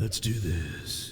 Let's do this.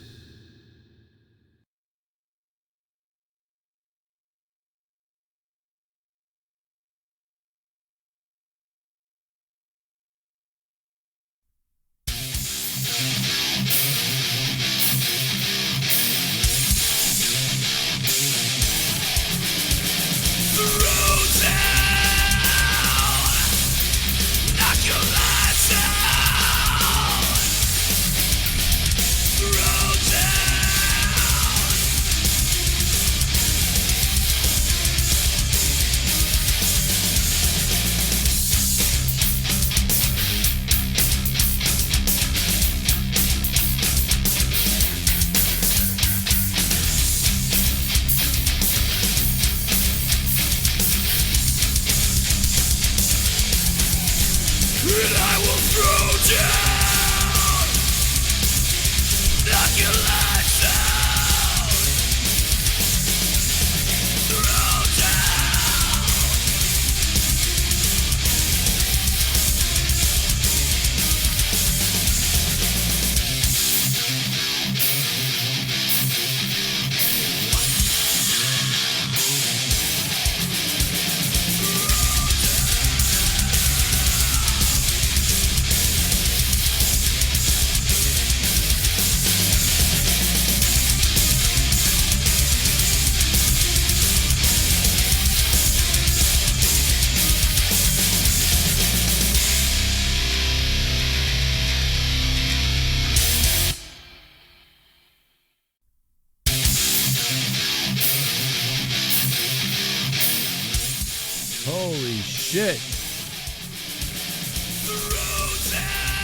Shit.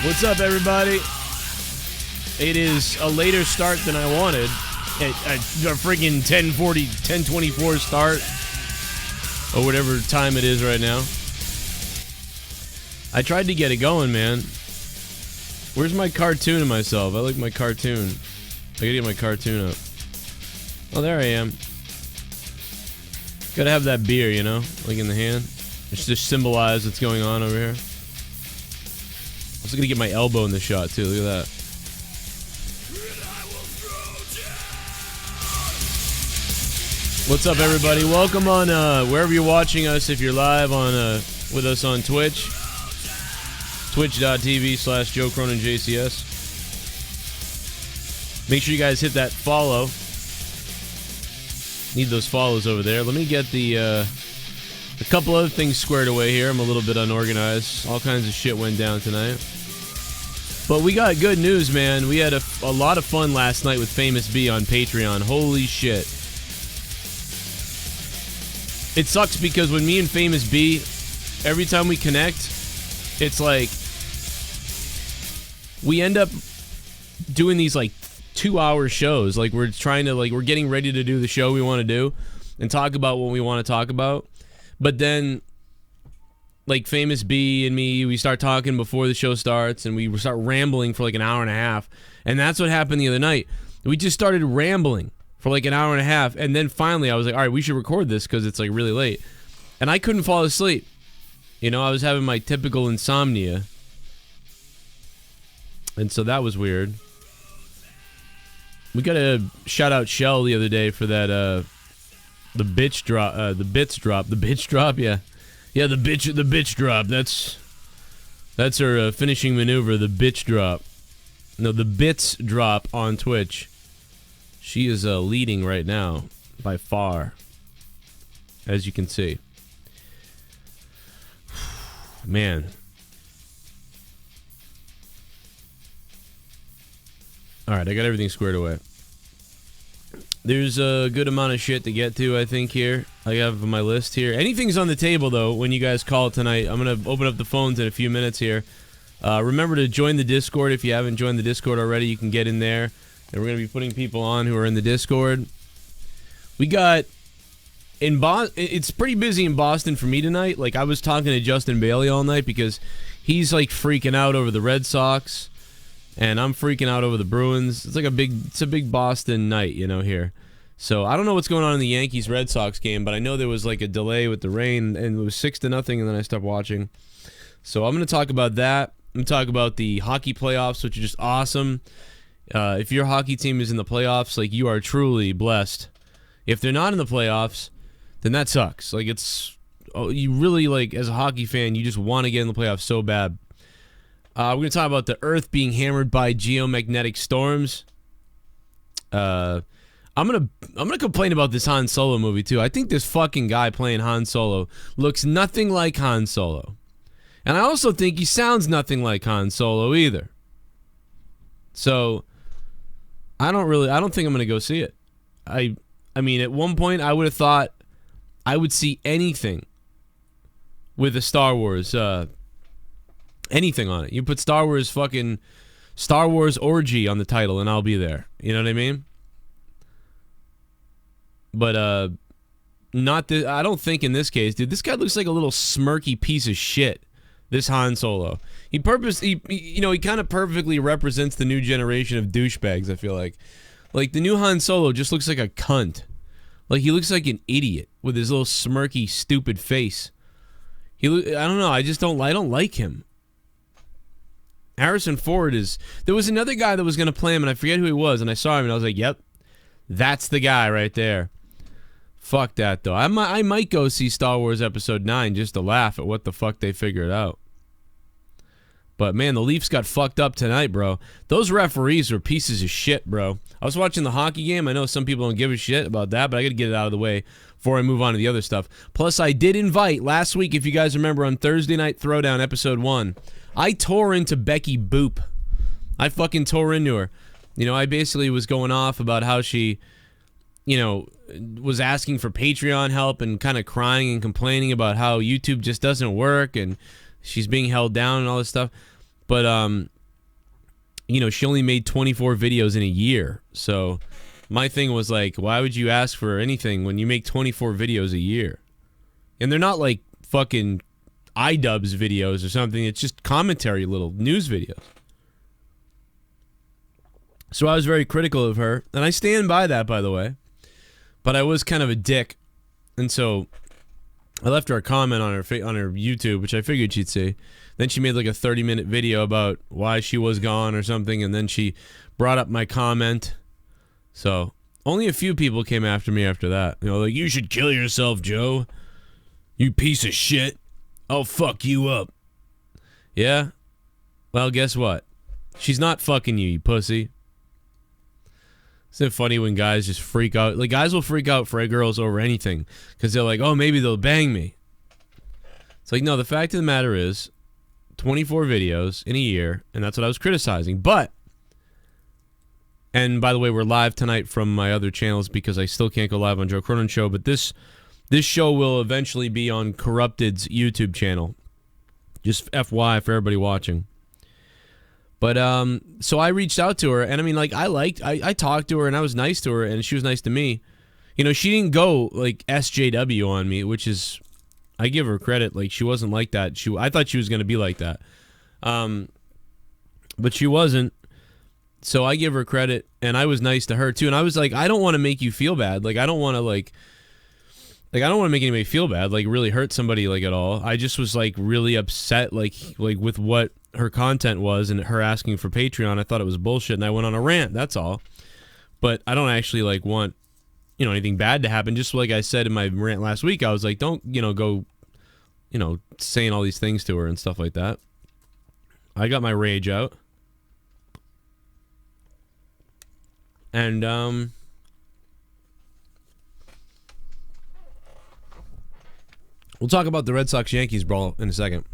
What's up, everybody? It is a later start than I wanted. A freaking 10:24 start, or whatever time it is right now. I tried to get it going, man. Where's my cartoon of myself? I like my cartoon. I gotta get my cartoon up. Oh, there I am. Gotta have that beer, you know, like in the hand. It's just symbolize what's going on over here. I was gonna get my elbow in the shot too. Look at that. What's up, everybody? Welcome on wherever you're watching us. If you're live on with us on Twitch, twitch.tv/Joe Cronin JCS. Make sure you guys hit that follow. Need those follows over there. Let me get a couple other things squared away here. I'm a little bit unorganized. All kinds of shit went down tonight. But we got good news, man. We had a lot of fun last night with Famous B on Patreon. Holy shit. It sucks because when me and Famous B, every time we connect, it's like we end up doing these like 2-hour shows. Like we're getting ready to do the show we want to do and talk about what we want to talk about. But then, like, Famous B and me, we start talking before the show starts, and we start rambling for like an hour and a half. And that's what happened the other night. We just started rambling for like an hour and a half, and then finally I was like, all right, we should record this because it's like really late. And I couldn't fall asleep. You know, I was having my typical insomnia. And so that was weird. We got to shout out Shell the other day for that, the bits drop, yeah, the bitch drop. That's her finishing maneuver, the bitch drop. No, the bits drop on Twitch. She is leading right now by far, as you can see. Man. All right, I got everything squared away. There's a good amount of shit to get to, I think, here. I have my list here. Anything's on the table, though, when you guys call tonight. I'm going to open up the phones in a few minutes here. Remember to join the Discord. If you haven't joined the Discord already, you can get in there. And we're going to be putting people on who are in the Discord. We got... It's pretty busy in Boston for me tonight. Like, I was talking to Justin Bailey all night because he's, like, freaking out over the Red Sox. And I'm freaking out over the Bruins. It's like a big Boston night, you know, here. So I don't know what's going on in the Yankees-Red Sox game, but I know there was like a delay with the rain, and it was 6-0, and then I stopped watching. So I'm going to talk about that. I'm going to talk about the hockey playoffs, which are just awesome. If your hockey team is in the playoffs, like, you are truly blessed. If they're not in the playoffs, then that sucks. Like, it's... Oh, you really, like, as a hockey fan, you just want to get in the playoffs so bad. We're going to talk about the Earth being hammered by geomagnetic storms. I'm gonna complain about this Han Solo movie, too. I think this fucking guy playing Han Solo looks nothing like Han Solo. And I also think he sounds nothing like Han Solo, either. So... I don't think I'm going to go see it. I mean, at one point, I would have thought I would see anything with a Star Wars, anything on it. You put Star Wars Orgy on the title, and I'll be there. You know what I mean? But, not this, I don't think in this case, dude, this guy looks like a little smirky piece of shit. This Han Solo. He kind of perfectly represents the new generation of douchebags, I feel like. Like, the new Han Solo just looks like a cunt. Like, he looks like an idiot with his little smirky, stupid face. I don't know, I don't like him. Harrison Ford is... There was another guy that was going to play him, and I forget who he was, and I saw him, and I was like, yep, that's the guy right there. Fuck that, though. I might go see Star Wars Episode 9 just to laugh at what the fuck they figured out. But, man, the Leafs got fucked up tonight, bro. Those referees were pieces of shit, bro. I was watching the hockey game. I know some people don't give a shit about that, but I got to get it out of the way before I move on to the other stuff. Plus, I did invite, last week, if you guys remember, on Thursday Night Throwdown, Episode 1, I tore into Becky Boop. I fucking tore into her. You know, I basically was going off about how she... was asking for Patreon help and kind of crying and complaining about how YouTube just doesn't work and she's being held down and all this stuff. But, she only made 24 videos in a year. So my thing was like, why would you ask for anything when you make 24 videos a year? And they're not like fucking iDubbbz videos or something. It's just commentary little news videos. So I was very critical of her. And I stand by that, by the way. But I was kind of a dick, and so I left her a comment on her YouTube, which I figured she'd see. Then she made like a 30-minute video about why she was gone or something, and then she brought up my comment. So only a few people came after me after that. Like, you should kill yourself, Joe. You piece of shit. I'll fuck you up. Yeah? Well, guess what? She's not fucking you, you pussy. Isn't it funny when guys just freak out? Like, guys will freak out for girls over anything because they're like, oh, maybe they'll bang me. It's like, no, the fact of the matter is 24 videos in a year, and that's what I was criticizing. But, and by the way, we're live tonight from my other channels because I still can't go live on Joe Cronin Show, but this show will eventually be on Corrupted's YouTube channel. Just FYI for everybody watching. But, so I reached out to her, and I mean, like, I talked to her, and I was nice to her, and she was nice to me. She didn't go, like, SJW on me, which is, I give her credit. Like, she wasn't like that. I thought she was going to be like that. But she wasn't. So I give her credit, and I was nice to her, too. And I was like, I don't want to make you feel bad. Like, I don't want to, like, I don't want to make anybody feel bad, like, really hurt somebody, like, at all. I just was, like, really upset, like with what her content was and her asking for Patreon. I thought it was bullshit, and I went on a rant, that's all. But I don't actually, like, want, anything bad to happen. Just like I said in my rant last week, I was like, don't, go, saying all these things to her and stuff like that. I got my rage out. And, we'll talk about the Red Sox-Yankees brawl in a second.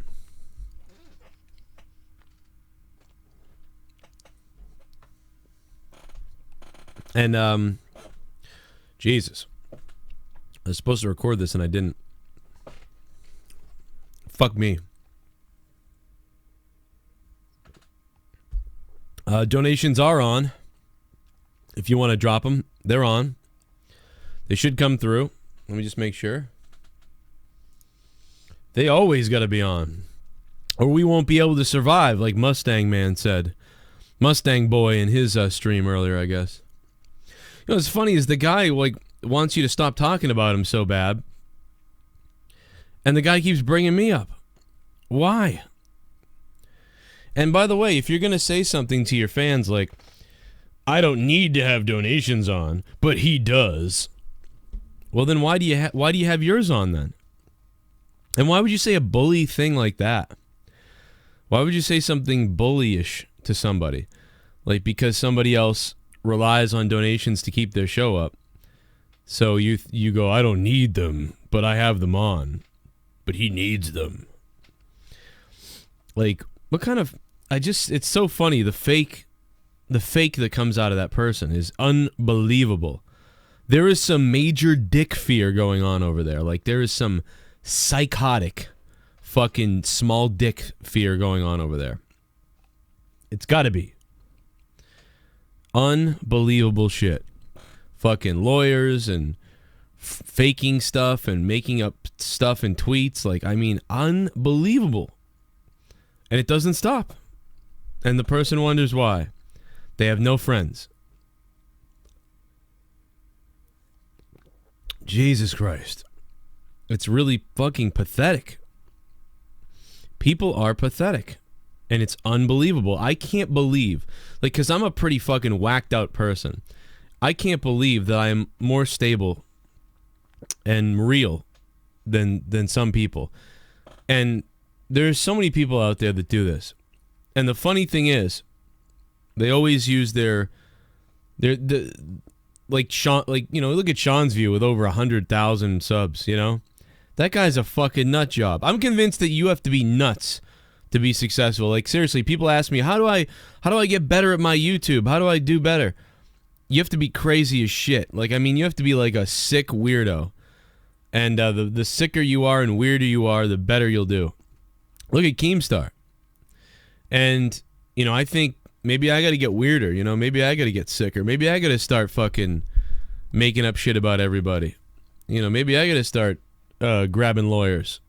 And, Jesus. I was supposed to record this and I didn't. Fuck me. Donations are on. If you want to drop them, they're on. They should come through. Let me just make sure. They always got to be on. Or we won't be able to survive, like Mustang Man said. Mustang Boy in his stream earlier, I guess. What's funny is the guy, like, wants you to stop talking about him so bad. And the guy keeps bringing me up. Why? And by the way, if you're going to say something to your fans like, I don't need to have donations on, but he does. Well, then why do you have yours on then? And why would you say a bully thing like that? Why would you say something bullyish to somebody? Like, because somebody else relies on donations to keep their show up. So you go, I don't need them, but I have them on. But he needs them. Like, what kind of... it's so funny. The fake that comes out of that person is unbelievable. There is some major dick fear going on over there. Like, there is some psychotic fucking small dick fear going on over there. It's gotta be. Unbelievable shit. Fucking lawyers and faking stuff and making up stuff in tweets. Like, I mean, unbelievable. And it doesn't stop. And the person wonders why. They have no friends. Jesus Christ. It's really fucking pathetic. People are pathetic. And it's unbelievable. I can't believe, like, because I'm a pretty fucking whacked out person. I can't believe that I am more stable and real than some people. And there's so many people out there that do this. And the funny thing is, they always use their like Sean, like, you know, look at Seanzview with over 100,000 subs, you know? That guy's a fucking nut job. I'm convinced that you have to be nuts to be successful. Like, seriously, people ask me, how do I get better at my YouTube? How do I do better? You have to be crazy as shit. Like, I mean, you have to be like a sick weirdo. And the sicker you are and weirder you are, the better you'll do. Look at Keemstar. And, you know, I think maybe I got to get weirder, you know? Maybe I got to get sicker. Maybe I got to start fucking making up shit about everybody. You know, maybe I got to start grabbing lawyers,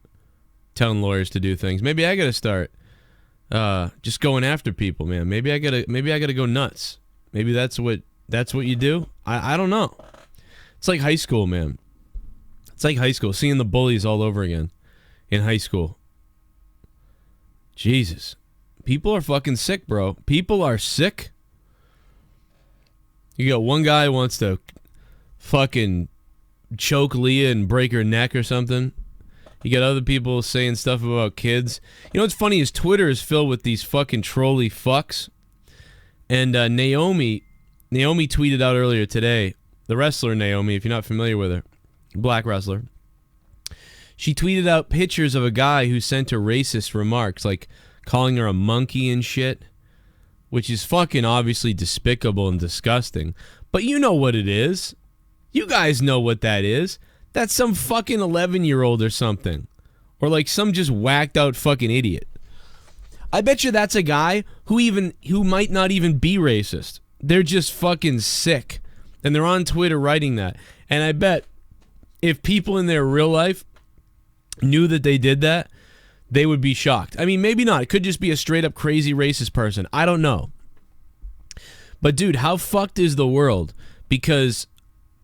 telling lawyers to do things. Maybe I got to start just going after people, man. Maybe I got to go nuts. Maybe that's what you do. I don't know. It's like high school, man. It's like high school, seeing the bullies all over again in high school. Jesus. People are fucking sick, bro. People are sick. You got one guy who wants to fucking choke Leah and break her neck or something. You got other people saying stuff about kids. You know what's funny is Twitter is filled with these fucking trolly fucks. And Naomi tweeted out earlier today, the wrestler Naomi, if you're not familiar with her, black wrestler. She tweeted out pictures of a guy who sent her racist remarks, like calling her a monkey and shit, which is fucking obviously despicable and disgusting. But you know what it is. You guys know what that is. That's some fucking 11-year-old or something. Or like some just whacked out fucking idiot. I bet you that's a guy who might not even be racist. They're just fucking sick. And they're on Twitter writing that. And I bet if people in their real life knew that they did that, they would be shocked. I mean, maybe not. It could just be a straight up crazy racist person. I don't know. But dude, how fucked is the world? Because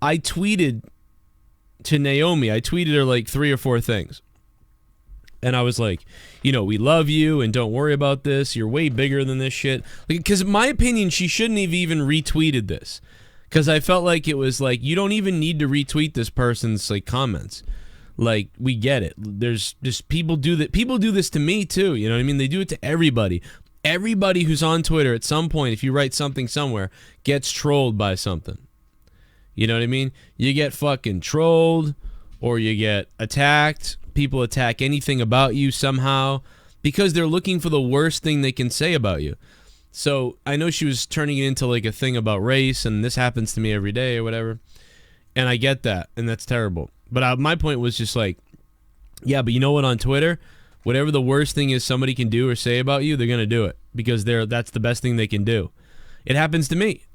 I tweeted to Naomi, I tweeted her like 3 or 4 things. And I was like, you know, we love you and don't worry about this. You're way bigger than this shit. Because in my opinion, she shouldn't have even retweeted this. Because I felt like it was like, you don't even need to retweet this person's like comments. Like, we get it. There's just people do that. People do this to me too. You know what I mean? They do it to everybody. Everybody who's on Twitter at some point, if you write something somewhere, gets trolled by something. You know what I mean? You get fucking trolled or you get attacked. People attack anything about you somehow because they're looking for the worst thing they can say about you. So I know she was turning it into like a thing about race and this happens to me every day or whatever. And I get that. And that's terrible. But my point was just like, yeah, but you know what, on Twitter, whatever the worst thing is somebody can do or say about you, they're going to do it because that's the best thing they can do. It happens to me.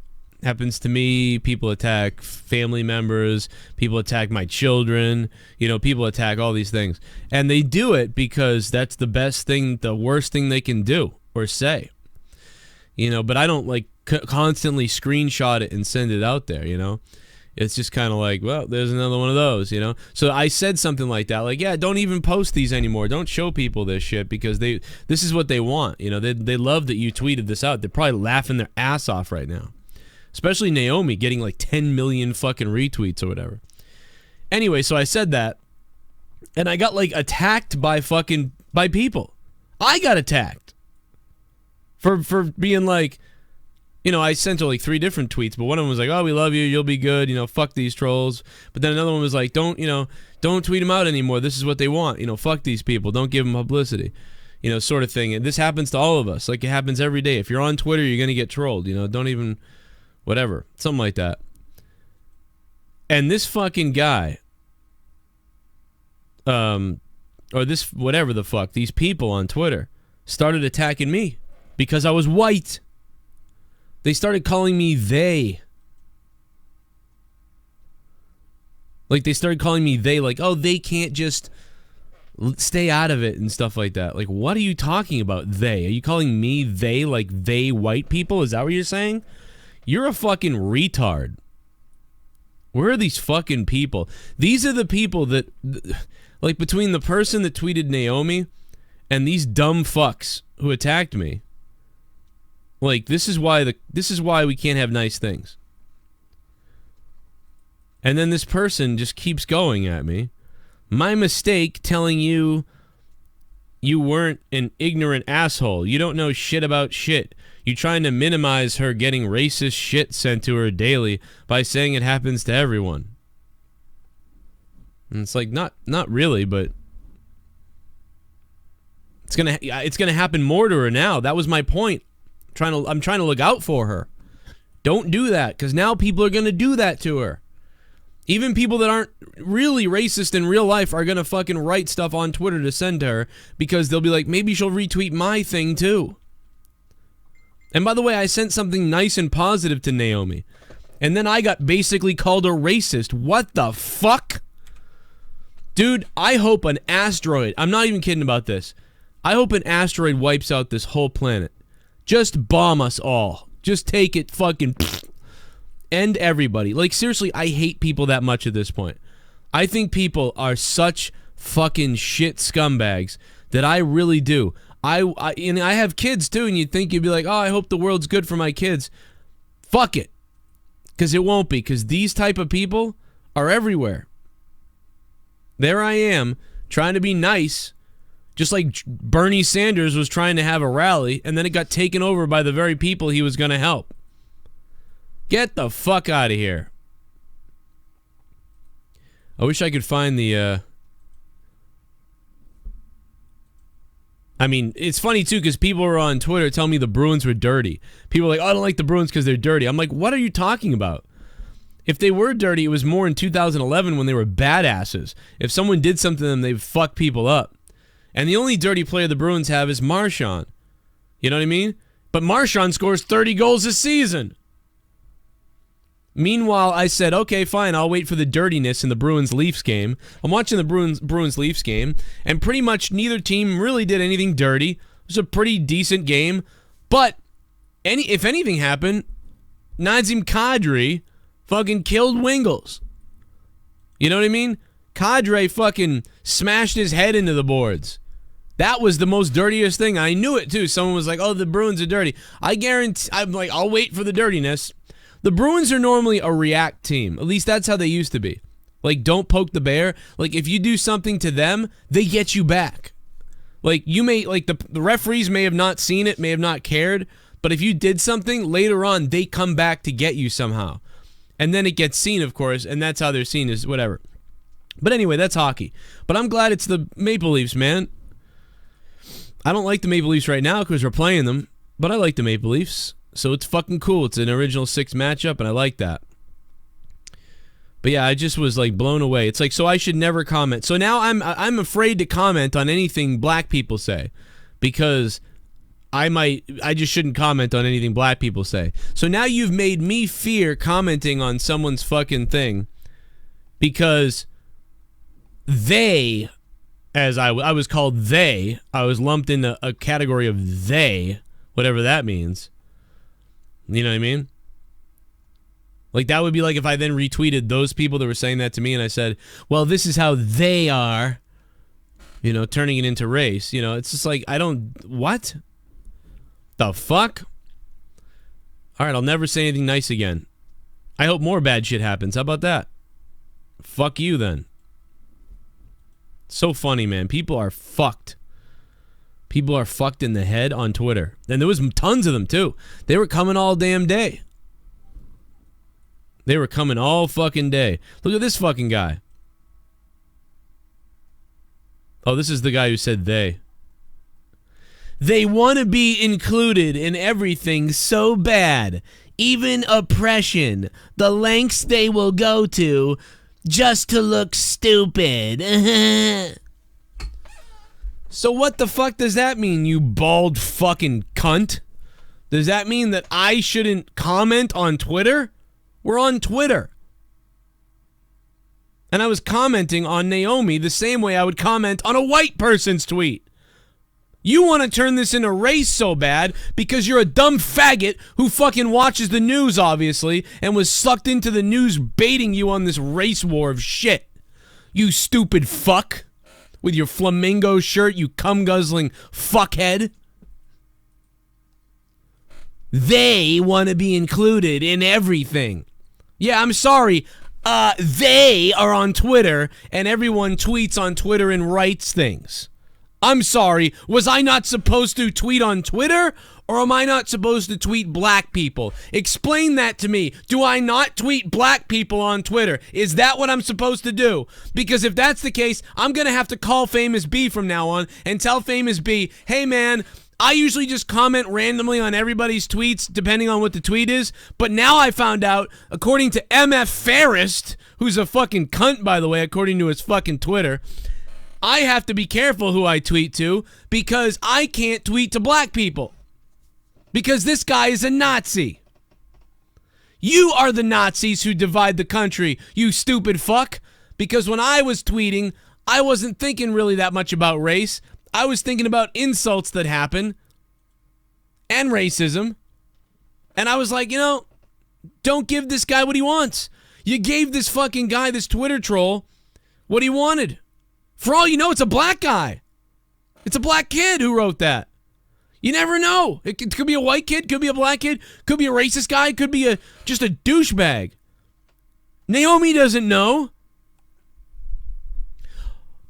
It happens to me. People attack family members. People attack my children. You know, people attack all these things. And they do it because that's the best thing, the worst thing they can do or say. You know, but I don't like constantly screenshot it and send it out there, you know. It's just kind of like, well, there's another one of those, you know? So I said something like that, like, yeah, don't even post these anymore. Don't show people this shit because this is what they want. You know, they love that you tweeted this out. They're probably laughing their ass off right now. Especially Naomi getting like 10 million fucking retweets or whatever. Anyway, so I said that, and I got like attacked by people. I got attacked for being like, you know, I sent her like 3 different tweets, but one of them was like, oh, we love you, you'll be good, you know, fuck these trolls. But then another one was like, don't tweet them out anymore. This is what they want. You know, fuck these people. Don't give them publicity. You know, sort of thing. And this happens to all of us. Like, it happens every day. If you're on Twitter, you're going to get trolled. You know, don't even, whatever. Something like that. And this fucking guy, or this, whatever the fuck, these people on Twitter started attacking me because I was white. They started calling me they. Like, they started calling me they, like, oh, they can't just stay out of it and stuff like that. Like, what are you talking about, they? Are you calling me they, like they white people? Is that what you're saying? You're a fucking retard. Where are these fucking people? These are the people that, like, between the person that tweeted Naomi and these dumb fucks who attacked me. Like, this is why we can't have nice things. And then this person just keeps going at me. My mistake telling you weren't an ignorant asshole. You don't know shit about shit. You trying to minimize her getting racist shit sent to her daily by saying it happens to everyone. And it's like, not really, but it's gonna happen more to her now. That was my point. I'm trying to look out for her. Don't do that, because now people are gonna do that to her. Even people that aren't really racist in real life are gonna fucking write stuff on Twitter to send to her because they'll be like, maybe she'll retweet my thing too. And by the way, I sent something nice and positive to Naomi, and then I got basically called a racist. What the fuck? Dude, I hope an asteroid, I'm not even kidding about this, I hope an asteroid wipes out this whole planet. Just bomb us all. Just take it fucking end everybody. Like, seriously, I hate people that much at this point. I think people are such fucking shit scumbags that I really do. And I have kids too, and you'd think you'd be like, oh, I hope the world's good for my kids. Fuck it. Because it won't be, because these type of people are everywhere. There I am, trying to be nice, just like Bernie Sanders was trying to have a rally, and then it got taken over by the very people he was going to help. Get the fuck out of here. I wish I could find the, I mean, it's funny too, because people were on Twitter telling me the Bruins were dirty. People are like, oh, I don't like the Bruins because they're dirty. I'm like, what are you talking about? If they were dirty, it was more in 2011 when they were badasses. If someone did something to them, they'd fuck people up. And the only dirty player the Bruins have is Marchand. You know what I mean? But Marchand scores 30 goals a season. Meanwhile, I said, okay, fine, I'll wait for the dirtiness in the Bruins-Leafs game. I'm watching the Bruins-Leafs game, and pretty much neither team really did anything dirty. It was a pretty decent game. But if anything happened, Nazem Kadri fucking killed Wingles. You know what I mean? Kadri fucking smashed his head into the boards. That was the most dirtiest thing. I knew it, too. Someone was like, oh, the Bruins are dirty. I guarantee, I'm like, I'll wait for the dirtiness. The Bruins are normally a react team. At least that's how they used to be. Like, don't poke the bear. Like, if you do something to them, they get you back. Like, you may, like, the referees may have not seen it, may have not cared, but if you did something, later on, they come back to get you somehow. And then it gets seen, of course, and that's how they're seen, is whatever. But anyway, that's hockey. But I'm glad it's the Maple Leafs, man. I don't like the Maple Leafs right now because we're playing them, but I like the Maple Leafs. So it's fucking cool. It's an original 6 matchup, and I like that. But yeah, I just was like blown away. It's like, so I should never comment. So now I'm afraid to comment on anything black people say because I just shouldn't comment on anything black people say. So now you've made me fear commenting on someone's fucking thing because they, as I was called they, I was lumped into a category of they, whatever that means. You know what I mean? Like, that would be like if I then retweeted those people that were saying that to me and I said, well, this is how they are, you know, turning it into race. You know, it's just like, I don't, what? The fuck? All right, I'll never say anything nice again. I hope more bad shit happens. How about that? Fuck you, then. So funny, man. People are fucked. People are fucked in the head on Twitter. And there was tons of them, too. They were coming all damn day. They were coming all fucking day. Look at this fucking guy. Oh, this is the guy who said they. They want to be included in everything so bad. Even oppression. The lengths they will go to just to look stupid. So what the fuck does that mean, you bald fucking cunt? Does that mean that I shouldn't comment on Twitter? We're on Twitter. And I was commenting on Naomi the same way I would comment on a white person's tweet. You want to turn this into race so bad because you're a dumb faggot who fucking watches the news, obviously, and was sucked into the news baiting you on this race war of shit. You stupid fuck. With your flamingo shirt, you cum-guzzling fuckhead. They want to be included in everything. Yeah, I'm sorry. They are on Twitter, and everyone tweets on Twitter and writes things. I'm sorry, was I not supposed to tweet on Twitter, or am I not supposed to tweet black people? Explain that to me. Do I not tweet black people on Twitter? Is that what I'm supposed to do? Because if that's the case, I'm going to have to call Famous B from now on and tell Famous B, hey man, I usually just comment randomly on everybody's tweets depending on what the tweet is, but now I found out, according to MF Ferrist, who's a fucking cunt, by the way, according to his fucking Twitter, I have to be careful who I tweet to because I can't tweet to black people. Because this guy is a Nazi. You are the Nazis who divide the country, you stupid fuck. Because when I was tweeting, I wasn't thinking really that much about race. I was thinking about insults that happen and racism. And I was like, you know, don't give this guy what he wants. You gave this fucking guy, this Twitter troll, what he wanted. For all you know, it's a black guy. It's a black kid who wrote that. You never know. It could be a white kid, could be a black kid, could be a racist guy, could be just a douchebag. Naomi doesn't know.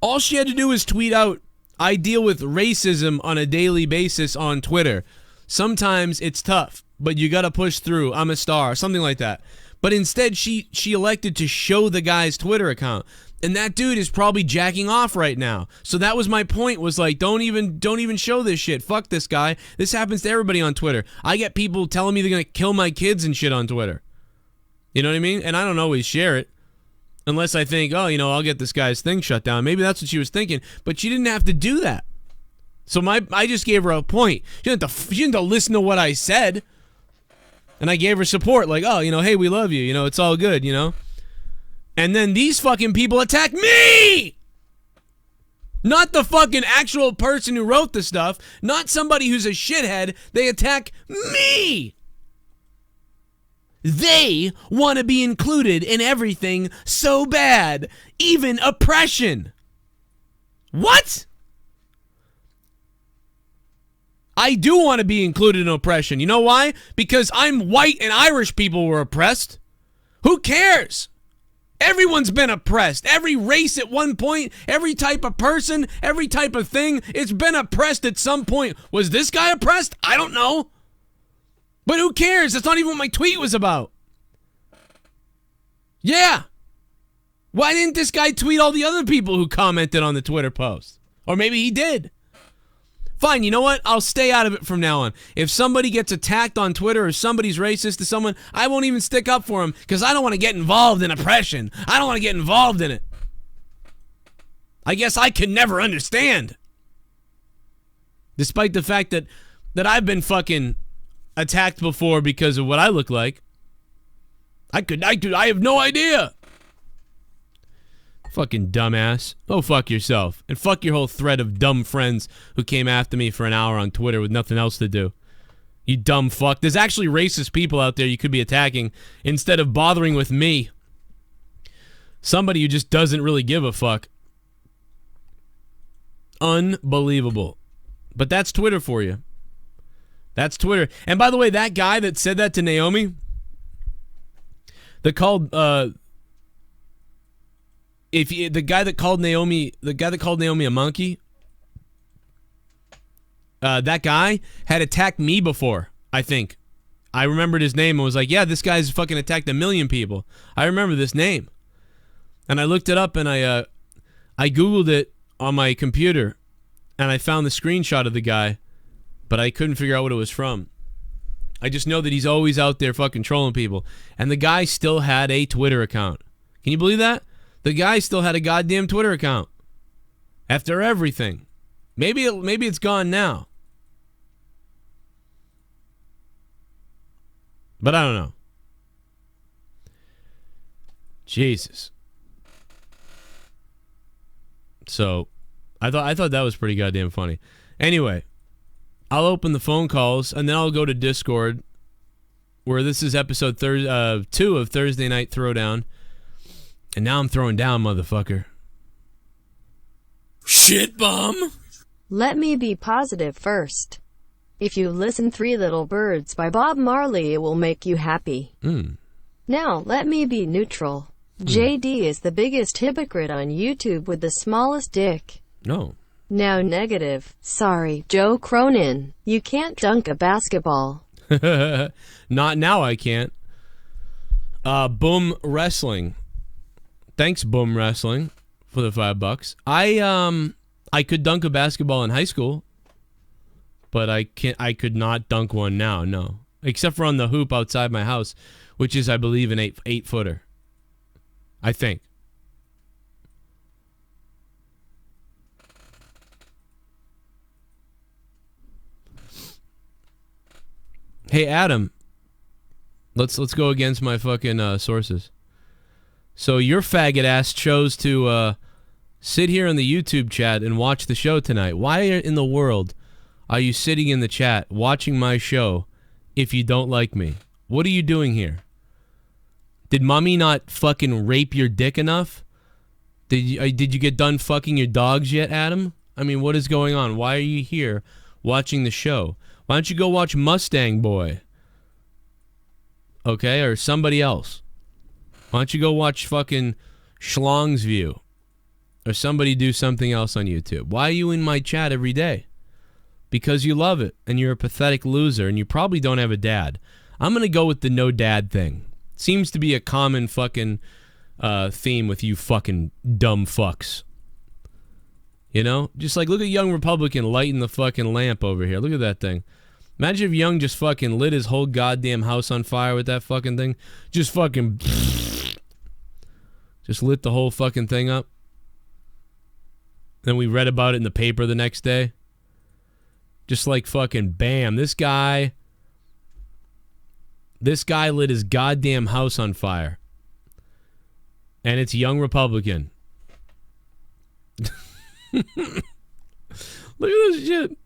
All she had to do was tweet out, I deal with racism on a daily basis on Twitter. Sometimes it's tough, but you gotta push through. I'm a star, something like that. But instead, she elected to show the guy's Twitter account. And that dude is probably jacking off right now. So that was my point, was like, don't even show this shit. Fuck this guy. This happens to everybody on Twitter. I get people telling me they're gonna kill my kids and shit on Twitter. You know what I mean? And I don't always share it. Unless I think, oh, you know, I'll get this guy's thing shut down. Maybe that's what she was thinking. But she didn't have to do that. So I just gave her a point. She didn't have to listen to what I said. And I gave her support. Like, oh, you know, hey, we love you. You know, it's all good, you know? And then these fucking people attack me! Not the fucking actual person who wrote the stuff. Not somebody who's a shithead. They attack me! They want to be included in everything so bad. Even oppression. What? I do want to be included in oppression. You know why? Because I'm white and Irish people were oppressed. Who cares? Everyone's been oppressed. Every race at one point, every type of person, every type of thing, it's been oppressed at some point. Was this guy oppressed? I don't know. But who cares? That's not even what my tweet was about. Yeah. Why didn't this guy tweet all the other people who commented on the Twitter post? Or maybe he did. Fine, you know what? I'll stay out of it from now on. If somebody gets attacked on Twitter or somebody's racist to someone, I won't even stick up for them because I don't want to get involved in oppression. I don't want to get involved in it. I guess I can never understand. Despite the fact that I've been fucking attacked before because of what I look like. I have no idea. Fucking dumbass. Oh, fuck yourself. And fuck your whole thread of dumb friends who came after me for an hour on Twitter with nothing else to do. You dumb fuck. There's actually racist people out there you could be attacking instead of bothering with me. Somebody who just doesn't really give a fuck. Unbelievable. But that's Twitter for you. That's Twitter. And by the way, that guy that said that to Naomi, the guy that called Naomi a monkey, that guy had attacked me before, I think. I remembered his name and was like, yeah, this guy's fucking attacked 1 million people. I remember this name. And I looked it up and I Googled it on my computer and I found the screenshot of the guy, but I couldn't figure out what it was from. I just know that he's always out there fucking trolling people. And the guy still had a Twitter account. Can you believe that? The guy still had a goddamn Twitter account. After everything. Maybe it's gone now. But I don't know. Jesus. So, I thought that was pretty goddamn funny. Anyway, I'll open the phone calls and then I'll go to Discord, where this is episode 2 of Thursday Night Throwdown. And now I'm throwing down, motherfucker. Shit bum. Let me be positive first. If you listen Three Little Birds by Bob Marley, it will make you happy. Now, let me be neutral. JD is the biggest hypocrite on YouTube with the smallest dick. No. Now negative. Sorry, Joe Cronin. You can't dunk a basketball. Not now, I can't. Boom Wrestling. Thanks, Boom Wrestling, for the $5. I could dunk a basketball in high school. But I could not dunk one now, no. Except for on the hoop outside my house, which is, I believe, an 8-footer. I think. Hey, Adam. Let's go against my fucking sources. So your faggot ass chose to sit here in the YouTube chat and watch the show tonight. Why in the world are you sitting in the chat watching my show if you don't like me? What are you doing here? Did mommy not fucking rape your dick enough? Did you get done fucking your dogs yet, Adam? I mean, what is going on? Why are you here watching the show? Why don't you go watch Mustang Boy? Okay, or somebody else. Why don't you go watch fucking Seanzviews or somebody do something else on YouTube? Why are you in my chat every day? Because you love it, and you're a pathetic loser, and you probably don't have a dad. I'm going to go with the no dad thing. Seems to be a common fucking theme with you fucking dumb fucks. You know? Just like, look at Young Republican lighting the fucking lamp over here. Look at that thing. Imagine if Young just fucking lit his whole goddamn house on fire with that fucking thing. Just fucking... Just lit the whole fucking thing up. Then we read about it in the paper the next day. Just like fucking bam. This guy lit his goddamn house on fire. And it's Young Republican. Look at this shit.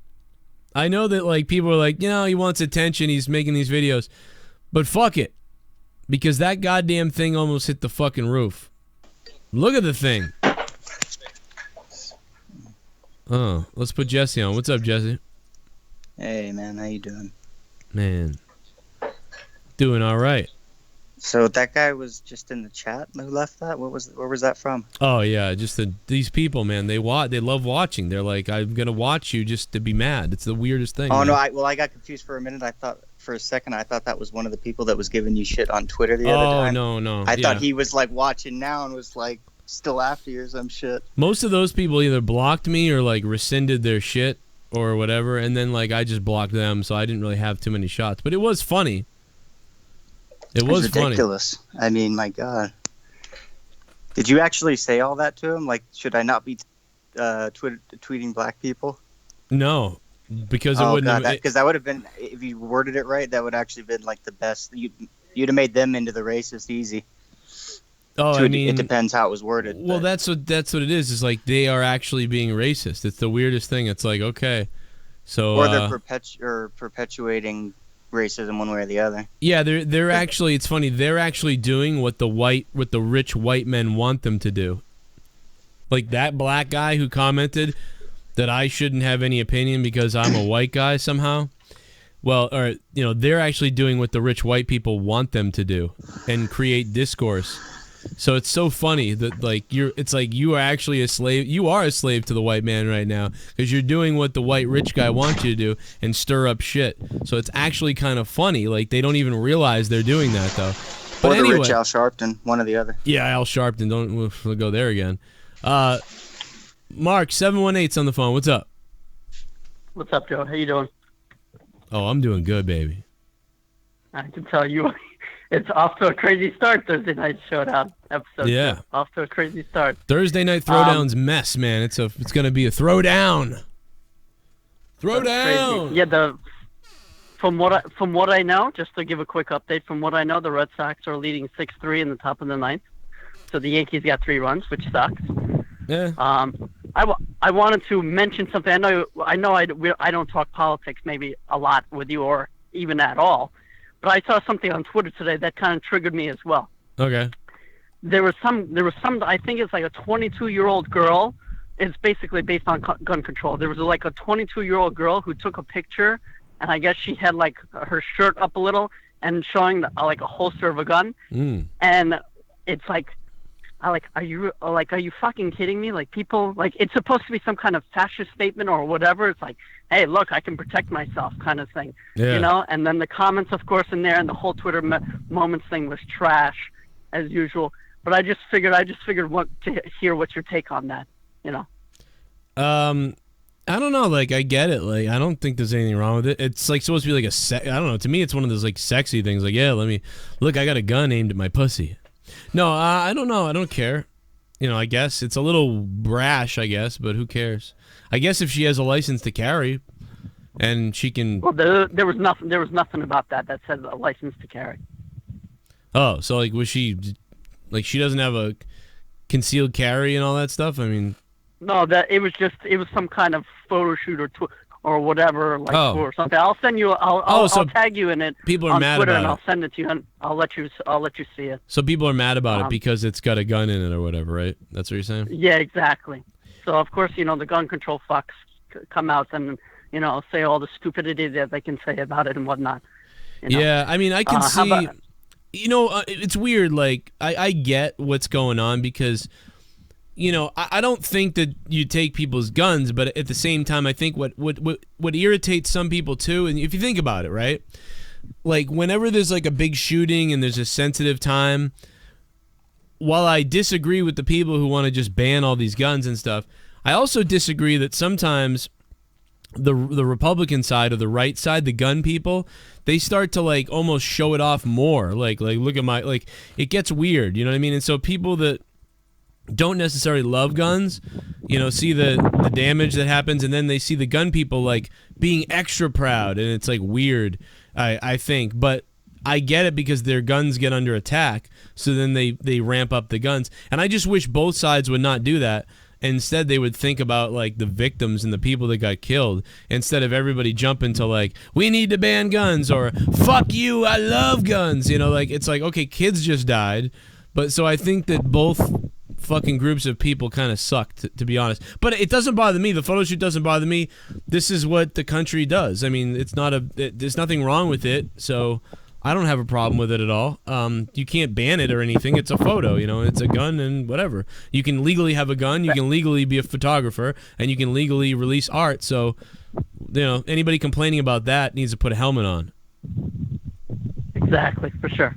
I know that like people are like, you know, he wants attention. He's making these videos. But fuck it. Because that goddamn thing almost hit the fucking roof. Look at the thing. Oh, let's put Jesse on. What's up, Jesse? Hey, man, how you doing? Man, doing all right. So that guy was just in the chat who left that? Where was that from? Oh yeah, just these people, man. They love watching. They're like, I'm gonna watch you just to be mad. It's the weirdest thing. Oh man. no, I got confused for a minute. I thought that was one of the people that was giving you shit on Twitter the other time. Oh no. I thought he was like watching now and was like still after you or some shit. Most of those people either blocked me or like rescinded their shit or whatever, and then like I just blocked them, so I didn't really have too many shots. But it was funny. It was ridiculous. Funny. I mean, my God. Did you actually say all that to him? Like, should I not be tweeting black people? No, because it wouldn't. Because that would have been, if you worded it right, that would actually been like the best. You'd have made them into the racist easy. Oh, I mean, it depends how it was worded. Well, that's what it is. It's like they are actually being racist. It's the weirdest thing. It's like, okay, so or they're perpetuating racism one way or the other. Yeah, they're actually. It's funny. They're actually doing what the rich white men want them to do. Like that black guy who commented that I shouldn't have any opinion because I'm a white guy somehow. Well, or they're actually doing what the rich white people want them to do and create discourse. So it's so funny that it's like you are actually a slave. You are a slave to the white man right now because you're doing what the white rich guy wants you to do and stir up shit. So it's actually kind of funny. Like they don't even realize they're doing that though. But or the anyway, rich Al Sharpton, one or the other. Yeah, Al Sharpton. We'll go there again. Mark 718's on the phone. What's up? What's up, Joe? How you doing? Oh, I'm doing good, baby. I can tell you, it's off to a crazy start. Thursday night showdown episode. Yeah, 2. Off to a crazy start. Thursday night throwdown's mess, man. It's gonna be a throwdown. Throwdown. Yeah, from what I know, just to give a quick update, from what I know, the Red Sox are leading 6-3 in the top of the ninth. So the Yankees got 3 runs, which sucks. Yeah. I wanted to mention something. I know I don't talk politics maybe a lot with you or even at all, but I saw something on Twitter today that kind of triggered me as well. Okay. There was some. I think it's like a 22-year-old girl. It's basically based on gun control. There was like a 22-year-old girl who took a picture, and I guess she had like her shirt up a little and showing like a holster of a gun. And it's like, are you fucking kidding me? Like people, like it's supposed to be some kind of fascist statement or whatever. It's like, hey, look, I can protect myself, kind of thing, And then the comments, of course, in there, and the whole Twitter moments thing was trash, as usual. But I just figured to hear what's your take on that, I don't know. Like I get it. Like I don't think there's anything wrong with it. It's like supposed to be like I don't know. To me, it's one of those like sexy things. Like yeah, I got a gun aimed at my pussy. No, I don't know. I don't care. I guess it's a little brash, I guess, but who cares? I guess if she has a license to carry, and she can. Well, there was nothing about that said a license to carry. Oh, so like was she, like she doesn't have a concealed carry and all that stuff? I mean. No, it was some kind of photo shoot or whatever, or something. I'll send you. I'll tag you in it. People are on mad Twitter, about and it. I'll send it to you, and I'll let you see it. So people are mad about it because it's got a gun in it or whatever, right? That's what you're saying? Yeah, exactly. So of course, the gun control fucks come out and say all the stupidity that they can say about it and whatnot. Yeah, I mean, I can see. It's weird. Like I get what's going on because. I don't think that you take people's guns, but at the same time, I think what irritates some people too, and if you think about it, right? Like whenever there's like a big shooting and there's a sensitive time, while I disagree with the people who want to just ban all these guns and stuff, I also disagree that sometimes the Republican side or the right side, the gun people, they start to like almost show it off more. Like look at my, like it gets weird, you know what I mean? And so people that don't necessarily love guns, see the damage that happens, and then they see the gun people like being extra proud, and it's like weird, I think. But I get it because their guns get under attack, so then they ramp up the guns. And I just wish both sides would not do that. Instead, they would think about like the victims and the people that got killed, instead of everybody jumping to like, we need to ban guns, or fuck you, I love guns. Like it's like, okay, kids just died. But so I think that both fucking groups of people kind of suck, to be honest. But it doesn't bother me. The photo shoot doesn't bother me. This is what the country does. I mean, there's nothing wrong with it, so I don't have a problem with it at all. You can't ban it or anything. It's a photo, it's a gun and whatever. You can legally have a gun, you can legally be a photographer, and you can legally release art. So, anybody complaining about that needs to put a helmet on. Exactly, for sure.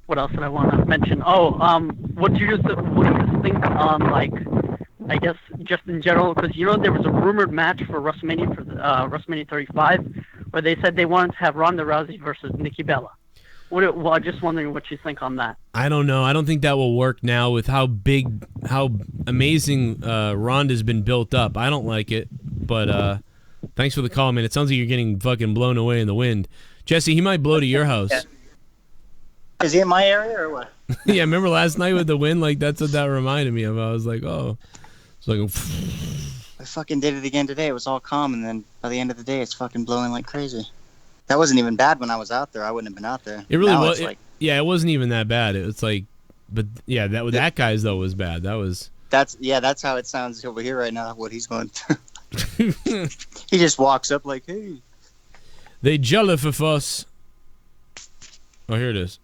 What else did I want to mention? What do you just think on, like, I guess just in general, because there was a rumored match for WrestleMania, WrestleMania 35, where they said they wanted to have Ronda Rousey versus Nikki Bella. Well, just wondering what you think on that. I don't know. I don't think that will work now with how amazing Ronda's been built up. I don't like it, but thanks for the call, man. It sounds like you're getting fucking blown away in the wind. Jesse, he might blow to your house. Yeah. Is he in my area or what? Yeah, remember last night with the wind? Like, that's what that reminded me of. I was like, oh. It's like, I fucking did it again today. It was all calm, and then by the end of the day, it's fucking blowing like crazy. That wasn't even bad when I was out there. I wouldn't have been out there. It really was. It wasn't even that bad. It was like, but yeah, that guy's though was bad. That's how it sounds over here right now. What he's going through. He just walks up like, hey. They jealous of us. Oh, here it is.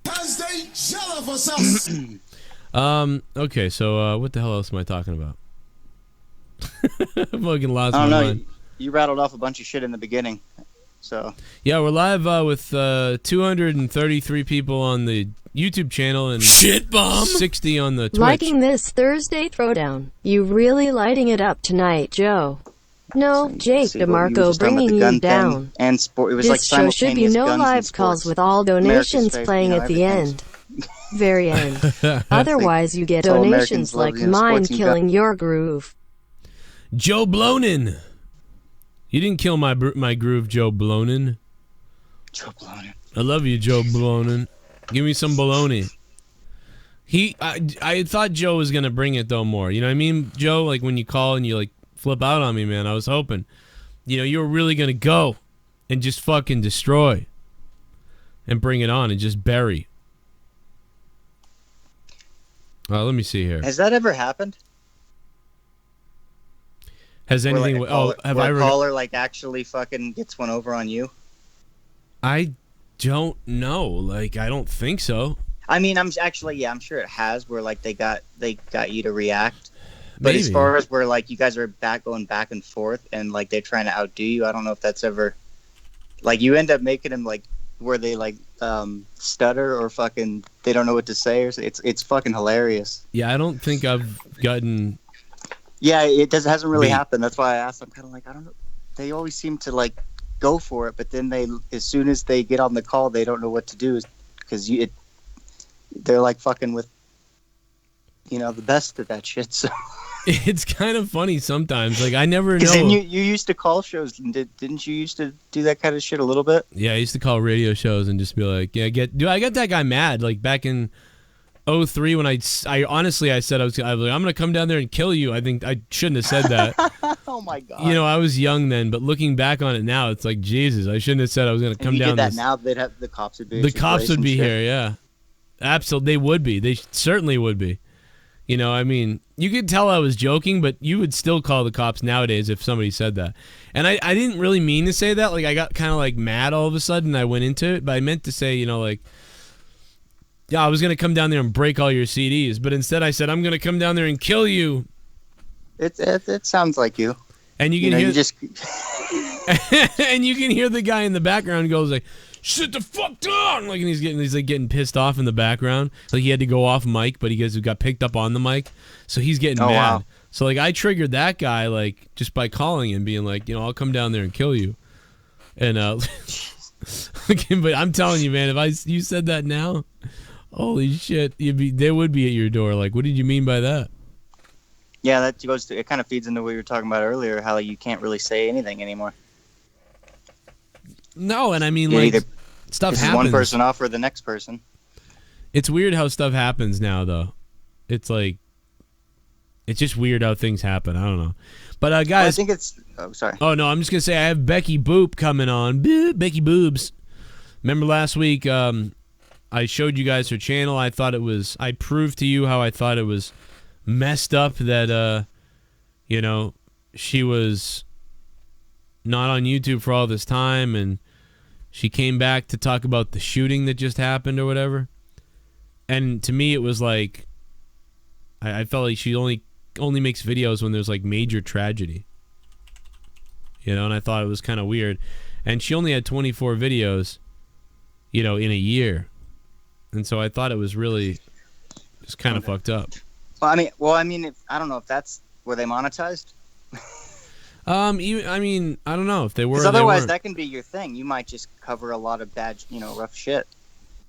Cause they jealous of us. Okay, so what the hell else am I talking about? Fucking lost I my don't know. mind. You rattled off a bunch of shit in the beginning. So Yeah, we're live with 233 people on the YouTube channel and ShiBUM 60 on the Twitch. Liking this Thursday Throwdown. You really lighting it up tonight, Joe. No, Jake see, what you were DeMarco just talking about, bringing the you gun down. thing and sport. It was like This show should be simultaneous no guns and live calls sports. with all America's donations favorite, playing you know, at the everything's- end. Very end. Otherwise, you get all donations Americans love, like you know, mine sports and killing your groove. Joe Blonin. You didn't kill my groove, Joe Blonin. Joe Blonin. I love you, Joe Blonin. Give me some baloney. I thought Joe was gonna bring it though more. You know what I mean, Joe? Like when you call and you like flip out on me, man. I was hoping, you know, you were really gonna go and just fucking destroy and bring it on and just bury. Let me see here. Has that ever happened? Has Where, anything? like, a caller, have where I? a caller like actually fucking gets one over on you? I don't know. Like I don't think so. I mean, I'm sure it has. Where like they got you to react. But Maybe. as far as where like you guys are going back and forth and like they're trying to outdo you, I don't know if that's ever like you end up making them like where they like stutter or fucking they don't know what to say or it's fucking hilarious. Yeah, I don't think I've gotten. Yeah, hasn't really happened. That's why I asked. I'm kind of like I don't know. They always seem to like go for it, but then as soon as they get on the call, they don't know what to do because they're like fucking with the best of that shit. So. It's kind of funny sometimes. Like I never know. Because then you used to call shows, and didn't you used to do that kind of shit a little bit? Yeah, I used to call radio shows and just be like, "Yeah, I got that guy mad." Like back in 03 when I honestly said I was like, I'm gonna come down there and kill you. I think I shouldn't have said that. Oh my god. You know, I was young then, but looking back on it now, it's like Jesus. I shouldn't have said I was gonna come if you down. Did that now? They'd have the cops would be. The cops would be here. Yeah, absolutely. They would be. They certainly would be. You know, I mean, you could tell I was joking, but you would still call the cops nowadays if somebody said that. And I didn't really mean to say that. Like, I got kind of, like, mad all of a sudden. I went into it, but I meant to say, you know, like, yeah, I was going to come down there and break all your CDs. But instead I said, I'm going to come down there and kill you. It sounds like you. And you can hear... You just... and you can hear the guy in the background goes like, "Sit the fuck down!" Like, and he's like getting pissed off in the background. Like he had to go off mic, but he got picked up on the mic, so he's getting mad. Wow. So like I triggered that guy like just by calling and being like, I'll come down there and kill you. And but I'm telling you, man, if you said that now, holy shit, they would be at your door. Like, what did you mean by that? Yeah, that goes to, it kind of feeds into what you were talking about earlier, how you can't really say anything anymore. No, and I mean, You're like, either stuff pisses happens. one person off or the next person. It's weird how stuff happens now, though. It's like, it's just weird how things happen. I don't know. But, guys. Well, I think it's, oh, sorry. Oh, no, I'm just going to say I have Becky Boop coming on. Becky Boobs. Remember last week, I showed you guys her channel. I proved to you how I thought it was messed up that, she was not on YouTube for all this time, and she came back to talk about the shooting that just happened or whatever. And to me, it was like, I felt like she only makes videos when there's like major tragedy, and I thought it was kind of weird. And she only had 24 videos, in a year, and so I thought it was really just kind of fucked up. Well, I mean, I don't know if that's were they monetized. I mean, I don't know if they were. Because otherwise, that can be your thing. You might just cover a lot of bad, rough shit.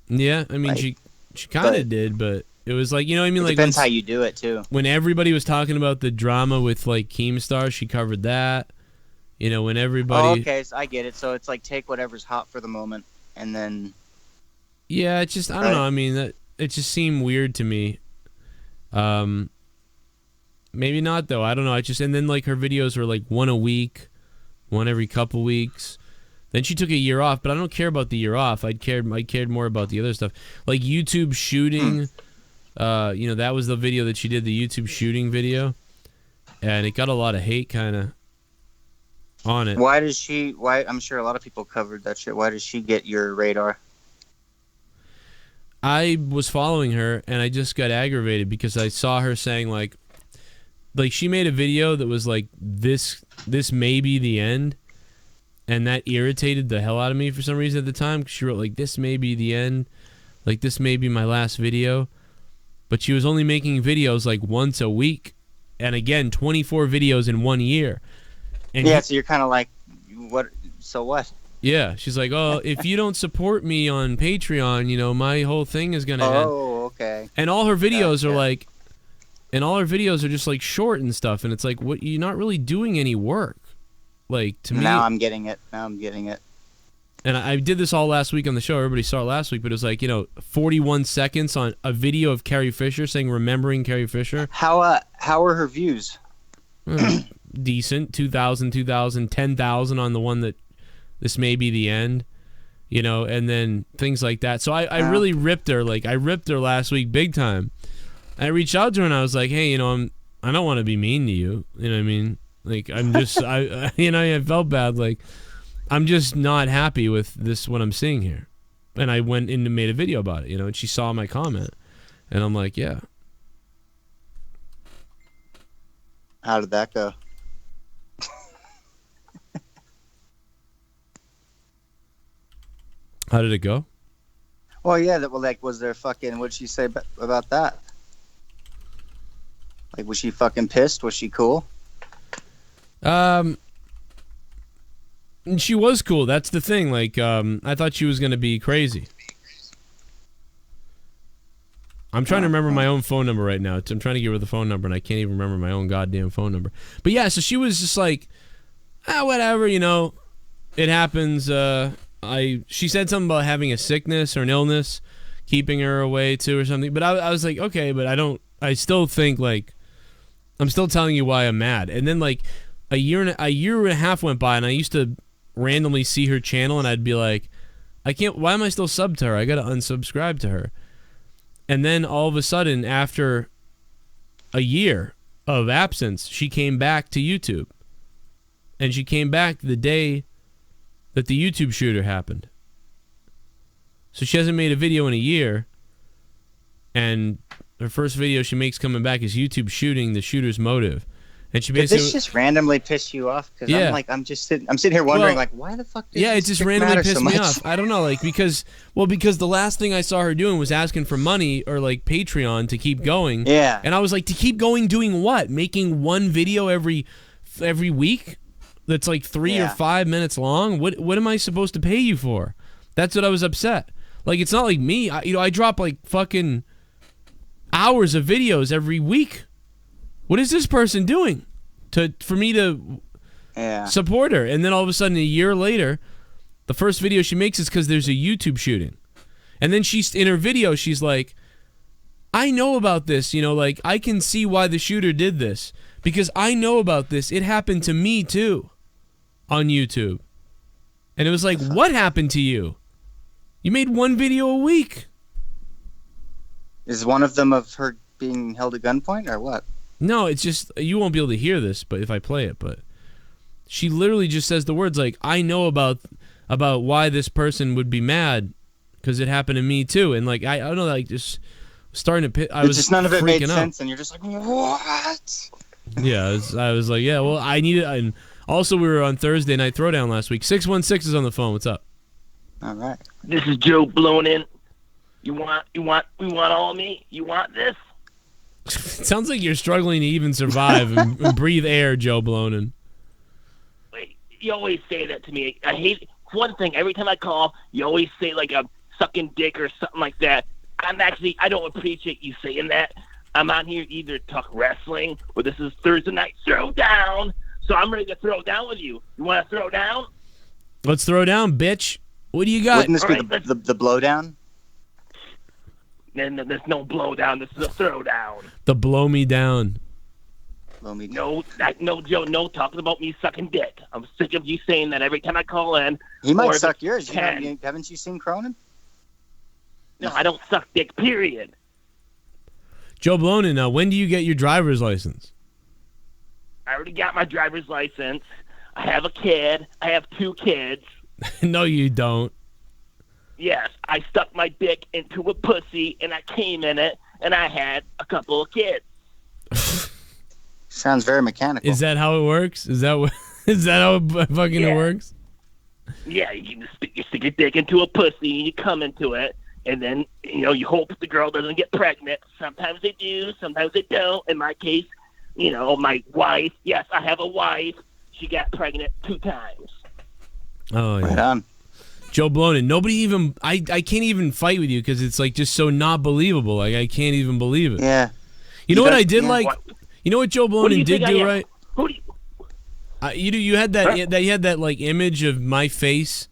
Yeah, I mean, like, she kind of did, but it was like, I mean, it like depends how you do it too. When everybody was talking about the drama with like Keemstar, she covered that. When everybody. Oh, okay, so I get it. So it's like take whatever's hot for the moment, and then. Yeah, it's just I don't know. I mean, it just seemed weird to me. Maybe not though. I don't know. And then like her videos were like one a week, one every couple weeks. Then she took a year off, but I don't care about the year off. I cared more about the other stuff, like YouTube shooting. That was the video that she did, the YouTube shooting video, and it got a lot of hate kind of on it. Why does she? Why? I'm sure a lot of people covered that shit. Why does she get your radar? I was following her, and I just got aggravated because I saw her saying like she made a video that was like this may be the end, and that irritated the hell out of me for some reason at the time. She wrote like, this may be the end, like this may be my last video, but she was only making videos like once a week, and again 24 videos in 1 year. And yeah, so you're kind of like, what? So what? Yeah, she's like, oh, if you don't support me on Patreon, you know, my whole thing is gonna end. Oh, okay. And all her videos are like, and all her videos are just like short and stuff, and it's like, what? You're not really doing any work, like to me. Now I'm getting it. And I did this all last week on the show. Everybody saw it last week, but it was like, you know, 41 seconds on a video of Carrie Fisher saying "Remembering Carrie Fisher." How are her views? Decent, 2,000, 10,000 on the one that. This may be the end, you know, and then things like that. So I really ripped her. Like, I ripped her last week big time. I reached out to her and I was like, hey, you know, I don't want to be mean to you. You know what I mean? Like, I'm just, you know, I felt bad. Like, I'm just not happy with this, what I'm seeing here. And I went in and made a video about it, you know, and she saw my comment. And I'm like, yeah. How did that go? How did it go? Well, yeah. Well, like, was there fucking? What did she say about that? Like, was she fucking pissed? Was she cool? And she was cool. That's the thing. Like, I thought she was gonna be crazy. I'm trying to remember my own phone number right now. I'm trying to give her the phone number, and I can't even remember my own goddamn phone number. But yeah, so she was just like, whatever, you know, it happens. She said something about having a sickness or an illness keeping her away too or something. But I was like, okay, but I still think like, I'm still telling you why I'm mad. And then like a year and a half went by, and I used to randomly see her channel, and I'd be like, why am I still subbed to her? I got to unsubscribe to her. And then all of a sudden, after a year of absence, she came back to YouTube. And she came back the day that the YouTube shooter happened. So she hasn't made a video in a year, and her first video she makes coming back is YouTube shooting the shooter's motive. And she basically, did this just randomly piss you off? Because I'm sitting here wondering, like, why the fuck did it just randomly pissed me off. I don't know, like, because the last thing I saw her doing was asking for money or like Patreon to keep going. Yeah. And I was like, to keep going doing what? Making one video every week? That's like 3 or 5 minutes long. What am I supposed to pay you for? That's what I was upset. Like, it's not like me. I drop like fucking hours of videos every week. What is this person doing for me to support her? And then all of a sudden, a year later, the first video she makes is because there's a YouTube shooting, and then she's in her video. She's like, I know about this. You know, like, I can see why the shooter did this because I know about this. It happened to me too. On YouTube. And it was like, what happened to you? You made one video a week. Is one of them of her being held at gunpoint or what? No, it's just, you won't be able to hear this but if I play it, but she literally just says the words like, I know about why this person would be mad because it happened to me too. And like, I don't know, like, just starting to I was just none of it made sense, out. And you're just like, what? Yeah, I was like, yeah, well, I need it. And also, we were on Thursday Night Throwdown last week. 616 is on the phone. What's up? All right. This is Joe Blonin. We want all of me? You want this? It sounds like you're struggling to even survive and breathe air, Joe Blonin. Wait, you always say that to me. I hate one thing. Every time I call, you always say like a sucking dick or something like that. I don't appreciate you saying that. I'm on here to either talk wrestling or this is Thursday Night Throwdown. So I'm ready to throw down with you. You want to throw down? Let's throw down, bitch. What do you got? Wouldn't this be the blowdown? There's no blowdown. This is a throwdown. The blow me down. Blow me down. No, Joe, no talking about me sucking dick. I'm sick of you saying that every time I call in. He might suck yours. Haven't you seen Cronin? No, I don't suck dick, period. Joe Blonin, when do you get your driver's license? I already got my driver's license. I have a kid. I have 2 kids. No, you don't. Yes, I stuck my dick into a pussy, and I came in it, and I had a couple of kids. Sounds very mechanical. Is that how it works? Is that how it fucking it works? Yeah, you stick your dick into a pussy, and you come into it, and then, you hope the girl doesn't get pregnant. Sometimes they do, sometimes they don't. In my case, my wife, yes, I have a wife. She got pregnant 2 times. Oh, yeah. Right on. Joe Blonin, nobody even, I can't even fight with you because it's like just so not believable. Like, I can't even believe it. Yeah. You know what I did like? You know what Joe Blonin did do right? Who do you... You had that like image of my face,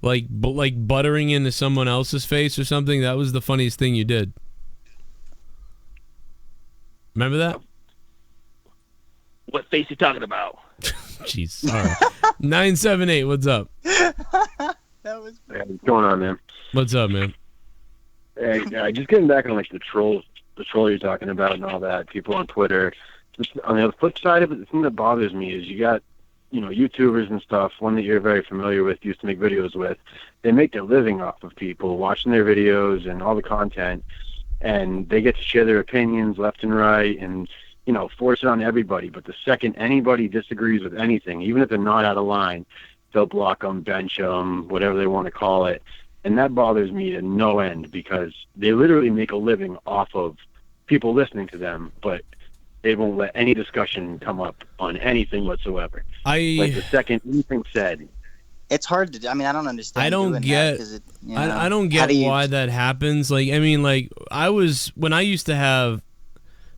like buttering into someone else's face or something. That was the funniest thing you did. Remember that? What face you talking about? Jeez. All right. 978. What's up? That was. Hey, what's going on, man? What's up, man? Hey, just getting back on like the troll you're talking about and all that. People on Twitter. Just on the flip side of it, the thing that bothers me is you got, YouTubers and stuff. One that you're very familiar with, used to make videos with. They make their living off of people watching their videos and all the content, and they get to share their opinions left and right, and force it on everybody. But the second anybody disagrees with anything, even if they're not out of line, they'll block them, bench them, whatever they want to call it. And that bothers me to no end because they literally make a living off of people listening to them, but they won't let any discussion come up on anything whatsoever. Like the second anything said. It's hard to. I mean, I don't understand. I don't get. I don't get why that happens. Like, I mean, like when I used to have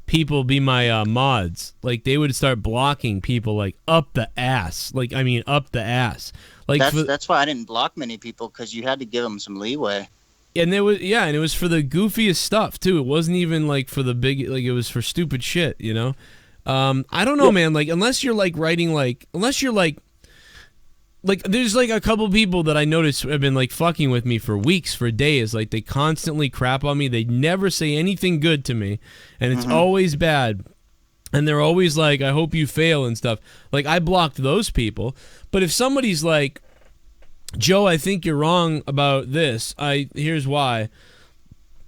people be my mods, like they would start blocking people like up the ass. Like, I mean, up the ass. Like that's why I didn't block many people, because you had to give them some leeway. And there was and it was for the goofiest stuff too. It wasn't even like for the big, like it was for stupid shit, I don't know, man. Like unless you're like writing unless you're like there's like a couple people that I noticed have been like fucking with me for weeks, for days. Like they constantly crap on me. They never say anything good to me, and it's always bad. And they're always like, I hope you fail and stuff. Like I blocked those people. But if somebody's like, Joe, I think you're wrong about this. Here's why.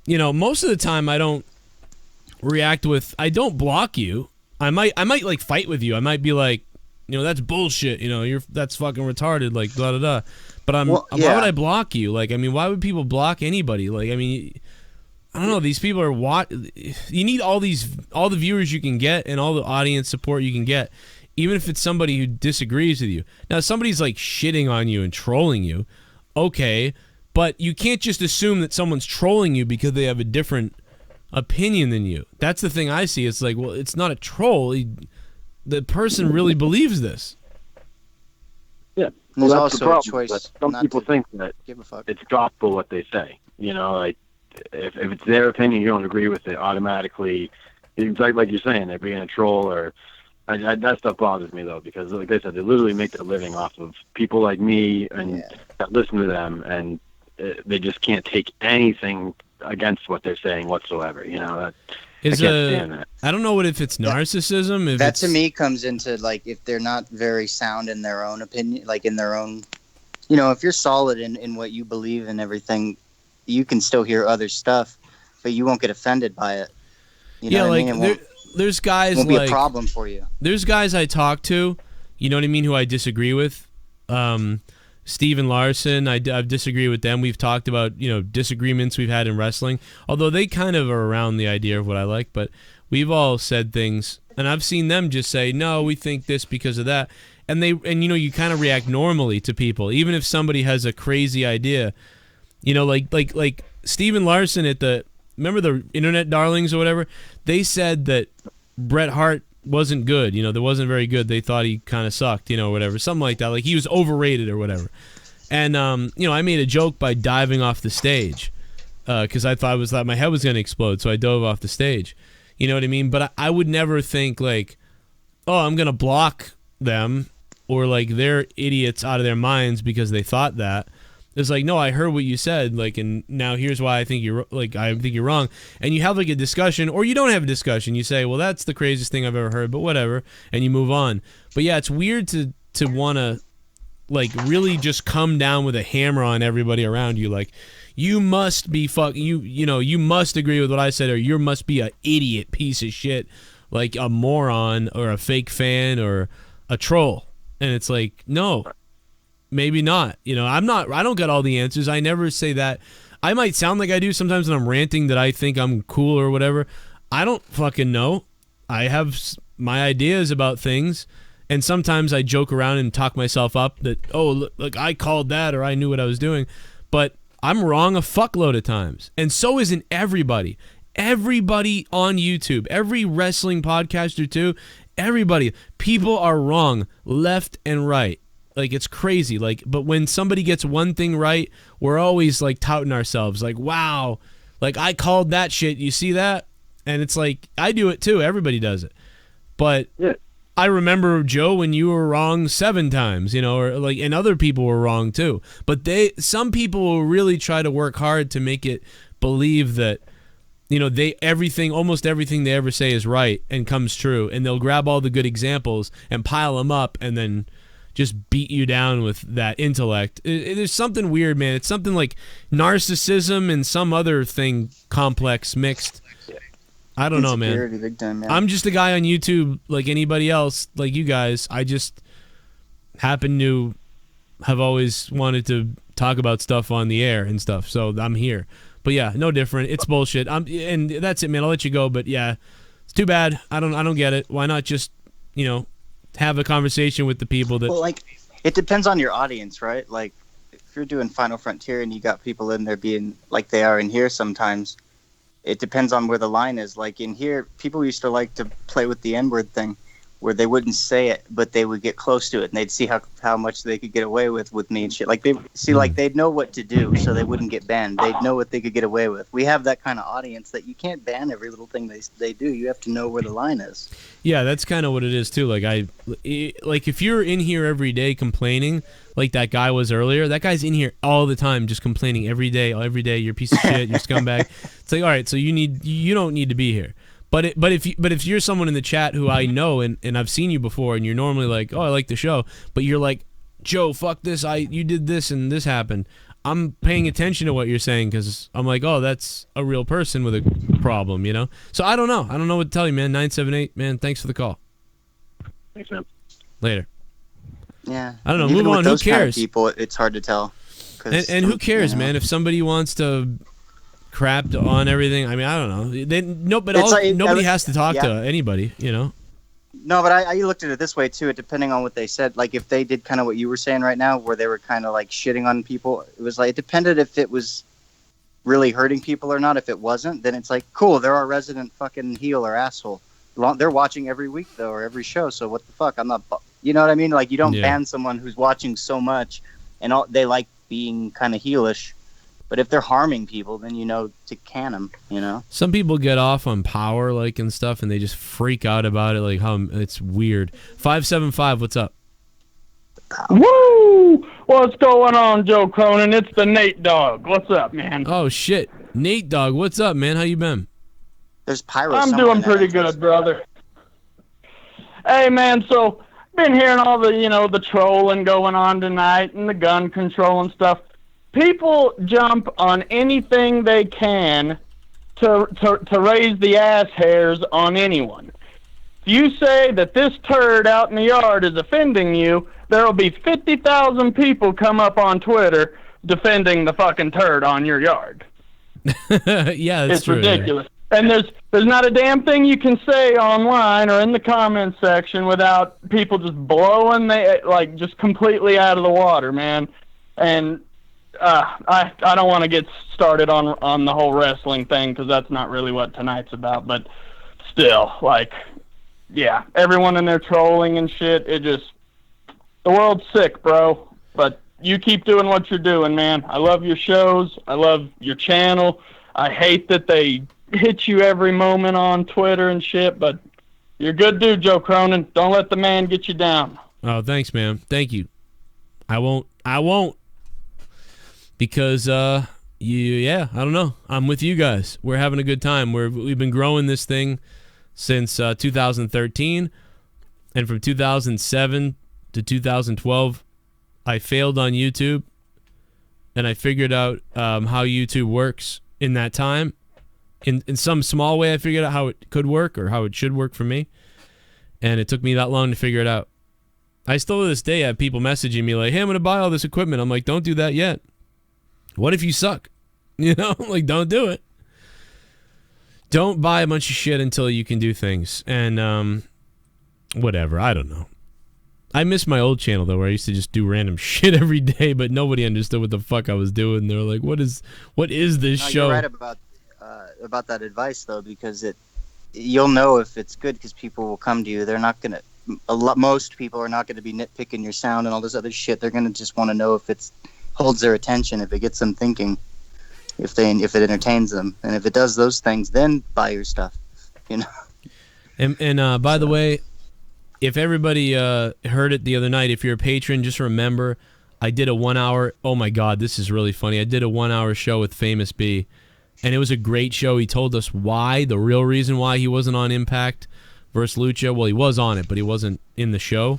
Most of the time I don't react with. I don't block you. I might like fight with you. I might be like, that's bullshit. That's fucking retarded. Like blah blah blah. But why would I block you? Like, I mean, why would people block anybody? Like, I mean, I don't know. These people are you need all the viewers you can get and all the audience support you can get. Even if it's somebody who disagrees with you. Now, if somebody's like shitting on you and trolling you, okay, but you can't just assume that someone's trolling you because they have a different opinion than you. That's the thing I see. It's like, well, it's not a troll. The person really believes this. Yeah, there's that's also the problem. a choice. Some people think that give a fuck. It's gospel what they say. Like if it's their opinion, you don't agree with it automatically. It's like you're saying, they're being a troll or. That stuff bothers me though, because like they said, they literally make their living off of people like me and that listen to them, and they just can't take anything against what they're saying whatsoever. I can't stand that. I don't know if it's narcissism. If that to me comes into like if they're not very sound in their own opinion, like in their own, if you're solid in what you believe and everything, you can still hear other stuff, but you won't get offended by it. There's guys won't be a problem for you. There's guys I talk to, who I disagree with. Steven Larson, I've disagreed with them. We've talked about, disagreements we've had in wrestling, although they kind of are around the idea of what I like, but we've all said things, and I've seen them just say, no, we think this because of that. And you kind of react normally to people, even if somebody has a crazy idea, like Steven Larson remember the Internet Darlings or whatever? They said that Bret Hart wasn't good. That wasn't very good. They thought he kind of sucked, whatever. Something like that. Like he was overrated or whatever. And, I made a joke by diving off the stage because I thought my head was going to explode, so I dove off the stage. You know what I mean? But I would never think like, oh, I'm going to block them or like they're idiots out of their minds because they thought that. It's like, no, I heard what you said, like, and now here's why I think you're wrong. And you have like a discussion, or you don't have a discussion. You say, well, that's the craziest thing I've ever heard, but whatever, and you move on. But yeah, it's weird to to want to like really just come down with a hammer on everybody around you, like you must be you must agree with what I said, or you must be an idiot piece of shit, like a moron or a fake fan or a troll. And it's like, no, maybe not. You know, I don't got all the answers. I never say that. I might sound like I do sometimes when I'm ranting that I think I'm cool or whatever. I don't fucking know. I have my ideas about things, and sometimes I joke around and talk myself up that, oh, look, I called that, or I knew what I was doing. But I'm wrong a fuckload of times. And so isn't everybody. Everybody on YouTube, every wrestling podcaster too, everybody. People are wrong left and right. Like, it's crazy. Like, but when somebody gets one thing right, we're always like touting ourselves. Like, wow, like I called that shit. You see that? And it's like, I do it too. Everybody does it. But yeah. I remember, Joe, when you were wrong 7 times, you know, or like, and other people were wrong too. But some people will really try to work hard to make it believe that, you know, almost everything they ever say is right and comes true. And they'll grab all the good examples and pile them up and then just beat you down with that intellect. There's something weird, man. It's something like narcissism and some other thing complex mixed. I don't know, man. Big time, man. I'm just a guy on YouTube like anybody else, like you guys. I just happen to have always wanted to talk about stuff on the air and stuff, so I'm here. But yeah, no different. It's bullshit. And that's it, man. I'll let you go. But yeah, it's too bad. I don't get it. Why not just, you know, have a conversation with the people that. Well, like, it depends on your audience, right? Like, if you're doing Final Frontier and you got people in there being like they are in here sometimes, it depends on where the line is. Like in here, people used to like to play with the N-word thing, where they wouldn't say it, but they would get close to it, and they'd see how much they could get away with me and shit. Like they'd know what to do, so they wouldn't get banned. They'd know what they could get away with. We have that kind of audience that you can't ban every little thing they do. You have to know where the line is. Yeah, that's kind of what it is too. Like if you're in here every day complaining, like that guy was earlier. That guy's in here all the time, just complaining every day. You're a piece of shit. You're a scumbag. It's like, all right, so you don't need to be here. But if you're someone in the chat who I know and I've seen you before, and you're normally like, oh, I like the show, but you're like, Joe, fuck this, you did this and this happened. I'm paying attention to what you're saying because I'm like, oh, that's a real person with a problem, you know. So I don't know what to tell you, man. 978, man. Thanks for the call. Thanks, man. Later. Yeah. I don't know. Even Move on. With Who those cares? Kind of people, it's hard to tell. And who cares, man? If somebody wants to crap on everything, I mean, I don't know. Nobody has to talk to anybody, you know. No, but I looked at it this way too. Depending on what they said, like if they did kind of what you were saying right now, where they were kind of like shitting on people, it was like it depended if it was really hurting people or not. If it wasn't, then it's like cool. They're our resident fucking heel or asshole. They're watching every week though, or every show. So what the fuck? I'm not. You know what I mean? Like you don't ban someone who's watching so much, and they like being kind of heelish. But if they're harming people, then you know to can them, you know? Some people get off on power, like, and stuff, and they just freak out about it, like, how it's weird. 575, what's up? Woo! What's going on, Joe Cronin? It's the Nate Dog. What's up, man? Oh, shit. Nate Dog, what's up, man? How you been? There's Pyro. I'm doing pretty good, brother. Hey, man, so, been hearing all the, the trolling going on tonight and the gun control and stuff. People jump on anything they can to raise the ass hairs on anyone. If you say that this turd out in the yard is offending you, there will be 50,000 people come up on Twitter defending the fucking turd on your yard. Yeah, that's true. It's ridiculous. Yeah. And there's not a damn thing you can say online or in the comments section without people just blowing just completely out of the water, man. And I don't want to get started on the whole wrestling thing because that's not really what tonight's about, but still, everyone in there trolling and shit, the world's sick, bro, but you keep doing what you're doing, man. I love your shows. I love your channel. I hate that they hit you every moment on Twitter and shit, but you're a good dude, Joe Cronin. Don't let the man get you down. Oh, thanks, man. Thank you. I won't. Because, I don't know. I'm with you guys. We're having a good time. We've been growing this thing since 2013. And from 2007 to 2012, I failed on YouTube, and I figured out how YouTube works in that time. In some small way, I figured out how it could work or how it should work for me, and it took me that long to figure it out. I still to this day have people messaging me like, hey, I'm going to buy all this equipment. I'm like, don't do that yet. What if you suck? You know, like, don't do it. Don't buy a bunch of shit until you can do things. And whatever, I don't know. I miss my old channel, though, where I used to just do random shit every day, but nobody understood what the fuck I was doing. They were like, what is this show? You're right about that advice, though, because you'll know if it's good because people will come to you. They're not going to... most people are not going to be nitpicking your sound and all this other shit. They're going to just want to know if it holds their attention, if it gets them thinking, if it entertains them, and if it does those things, then buy your stuff. You know. And by the way, if everybody heard it the other night, if you're a patron, just remember I did a 1 hour. Oh my God, this is really funny. I did a 1 hour show with Famous B, and it was a great show. He told us why, the real reason why he wasn't on Impact versus Lucha. Well, he was on it, but he wasn't in the show.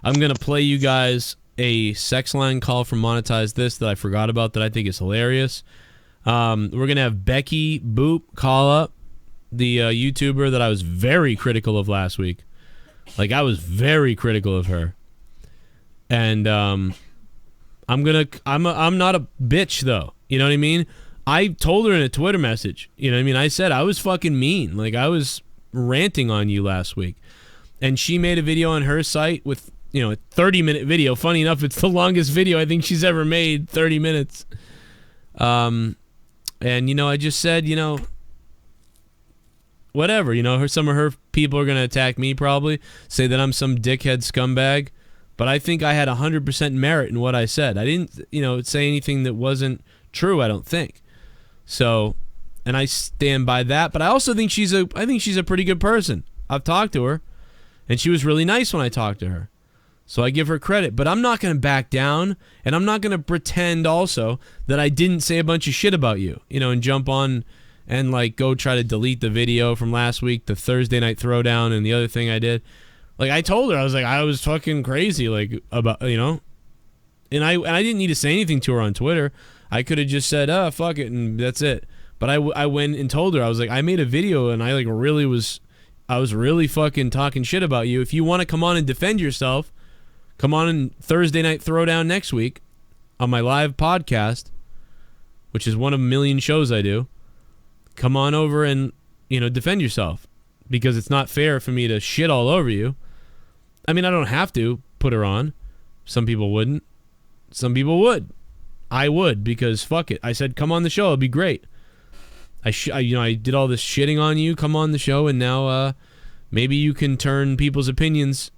I'm going to play you guys a sex line call from Monetize This that I forgot about that I think is hilarious. We're going to have Becky Boop call up, the YouTuber that I was very critical of last week. Like, I was very critical of her. And I'm not a bitch, though. You know what I mean? I told her in a Twitter message. You know what I mean? I said I was fucking mean. Like, I was ranting on you last week, and she made a video on her site with, you know, a 30-minute video. Funny enough, it's the longest video I think she's ever made, 30 minutes. And you know, I just said, you know, whatever, you know, some of her people are going to attack me, probably say that I'm some dickhead scumbag, but I think I had 100% merit in what I said. I didn't, you know, say anything that wasn't true, I don't think. So, and I stand by that, but I also think she's a pretty good person. I've talked to her, and she was really nice when I talked to her. So I give her credit, but I'm not going to back down, and I'm not going to pretend also that I didn't say a bunch of shit about you, you know, and jump on and like go try to delete the video from last week, the Thursday night throwdown, and the other thing I did. Like, I told her, I was like, I was fucking crazy, like, about, you know, and I didn't need to say anything to her on Twitter. I could have just said, oh, fuck it, and that's it. But I went and told her, I was like, I made a video, and I was really fucking talking shit about you. If you want to come on and defend yourself, come on in Thursday night throwdown next week on my live podcast, which is one of a million shows I do. Come on over and, you know, defend yourself, because it's not fair for me to shit all over you. I mean, I don't have to put her on. Some people wouldn't. Some people would. I would, because fuck it. I said, come on the show. It'd be great. I did all this shitting on you. Come on the show, and now maybe you can turn people's opinions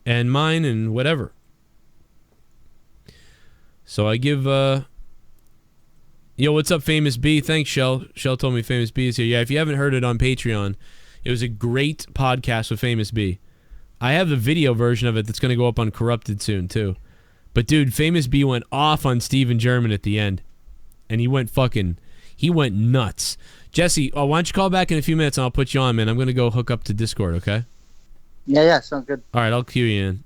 and mine and whatever. So I give... Yo, what's up, Famous B? Thanks, Shell. Shell told me Famous B is here. Yeah, if you haven't heard it on Patreon, it was a great podcast with Famous B. I have the video version of it that's going to go up on Corrupted soon, too. But, dude, Famous B went off on Steven German at the end. And he went nuts. Jesse, why don't you call back in a few minutes and I'll put you on, man. I'm going to go hook up to Discord, okay? Yeah, sounds good. All right, I'll cue you in.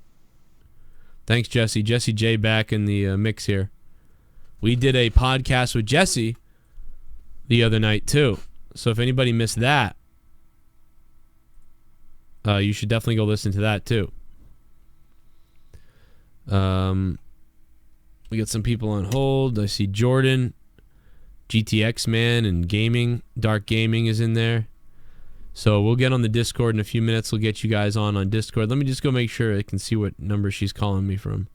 Thanks, Jesse. Jesse J back in the mix here. We did a podcast with Jesse the other night, too. So if anybody missed that, you should definitely go listen to that, too. We got some people on hold. I see Jordan, GTX Man, and Gaming. Dark Gaming is in there. So we'll get on the Discord in a few minutes. We'll get you guys on Discord. Let me just go make sure I can see what number she's calling me from.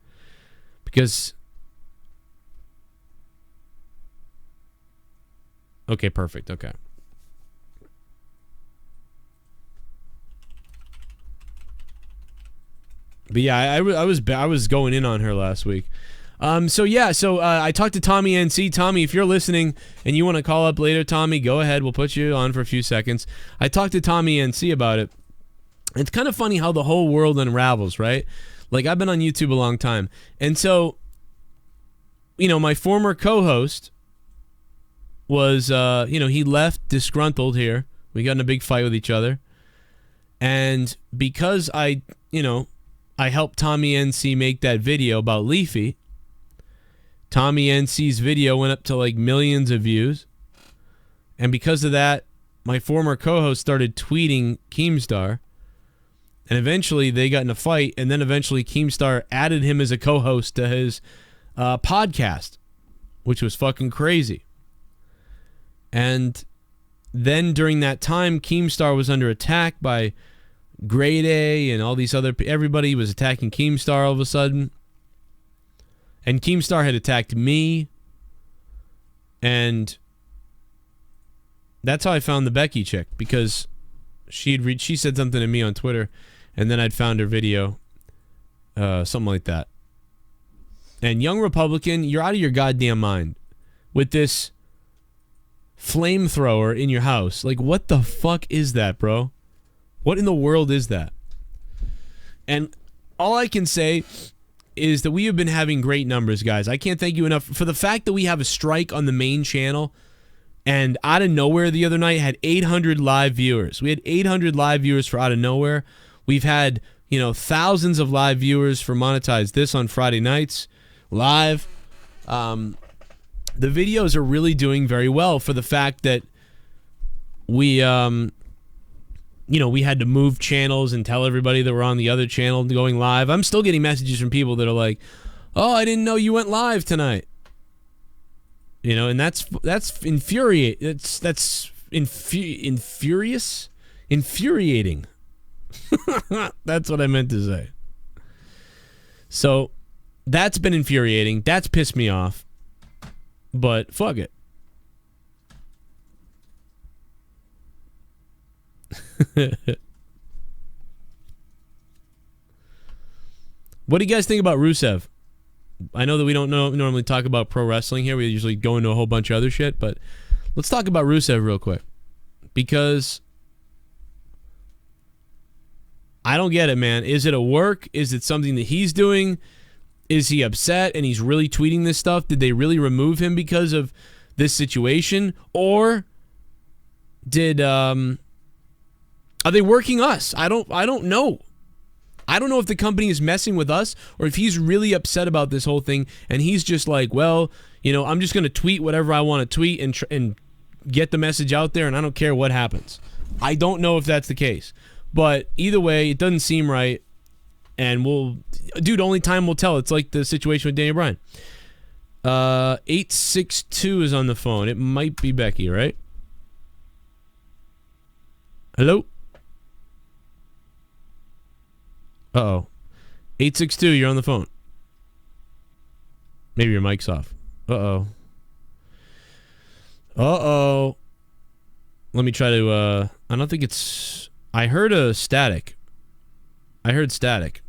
Because... Okay, perfect. Okay. But yeah, I was going in on her last week. So I talked to Tommy NC. Tommy, if you're listening and you want to call up later, Tommy, go ahead. We'll put you on for a few seconds. I talked to Tommy NC about it. It's kind of funny how the whole world unravels, right? Like, I've been on YouTube a long time. And so, you know, my former co-host was, he left disgruntled here. We got in a big fight with each other. And because I I helped Tommy NC make that video about Leafy. Tommy NC's video went up to like millions of views. And because of that, my former co-host started tweeting Keemstar. And eventually they got in a fight. And then eventually Keemstar added him as a co-host to his podcast, which was fucking crazy. And then during that time, Keemstar was under attack by Grade A and all these other... Everybody was attacking Keemstar all of a sudden. And Keemstar had attacked me. And that's how I found the Becky chick. Because she said something to me on Twitter. And then I'd found her video. Something like that. And Young Republican, you're out of your goddamn mind. With this flamethrower in your house. Like, what the fuck is that, bro? What in the world is that? And all I can say is that we have been having great numbers, guys. I can't thank you enough for the fact that we have a strike on the main channel, and Out of Nowhere the other night had 800 live viewers. We had 800 live viewers for Out of Nowhere. We've had, thousands of live viewers for Monetize This on Friday nights live. The videos are really doing very well for the fact that we, we had to move channels and tell everybody that we're on the other channel going live. I'm still getting messages from people that are like, "Oh, I didn't know you went live tonight." And that's infuriating. That's infuriating. That's what I meant to say. So that's been infuriating. That's pissed me off. But fuck it. What do you guys think about Rusev? I know that we don't normally talk about pro wrestling here. We usually go into a whole bunch of other shit, but let's talk about Rusev real quick. Because I don't get it, man. Is it a work? Is it something that he's doing? Is he upset and he's really tweeting this stuff? Did they really remove him because of this situation? Or are they working us? I don't know. I don't know if the company is messing with us or if he's really upset about this whole thing and he's just like, well, I'm just going to tweet whatever I want to tweet and get the message out there and I don't care what happens. I don't know if that's the case. But either way, it doesn't seem right. And only time will tell. It's like the situation with Daniel Bryan. 862 is on the phone. It might be Becky, right? Hello? Uh-oh. 862, you're on the phone. Maybe your mic's off. Uh-oh. Uh-oh. Let me try to, I don't think it's... I heard a static. I heard static.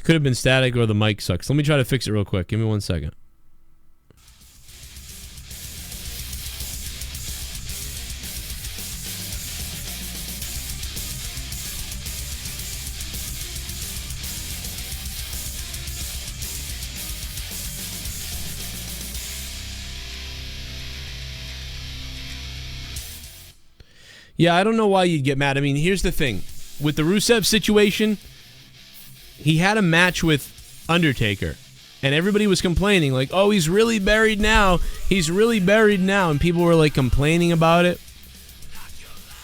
Could have been static or the mic sucks. Let me try to fix it real quick. Give me 1 second. Yeah, I don't know why you'd get mad. I mean, here's the thing. With the Rusev situation, he had a match with Undertaker. And everybody was complaining, like, oh, he's really buried now. He's really buried now. And people were, like, complaining about it.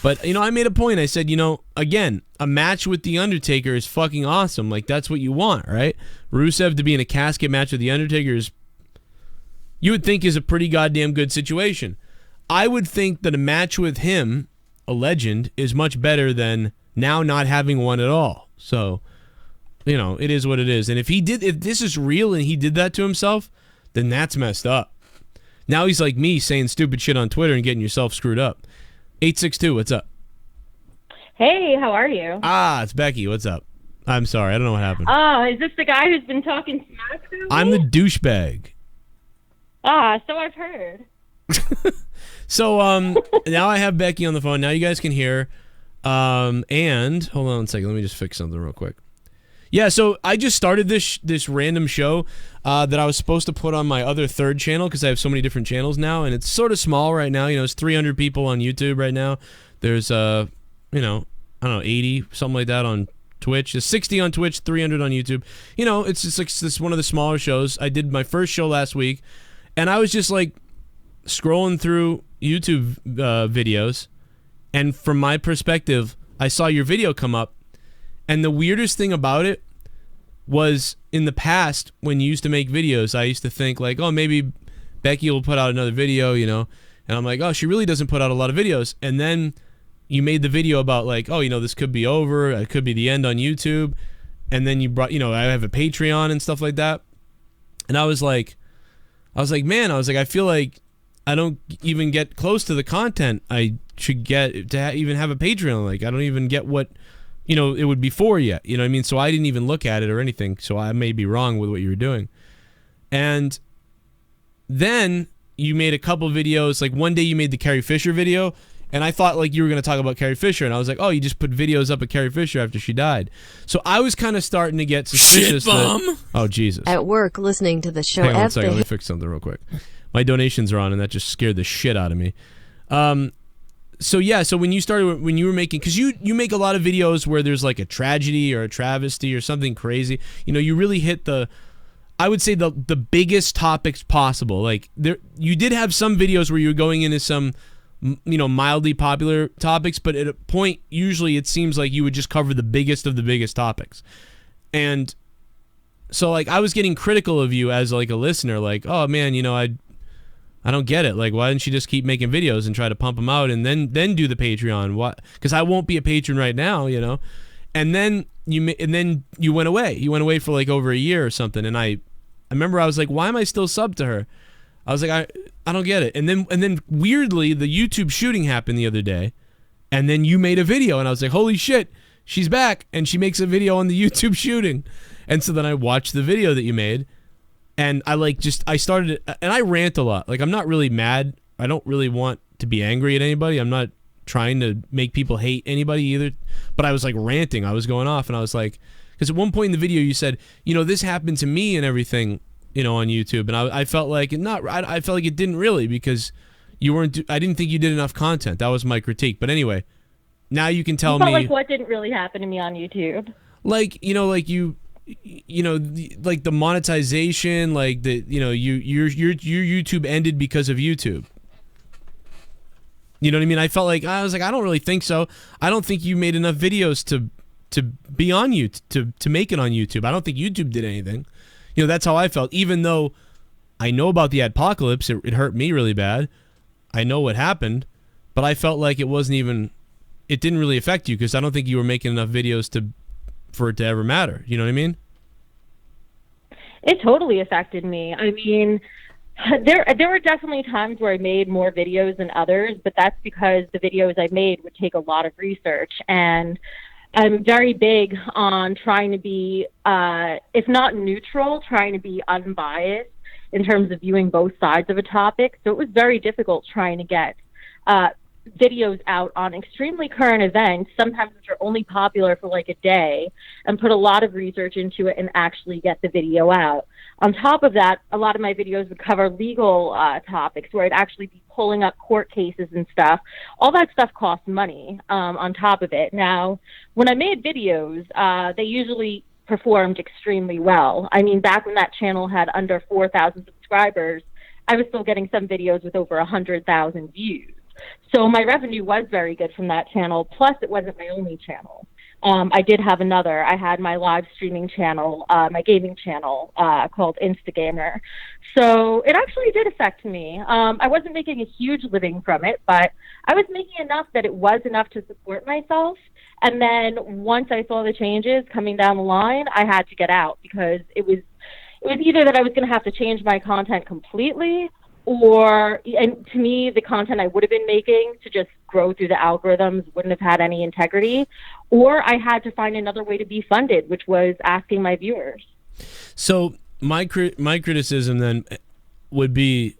But, I made a point. I said, again, a match with The Undertaker is fucking awesome. Like, that's what you want, right? Rusev to be in a casket match with The Undertaker is, you would think, is a pretty goddamn good situation. I would think that a match with him, a legend, is much better than now not having one at all. So, it is what it is. And if this is real and he did that to himself, then that's messed up. Now he's like me saying stupid shit on Twitter and getting yourself screwed up. 862, what's up? Hey, how are you? It's Becky. What's up? I'm sorry. I don't know what happened. Oh, is this the guy who's been talking smack to me? I'm the douchebag. So I've heard. So, now I have Becky on the phone. Now you guys can hear. And, hold on a second. Let me just fix something real quick. Yeah, so I just started this random show that I was supposed to put on my other third channel because I have so many different channels now, and it's sort of small right now. It's 300 people on YouTube right now. There's I don't know, 80, something like that on Twitch. There's 60 on Twitch, 300 on YouTube. It's just like this one of the smaller shows. I did my first show last week, and I was just like scrolling through YouTube videos, and from my perspective, I saw your video come up, and the weirdest thing about it was in the past when you used to make videos, I used to think like, oh, maybe Becky will put out another video, and I'm like, oh, she really doesn't put out a lot of videos, and then you made the video about like, oh, this could be over, it could be the end on YouTube, and then you brought, I have a Patreon and stuff like that, and I was like, man, I feel like I don't even get close to the content I should get to even have a Patreon. Like, I don't even get what, it would be for yet. You know what I mean? So I didn't even look at it or anything. So I may be wrong with what you were doing. And then you made a couple videos. Like one day you made the Carrie Fisher video, and I thought like you were going to talk about Carrie Fisher, and I was like, oh, you just put videos up of Carrie Fisher after she died. So I was kind of starting to get suspicious. That, oh, Jesus. At work listening to the show. Hang on a second. Let me fix something real quick. My donations are on, and that just scared the shit out of me. So when you were making, because you make a lot of videos where there's like a tragedy or a travesty or something crazy. You really hit I would say the biggest topics possible. Like you did have some videos where you were going into some, mildly popular topics, but at a point, usually it seems like you would just cover the biggest of the biggest topics. And so like I was getting critical of you as like a listener, like, oh man, I don't get it. Like, why didn't you just keep making videos and try to pump them out and then do the Patreon? What? Because I won't be a patron right now, And then you went away. You went away for like over a year or something. And I remember I was like, why am I still subbed to her? I was like, I don't get it. And then weirdly, the YouTube shooting happened the other day, and then you made a video, and I was like, holy shit, she's back, and she makes a video on the YouTube shooting. And so then I watched the video that you made. And I started, and I rant a lot. Like, I'm not really mad. I don't really want to be angry at anybody. I'm not trying to make people hate anybody either. But I was like ranting. I was going off, and I was like, because at one point in the video you said, this happened to me and everything, on YouTube. And I felt like I felt like it didn't really, because I didn't think you did enough content. That was my critique. But anyway, now you can tell me. Like what didn't really happen to me on YouTube? Like, like the monetization, like your YouTube ended because of YouTube. You know what I mean? I was like, I don't really think so. I don't think you made enough videos to be on YouTube, to make it on YouTube. I don't think YouTube did anything. That's how I felt. Even though I know about the apocalypse, it hurt me really bad. I know what happened, but I felt like it didn't really affect you because I don't think you were making enough videos for it to ever matter. You know what I mean? It totally affected me. I mean, there were definitely times where I made more videos than others, but that's because the videos I made would take a lot of research, and I'm very big on trying to be, if not neutral, trying to be unbiased in terms of viewing both sides of a topic. So it was very difficult trying to get videos out on extremely current events, sometimes which are only popular for like a day, and put a lot of research into it and actually get the video out. On top of that, a lot of my videos would cover legal topics where I'd actually be pulling up court cases and stuff. All that stuff costs money on top of it. Now, when I made videos, they usually performed extremely well. I mean, back when that channel had under 4,000 subscribers, I was still getting some videos with over 100,000 views. So my revenue was very good from that channel. Plus, it wasn't my only channel. I did have another. I had my live streaming channel, my gaming channel called Instagamer. So it actually did affect me. I wasn't making a huge living from it, but I was making enough that it was enough to support myself. And then once I saw the changes coming down the line, I had to get out because it was either that I was going to have to change my content completely, and to me, the content I would have been making to just grow through the algorithms wouldn't have had any integrity, or I had to find another way to be funded, which was asking my viewers. So my criticism then would be,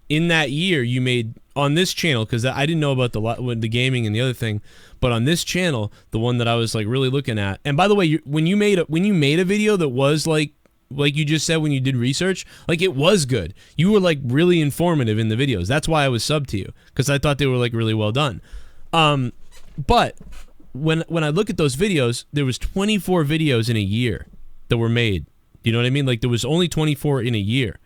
in that year you made on this channel, because I didn't know about the gaming and the other thing, but on this channel, the one that I was like really looking at. And by the way, when you made a video that was like you just said when you did research, like it was good. You were like really informative in the videos. That's why I was subbed to you, because I thought they were like really well done. But when I look at those videos, there was 24 videos in a year that were made. You know what I mean? Like there was only 24 in a year.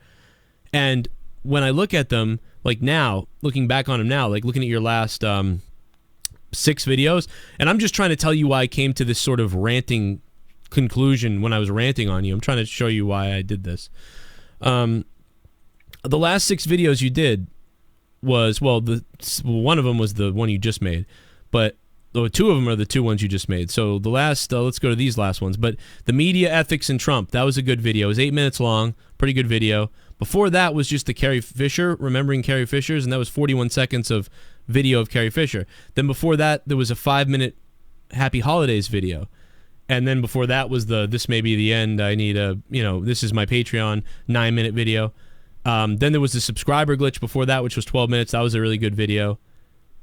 And when I look at them, like now, looking back on them now, like looking at your last 6 videos, and I'm just trying to tell you why I came to this sort of ranting conclusion when I was ranting on you. I'm trying to show you why I did this. The last 6 videos you did was, well, one of them was the one you just made, but 2 of them are the 2 ones you just made. So the last, let's go to these last ones. But the media ethics and Trump, that was a good video. It was 8 minutes long, pretty good video. Before that was just the Carrie Fisher, remembering Carrie Fisher's, and that was 41 seconds of video of Carrie Fisher. Then before that, there was a 5-minute Happy Holidays video. And then before that was the This May Be the End, I need a, this is my Patreon 9-minute video. Then there was the subscriber glitch before that, which was 12 minutes. That was a really good video.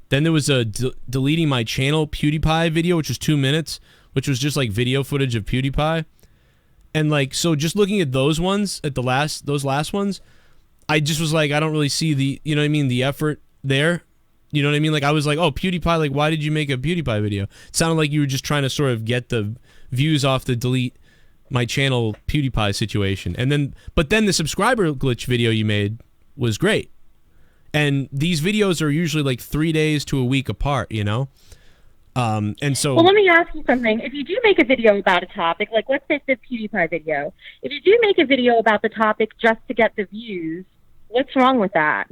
Then there was a deleting my channel PewDiePie video, which was 2 minutes, which was just like video footage of PewDiePie. And like, so just looking at those ones, at those last ones, I just was like, I don't really see the, the effort there. You know what I mean? Like I was like, oh, PewDiePie, like why did you make a PewDiePie video? It sounded like you were just trying to sort of get the views off the delete my channel PewDiePie situation. And then, but then the subscriber glitch video you made was great. And these videos are usually like 3 days to a week apart, And so, well, let me ask you something. If you do make a video about a topic, like let's say the PewDiePie video, if you do make a video about the topic just to get the views, what's wrong with that?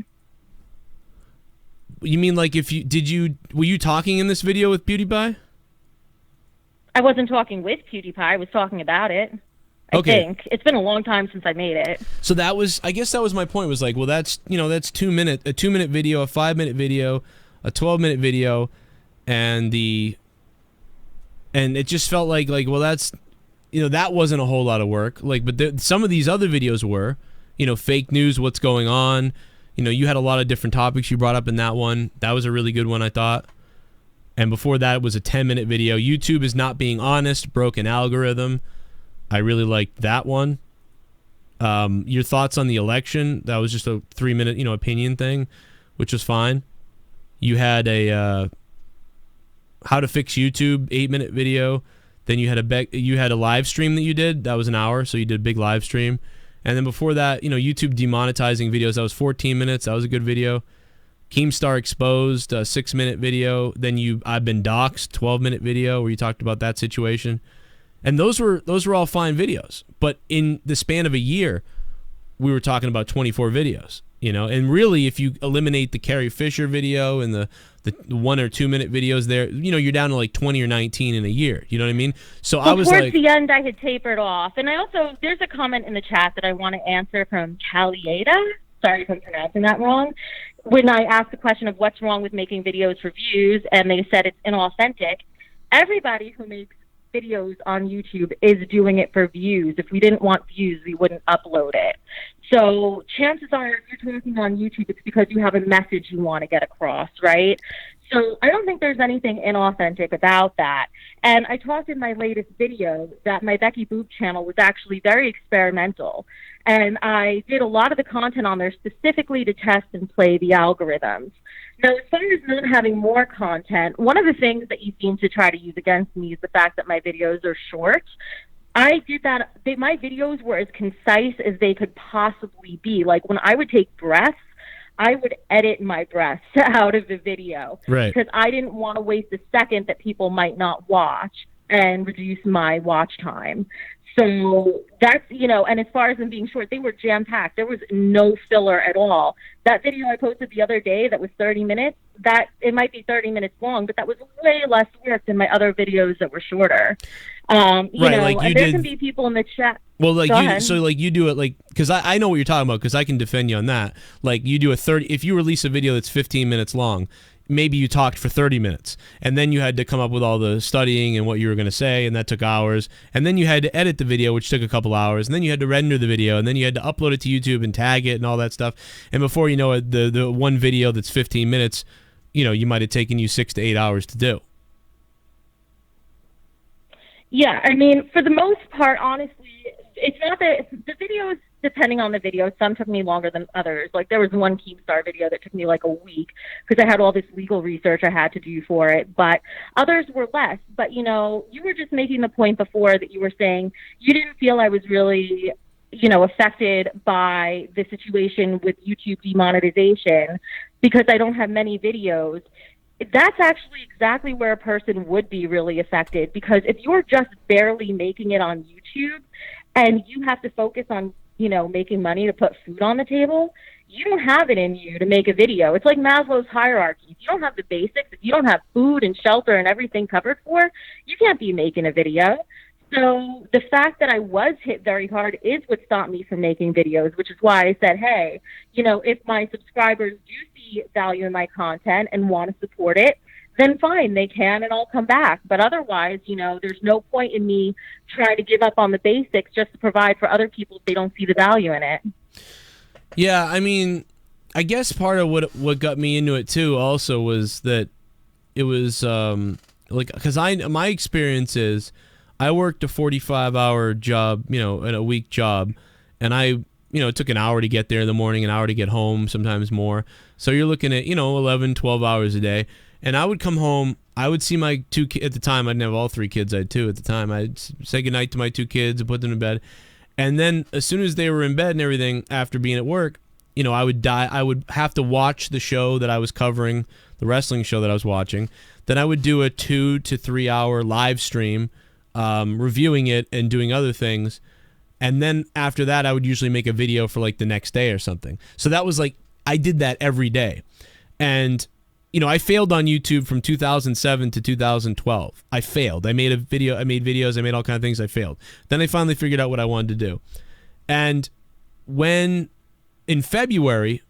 You mean like were you talking in this video with PewDiePie? I wasn't talking with PewDiePie. I was talking about it. I think it's been a long time since I made it. So I guess that was my point. Was like, well, that's a 2-minute video, a 5-minute video, a 12-minute video, and it just felt like well, that's that wasn't a whole lot of work. Like, but some of these other videos were, fake news, what's going on. You had a lot of different topics you brought up in that one. That was a really good one, I thought. And before that, it was a 10-minute video. YouTube is not being honest, broken algorithm. I really liked that one. Your thoughts on the election, that was just a 3-minute, opinion thing, which was fine. You had a how to fix YouTube 8-minute video. Then you had a live stream that you did. That was an hour, so you did a big live stream. And then before that, YouTube demonetizing videos. That was 14 minutes. That was a good video. Keemstar Exposed, a 6-minute video. Then I've Been Doxxed, 12-minute video where you talked about that situation. And those were all fine videos. But in the span of a year, we were talking about 24 videos, And really, if you eliminate the Carrie Fisher video and the 1 or 2 minute videos there, you're down to like 20 or 19 in a year. You know what I mean? So I was towards the end, I had tapered off. And there's a comment in the chat that I want to answer from Calieta. Sorry if I'm pronouncing that wrong. When I asked the question of what's wrong with making videos for views, and they said it's inauthentic, everybody who makes videos on YouTube is doing it for views. If we didn't want views, we wouldn't upload it. So chances are, if you're talking on YouTube, it's because you have a message you want to get across, right? So I don't think there's anything inauthentic about that. And I talked in my latest video that my Becky Boop channel was actually very experimental. And I did a lot of the content on there specifically to test and play the algorithms. Now, as far as not having more content, one of the things that you seem to try to use against me is the fact that my videos are short. I did that. My videos were as concise as they could possibly be. Like when I would take breaths, I would edit my breaths out of the video. Right. Because I didn't want to waste a second that people might not watch and reduce my watch time. So that's, and as far as them being short, they were jam-packed. There was no filler at all. That video I posted the other day that was 30 minutes, it might be 30 minutes long, but that was way less work than my other videos that were shorter. There can be people in the chat. Well, you do it because I know what you're talking about because I can defend you on that. Like you do if you release a video that's 15 minutes long, maybe you talked for 30 minutes, and then you had to come up with all the studying and what you were going to say, and that took hours, and then you had to edit the video, which took a couple hours, and then you had to render the video, and then you had to upload it to YouTube and tag it and all that stuff, and before you know it, the one video that's 15 minutes, you might have taken you 6 to 8 hours to do. Yeah, I mean, for the most part, honestly, it's not that the videos, depending on the video, some took me longer than others. Like, there was one Keemstar video that took me like a week because I had all this legal research I had to do for it, but others were less. But, you were just making the point before that you were saying you didn't feel I was really, affected by the situation with YouTube demonetization because I don't have many videos. That's actually exactly where a person would be really affected, because if you're just barely making it on YouTube and you have to focus on, making money to put food on the table, you don't have it in you to make a video. It's like Maslow's hierarchy. If you don't have the basics, if you don't have food and shelter and everything covered for, you can't be making a video. So the fact that I was hit very hard is what stopped me from making videos, which is why I said, hey, if my subscribers do see value in my content and want to support it, then fine, they can, and I'll come back. But otherwise, there's no point in me trying to give up on the basics just to provide for other people if they don't see the value in it. Yeah, I mean, I guess part of what got me into it too also was that it was because my experience is I worked a 45-hour job, a week job, and it took an hour to get there in the morning, an hour to get home, sometimes more. So you're looking at 11, 12 hours a day. And I would come home, I would see my two kids. At the time, I didn't have all three kids, I had two at the time. I'd say goodnight to my two kids and put them to bed. And then as soon as they were in bed and everything, after being at work, I would have to watch the show that I was covering, the wrestling show that I was watching. Then I would do a 2 to 3 hour live stream, reviewing it and doing other things. And then after that, I would usually make a video for like the next day or something. So that was like, I did that every day. And I failed on YouTube from 2007 to 2012. I failed. I made videos, I made all kinds of things. I failed. Then I finally figured out what I wanted to do. And when, in February,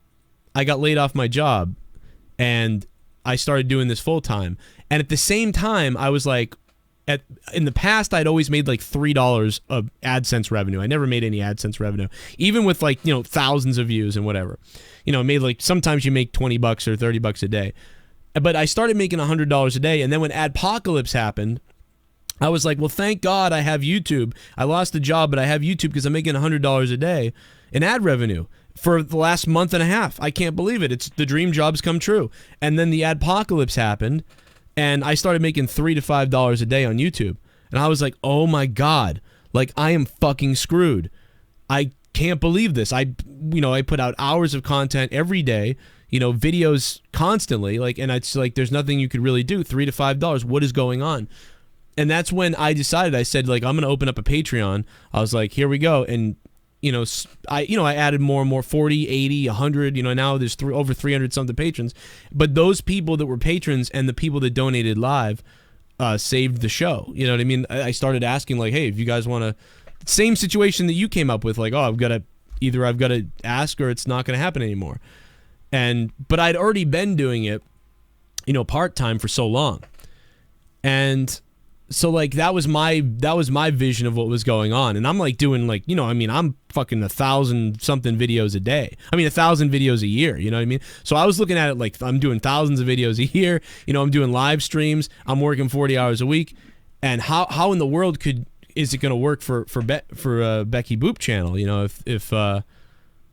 I got laid off my job and I started doing this full time. And at the same time, I was like, in the past, I'd always made like $3 of AdSense revenue. I never made any AdSense revenue, even with like, thousands of views and whatever. Made like, sometimes you make $20 or $30 a day. But I started making $100 a day, and then when Adpocalypse happened, I was like, well, thank God I have YouTube. I lost the job, but I have YouTube because I'm making $100 a day in ad revenue for the last month and a half. I can't believe it. It's the dream job's come true. And then the Adpocalypse happened, and I started making $3 to $5 a day on YouTube. And I was like, oh my God, like I am fucking screwed. I can't believe this. I put out hours of content every day, videos constantly, like, and it's like, there's nothing you could really do. $3 to $5. What is going on? And that's when I decided, I said, like, I'm going to open up a Patreon. I was like, here we go. And, I added more and more, 40, 80, 100, now there's over 300 something patrons. But those people that were patrons and the people that donated live saved the show. You know what I mean? I started asking, like, hey, if you guys want to, same situation that you came up with, like, oh, I've got to ask or it's not going to happen anymore. But I'd already been doing it, part-time for so long. And so like that was my vision of what was going on. And I'm like doing like, I'm fucking 1,000 something videos a day. 1,000 videos a year, you know what I mean? So I was looking at it like I'm doing thousands of videos a year, I'm doing live streams, I'm working 40 hours a week. And how in the world is it going to work for Becky Boop channel,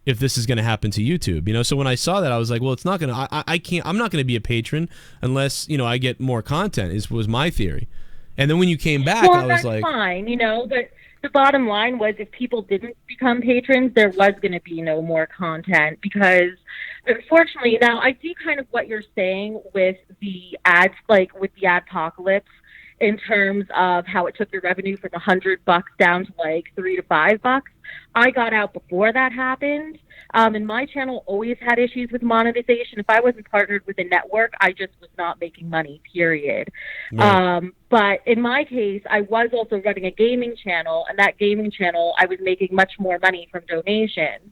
if this is going to happen to YouTube, So when I saw that, I was like, well, it's not going to, I'm not going to be a patron unless, I get more content was my theory. And then when you came back, I was like, fine, but the bottom line was if people didn't become patrons, there was going to be no more content because unfortunately, now I see kind of what you're saying with the ads, like with the Adpocalypse, in terms of how it took your revenue from $100 down to like $3 to $5. I got out before that happened. And my channel always had issues with monetization. If I wasn't partnered with a network, I just was not making money, period. Right. But in my case, I was also running a gaming channel, and that gaming channel, I was making much more money from donations.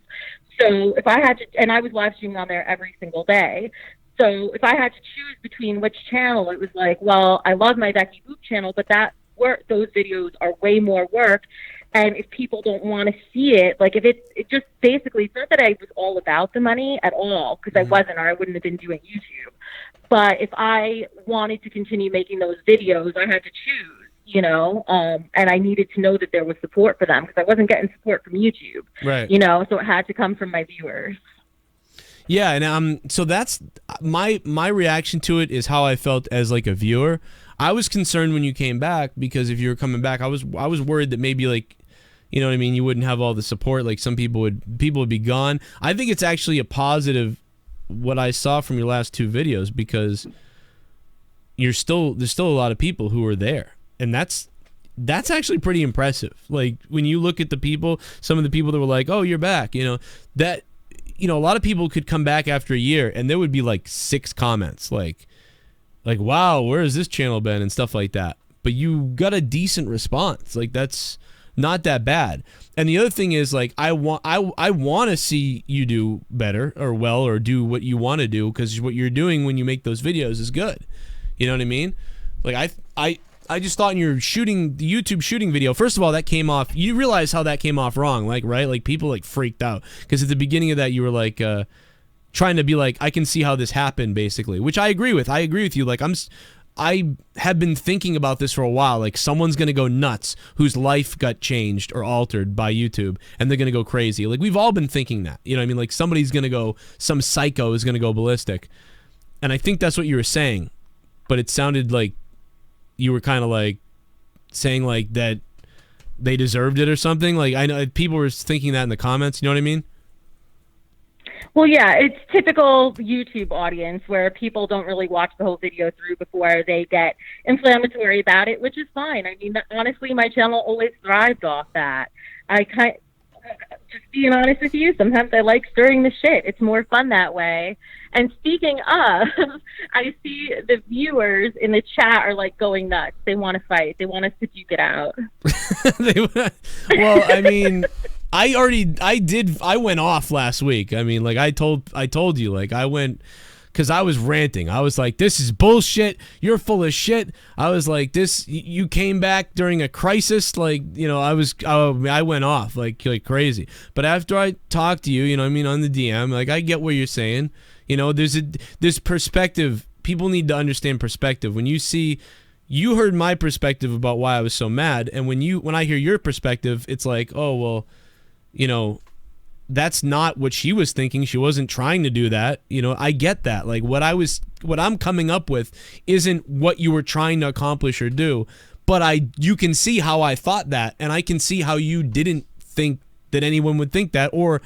So if I had to, and I was live streaming on there every single day. So if I had to choose between which channel, it was like, well, I love my Becky Boop channel, but those videos are way more work. And if people don't want to see it, like if it just basically, it's not that I was all about the money at all, because I wasn't, or I wouldn't have been doing YouTube. But if I wanted to continue making those videos, I had to choose, and I needed to know that there was support for them, because I wasn't getting support from YouTube, right? So it had to come from my viewers. Yeah, and so that's my reaction to it is how I felt as like a viewer. I was concerned when you came back, because if you were coming back, I was worried that maybe like, you know what I mean, you wouldn't have all the support. Like some people would be gone. I think it's actually a positive what I saw from your last two videos, because there's still a lot of people who are there, and that's actually pretty impressive. Like when you look at the people, some of the people that were like, "Oh, you're back," that. A lot of people could come back after a year and there would be like 6 comments like, wow, where has this channel been and stuff like that. But you got a decent response. Like that's not that bad. And the other thing is like, I want to see you do better or well, or do what you want to do, because what you're doing when you make those videos is good. You know what I mean? Like I just thought in your shooting, the YouTube shooting video, first of all, that came off, you realize how that came off wrong, like, right? Like people like freaked out, because at the beginning of that you were like trying to be like, I can see how this happened, basically, which I agree with. I agree with you. Like I have been thinking about this for a while. Like someone's going to go nuts whose life got changed or altered by YouTube, and they're going to go crazy. Like we've all been thinking that, you know what I mean? Like somebody's going to go, some psycho is going to go ballistic. And I think that's what you were saying, but it sounded like you were kind of like saying like that they deserved it or something. Like I know people were thinking that in the comments. You know what I mean? Well, yeah, it's typical YouTube audience where people don't really watch the whole video through before they get inflammatory about it, which is fine. I mean, honestly, my channel always thrived off that. Just being honest with you, sometimes I like stirring the shit. It's more fun that way. And speaking of, I see the viewers in the chat are like going nuts. They want to fight. They want us to duke it out. Well, I mean, I went off last week. I mean, like I told you, like I went, because I was ranting. I was like, this is bullshit. You're full of shit. I was like, you came back during a crisis. Like, I went off like crazy. But after I talked to you, you know what I mean, on the DM, like I get what you're saying. There's perspective. People need to understand perspective. When you heard my perspective about why I was so mad, and when I hear your perspective, it's like, oh, well, that's not what she was thinking. She wasn't trying to do that. I get that. Like what I'm coming up with isn't what you were trying to accomplish or do, but you can see how I thought that, and I can see how you didn't think that anyone would think that, or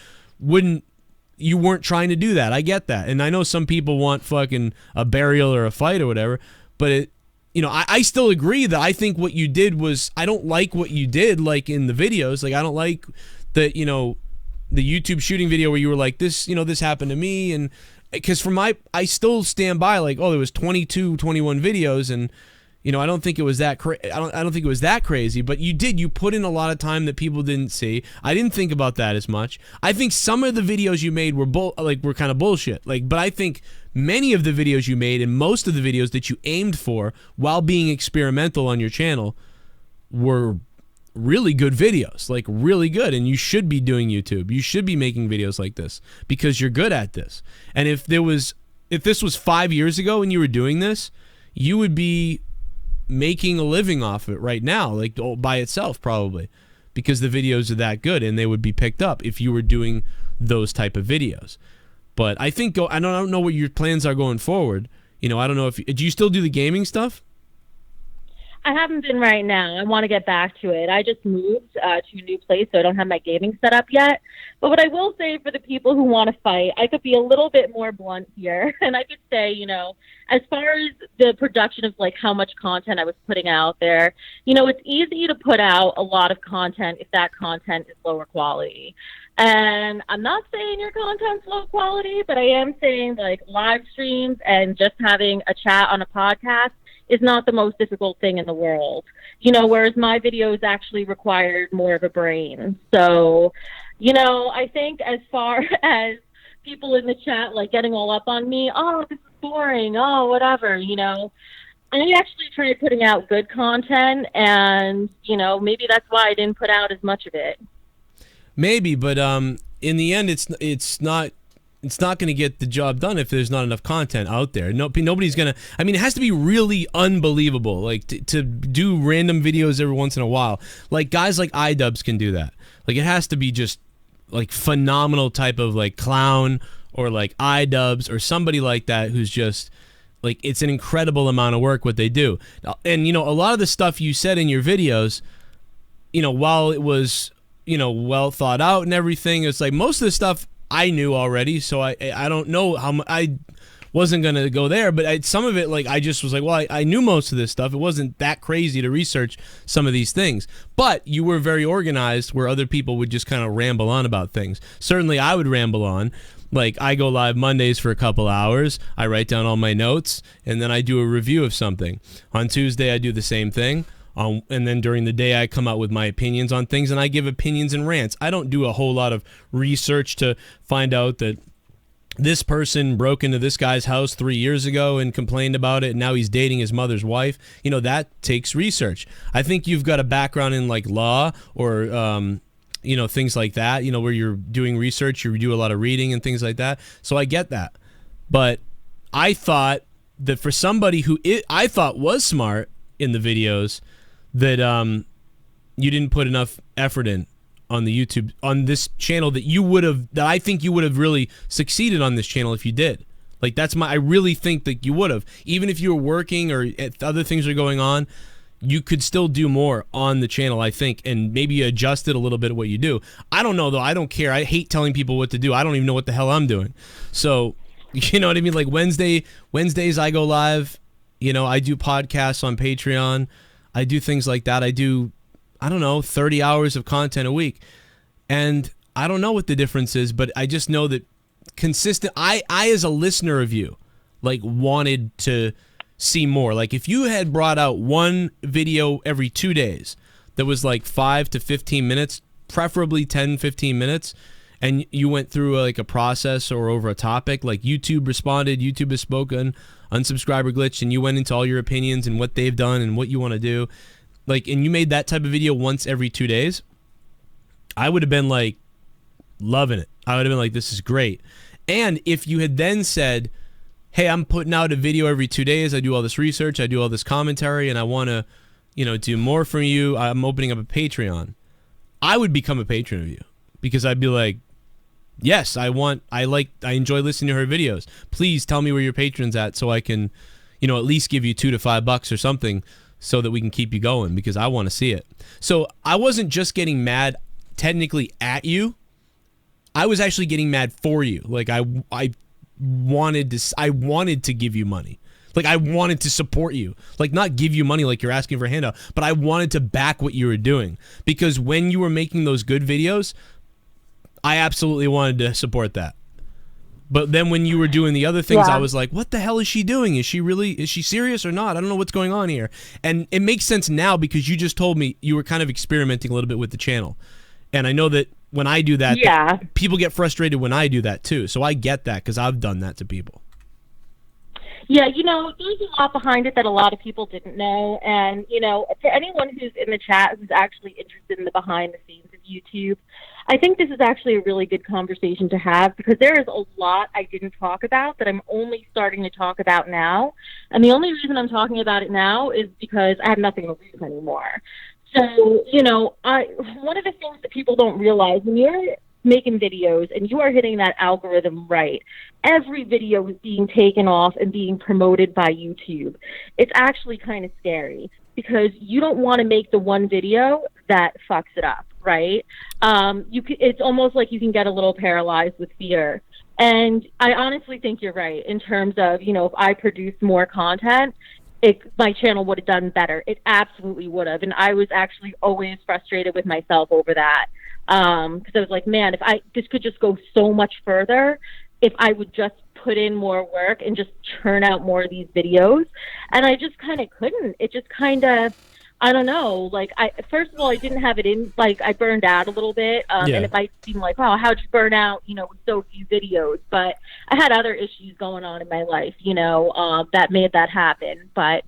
you weren't trying to do that. I get that. And I know some people want fucking a burial or a fight or whatever, but I still agree that I think what you did was, I don't like what you did, like in the videos. Like I don't like that, the YouTube shooting video where you were like, this happened to me. And because I still stand by like, oh, there was 21 videos, and I don't think it was that I don't think it was that crazy, but you put in a lot of time that people didn't see. I didn't think about that as much. I think some of the videos you made were kind of bullshit. Like, but I think many of the videos you made, and most of the videos that you aimed for while being experimental on your channel, were really good videos, like really good. And you should be doing YouTube. You should be making videos like this because you're good at this. And if this was 5 years ago and you were doing this, you would be making a living off it right now, like by itself probably, because the videos are that good and they would be picked up if you were doing those type of videos. But I think I don't know what your plans are going forward. I don't know do you still do the gaming stuff? I haven't been right now. I want to get back to it. I just moved to a new place, so I don't have my gaming set up yet. But what I will say for the people who want to fight, I could be a little bit more blunt here. And I could say, as far as the production of like how much content I was putting out there, it's easy to put out a lot of content if that content is lower quality. And I'm not saying your content's low quality, but I am saying like live streams and just having a chat on a podcast is not the most difficult thing in the world, whereas my videos actually required more of a brain. So, I think as far as people in the chat, like getting all up on me, oh, this is boring. Oh, whatever, I actually tried putting out good content, and, maybe that's why I didn't put out as much of it. Maybe, but in the end, it's not going to get the job done if there's not enough content out there. Nobody's going to... I mean, it has to be really unbelievable, like, to do random videos every once in a while. Like, guys like iDubbbz can do that. Like, it has to be just, like, phenomenal type of, like, clown or, like, iDubbbz or somebody like that who's just... Like, it's an incredible amount of work what they do. And, a lot of the stuff you said in your videos, while it was, well thought out and everything, it's like most of the stuff I knew already, so I don't know how I wasn't going to go there, but some of it, like, I just was like, well, I knew most of this stuff. It wasn't that crazy to research some of these things. But you were very organized where other people would just kind of ramble on about things. Certainly I would ramble on. Like, I go live Mondays for a couple hours, I write down all my notes, and then I do a review of something. On Tuesday, I do the same thing, and then during the day, I come out with my opinions on things, and I give opinions and rants. I don't do a whole lot of research to find out that this person broke into this guy's house 3 years ago and complained about it, and now he's dating his mother's wife. That takes research. I think you've got a background in, like, law or... things like that, where you're doing research, you do a lot of reading and things like that. So I get that. But I thought that for somebody who I thought was smart in the videos, that you didn't put enough effort in on the YouTube, on this channel that I think you would have really succeeded on this channel if you did. Like, I really think that you would have. Even if you were working or other things are going on, you could still do more on the channel, I think, and maybe adjust it a little bit of what you do. I don't know, though. I don't care. I hate telling people what to do. I don't even know what the hell I'm doing. So, you know what I mean? Like, Wednesdays I go live. I do podcasts on Patreon. I do things like that. I do, 30 hours of content a week. And I don't know what the difference is, but I just know that consistent... I as a listener of you, like, wanted to... see more. Like, if you had brought out one video every 2 days that was like 5 to 15 minutes, preferably 10-15 minutes, and you went through like a process or over a topic, like YouTube responded, YouTube has spoken, unsubscriber glitch, and you went into all your opinions and what they've done and what you want to do, like, and you made that type of video once every 2 days, I would have been like loving it. I would have been like, this is great. And if you had then said, hey, I'm putting out a video every 2 days, I do all this research, I do all this commentary, and I want to, do more from you, I'm opening up a Patreon, I would become a patron of you, because I'd be like, yes, I enjoy listening to her videos. Please tell me where your patron's at so I can, at least give you $2 to $5 or something so that we can keep you going, because I want to see it. So I wasn't just getting mad technically at you, I was actually getting mad for you. Like, I wanted to give you money. Like, I wanted to support you. Like, not give you money like you're asking for a handout, but I wanted to back what you were doing. Because when you were making those good videos, I absolutely wanted to support that. But then when you were doing the other things, I was like, what the hell is she doing? Is she serious or not? I don't know what's going on here. And it makes sense now because you just told me you were kind of experimenting a little bit with the channel. And I know that when I do that, people get frustrated when I do that too. So I get that because I've done that to people. Yeah, there's a lot behind it that a lot of people didn't know. And, for anyone who's in the chat who's actually interested in the behind the scenes of YouTube, I think this is actually a really good conversation to have because there is a lot I didn't talk about that I'm only starting to talk about now. And the only reason I'm talking about it now is because I have nothing to lose anymore. So, one of the things that people don't realize when you're making videos and you are hitting that algorithm right, every video is being taken off and being promoted by YouTube. It's actually kind of scary because you don't want to make the one video that fucks it up, right? It's almost like you can get a little paralyzed with fear. And I honestly think you're right in terms of, if I produced more content, my channel would have done better. It absolutely would have. And I was actually always frustrated with myself over that. Because I was like, man, this could just go so much further if I would just put in more work and just churn out more of these videos. And I just kind of couldn't. It just kind of, I don't know. Like, first of all, I didn't have it in. Like, I burned out a little bit, and it might seem like, wow, how'd you burn out? You know, with so few videos. But I had other issues going on in my life. You know, that made that happen. But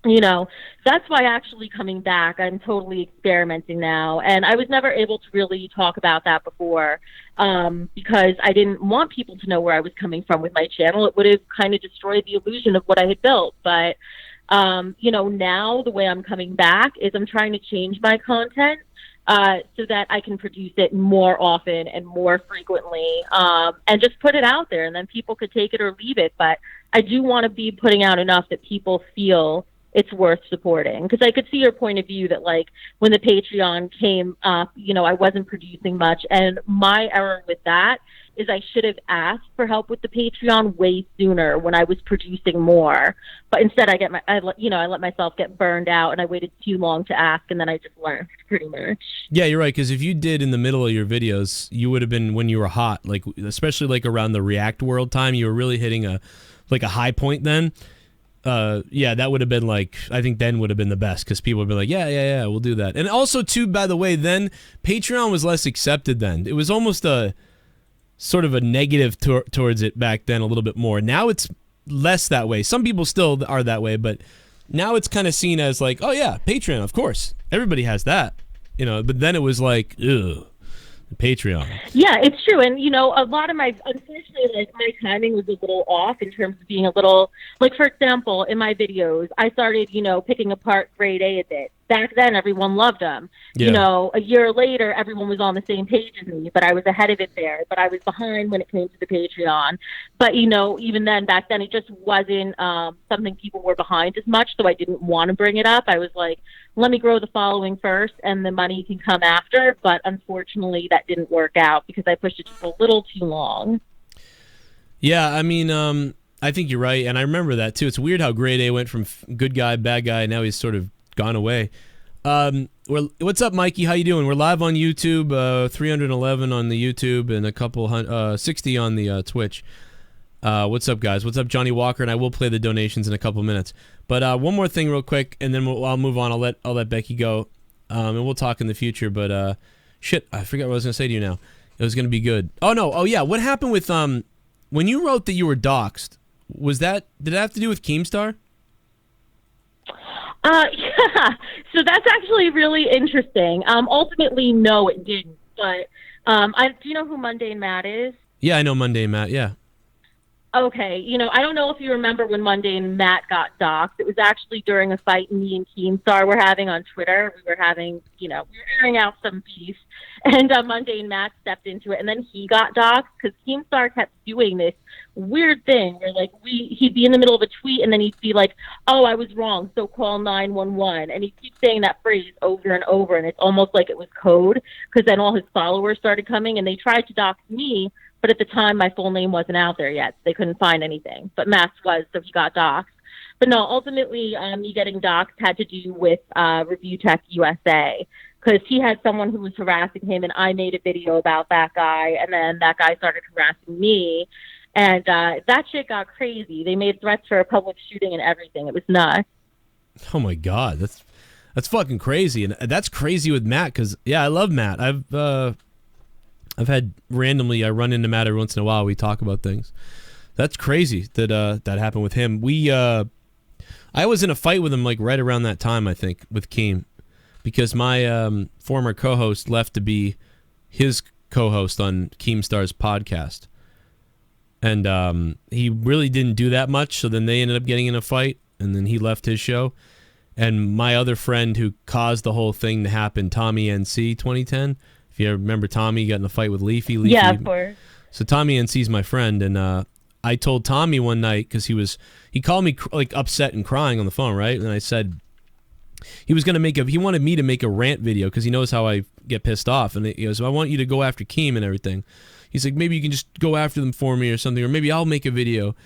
you know, that's why actually coming back, I'm totally experimenting now. And I was never able to really talk about that before because I didn't want people to know where I was coming from with my channel. It would have kind of destroyed the illusion of what I had built. But, you know, now the way I'm coming back is I'm trying to change my content so that I can produce it more often and more frequently and just put it out there. And then people could take it or leave it. But I do want to be putting out enough that people feel it's worth supporting. Because I could see your point of view that, like, when the Patreon came up, you know, I wasn't producing much. And my error with that is I should have asked for help with the Patreon way sooner when I was producing more. But instead I let myself get burned out, and I waited too long to ask, and then I just learned pretty much. Yeah, you're right, because if you did in the middle of your videos, you would have been when you were hot, like especially like around the React World time, you were really hitting a high point then. Yeah, that would have been like, I think then would have been the best because people would be like, yeah, we'll do that. And also, too, by the way, then Patreon was less accepted then. It was almost a sort of a negative towards it back then a little bit more. Now it's less that way. Some people still are that way, but now it's kind of seen as like, oh, yeah, Patreon, of course. Everybody has that, you know, but then it was like, ugh. Patreon. Yeah, it's true. And, you know, a lot of unfortunately, like, my timing was a little off in terms of being a little, like, for example, in my videos, I started, you know, picking apart grade A a bit. Back then, everyone loved them. Yeah. You know, a year later, everyone was on the same page as me, but I was ahead of it there. But I was behind when it came to the Patreon. But, you know, even then, back then, it just wasn't something people were behind as much, so I didn't want to bring it up. I was like, let me grow the following first, and the money can come after. But unfortunately, that didn't work out because I pushed it just a little too long. Yeah, I mean, I think you're right, and I remember that, too. It's weird how grade A went from good guy, bad guy, and now he's sort of gone away. What's up, Mikey? How you doing? We're live on YouTube, 311 on the YouTube, and a couple 60 on the Twitch. What's up, guys? What's up, Johnny Walker? And I will play the donations in a couple minutes. But one more thing, real quick, and then I'll move on. I'll let Becky go, and we'll talk in the future. But shit, I forgot what I was gonna say to you now. It was gonna be good. Oh no. Oh yeah. What happened with when you wrote that you were doxxed? Did it have to do with Keemstar? Yeah, so that's actually really interesting. Ultimately, no, it didn't. But do you know who Mundane Matt is? Yeah, I know Mundane Matt, yeah. Okay, you know, I don't know if you remember when Mundane Matt got doxxed. It was actually during a fight me and Keemstar were having on Twitter. We were airing out some beef, and Mundane Matt stepped into it, and then he got doxxed because Keemstar kept doing this weird thing where, like, he'd be in the middle of a tweet, and then he'd be like, oh, I was wrong, so call 911, and he'd keep saying that phrase over and over, and it's almost like it was code, because then all his followers started coming, and they tried to dox me, but at the time, my full name wasn't out there yet. So they couldn't find anything. But Matt's was, so he got doxxed. But no, ultimately, me getting doxxed had to do with Review Tech USA. Because he had someone who was harassing him, and I made a video about that guy. And then that guy started harassing me. And that shit got crazy. They made threats for a public shooting and everything. It was nuts. Oh, my God. That's fucking crazy. And that's crazy with Matt. Because, yeah, I love Matt. I've had randomly, I run into Matt every once in a while. We talk about things. That's crazy that that happened with him. I was in a fight with him like right around that time, I think, with KEEM, because my former co-host left to be his co-host on Keemstar's podcast, and he really didn't do that much. So then they ended up getting in a fight, and then he left his show. And my other friend who caused the whole thing to happen, Tommy NC 2010. If you remember Tommy, he got in a fight with Leafy. Yeah, of course. So Tommy NC's my friend, and I told Tommy one night, because he called me like upset and crying on the phone, right? And I said he wanted me to make a rant video because he knows how I get pissed off, and he goes, I want you to go after KEEM and everything. He's like, maybe you can just go after them for me or something, or maybe I'll make a video.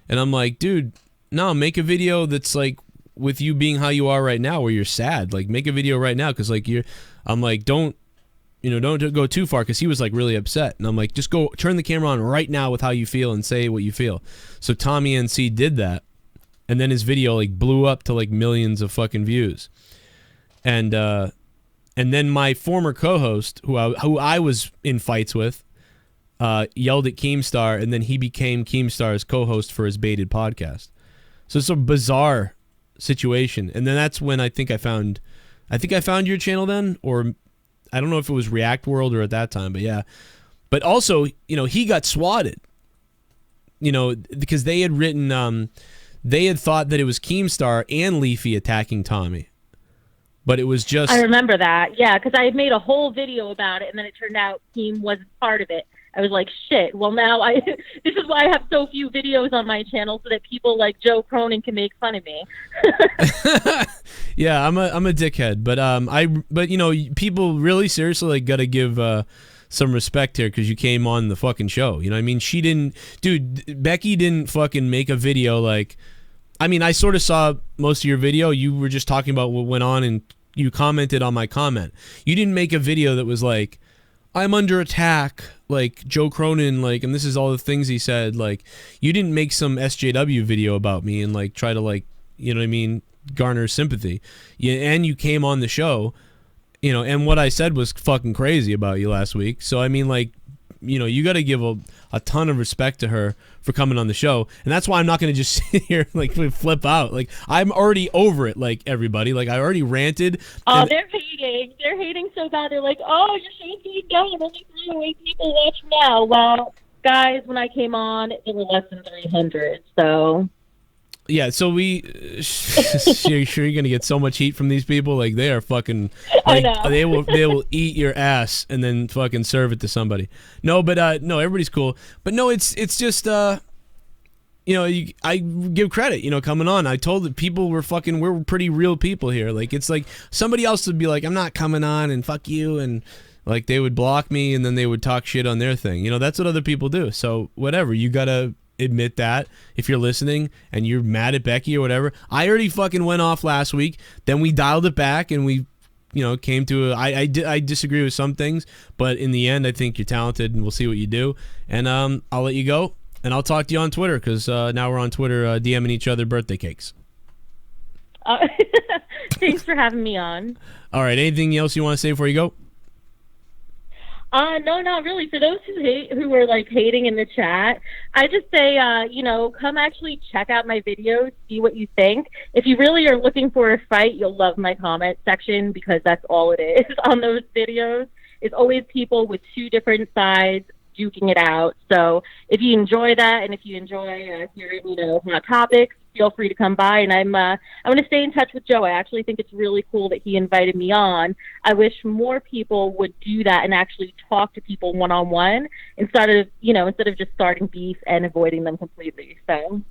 And I'm like, dude, no, make a video that's like with you being how you are right now, where you're sad. Like, make a video right now, because like I'm like, don't go too far, because he was like really upset, and I'm like, just go turn the camera on right now with how you feel and say what you feel. So Tommy NC did that, and then his video like blew up to like millions of fucking views. and then my former co-host, who I was in fights with, yelled at Keemstar, and then he became Keemstar's co-host for his Baited podcast. So it's a bizarre situation, and then that's when I think I found your channel then, or I don't know if it was React World or at that time, but yeah. But also, he got swatted, because they had written, they had thought that it was Keemstar and Leafy attacking Tommy, but it was just. I remember that, yeah, because I had made a whole video about it, and then it turned out Keem wasn't part of it. I was like, shit. Well, now this is why I have so few videos on my channel, so that people like Joe Cronin can make fun of me. Yeah, I'm a dickhead, but people really seriously got to give some respect here, because you came on the fucking show. I mean, Becky didn't fucking make a video like. I mean, I sort of saw most of your video. You were just talking about what went on, and you commented on my comment. You didn't make a video that was like, I'm under attack, like Joe Cronin, like, and this is all the things he said. Like, you didn't make some SJW video about me and like try to like, garner sympathy. And you came on the show, and what I said was fucking crazy about you last week. So I mean, like, you got to give a ton of respect to her for coming on the show, and that's why I'm not going to just sit here like flip out. Like, I'm already over it. Like, everybody, like, I already ranted. Oh, they're hating so bad. They're like, oh, your show's going down. Only 308 people watch now. Well, guys, when I came on, there were less than 300. So. Yeah, so you're sure you're gonna get so much heat from these people? Like, they are fucking. Like, I know. They will eat your ass and then fucking serve it to somebody. No, but no, everybody's cool. But no, it's just I give credit. Coming on, I told the people we're pretty real people here. Like, it's like somebody else would be like, I'm not coming on and fuck you, and like they would block me and then they would talk shit on their thing. That's what other people do. So whatever, you gotta admit that if you're listening and you're mad at Becky or whatever. I already fucking went off last week. Then we dialed it back and we, came to I disagree with some things, but in the end, I think you're talented and we'll see what you do. And I'll let you go and I'll talk to you on Twitter, because now we're on Twitter DMing each other birthday cakes. Thanks for having me on. All right. Anything else you want to say before you go? No, not really. For those who were like hating in the chat, I just say, come actually check out my videos, see what you think. If you really are looking for a fight, you'll love my comment section, because that's all it is on those videos. It's always people with two different sides duking it out. So if you enjoy that, and if you enjoy hearing, hot topics, feel free to come by. And I'm going to stay in touch with Joe. I actually think it's really cool that he invited me on. I wish more people would do that and actually talk to people one-on-one instead of just starting beef and avoiding them completely. So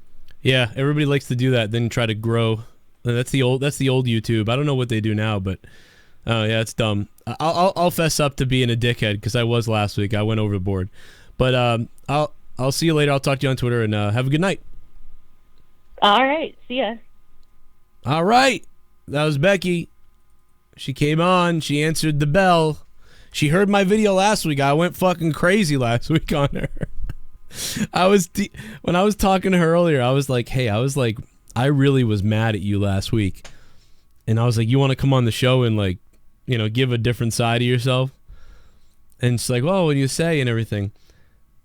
yeah, everybody likes to do that, then try to grow. That's the old YouTube. I don't know what they do now, but yeah, it's dumb. I'll fess up to being a dickhead, because I was last week. I went overboard. But I'll see you later. I'll talk to you on Twitter, and have a good night. All right. See ya. All right. That was Becky. She came on. She answered the bell. She heard my video last week. I went fucking crazy last week on her. When I was talking to her earlier, I was like, hey, I really was mad at you last week. And I was like, you want to come on the show and like, give a different side of yourself? And she's like, well, what do you say and everything?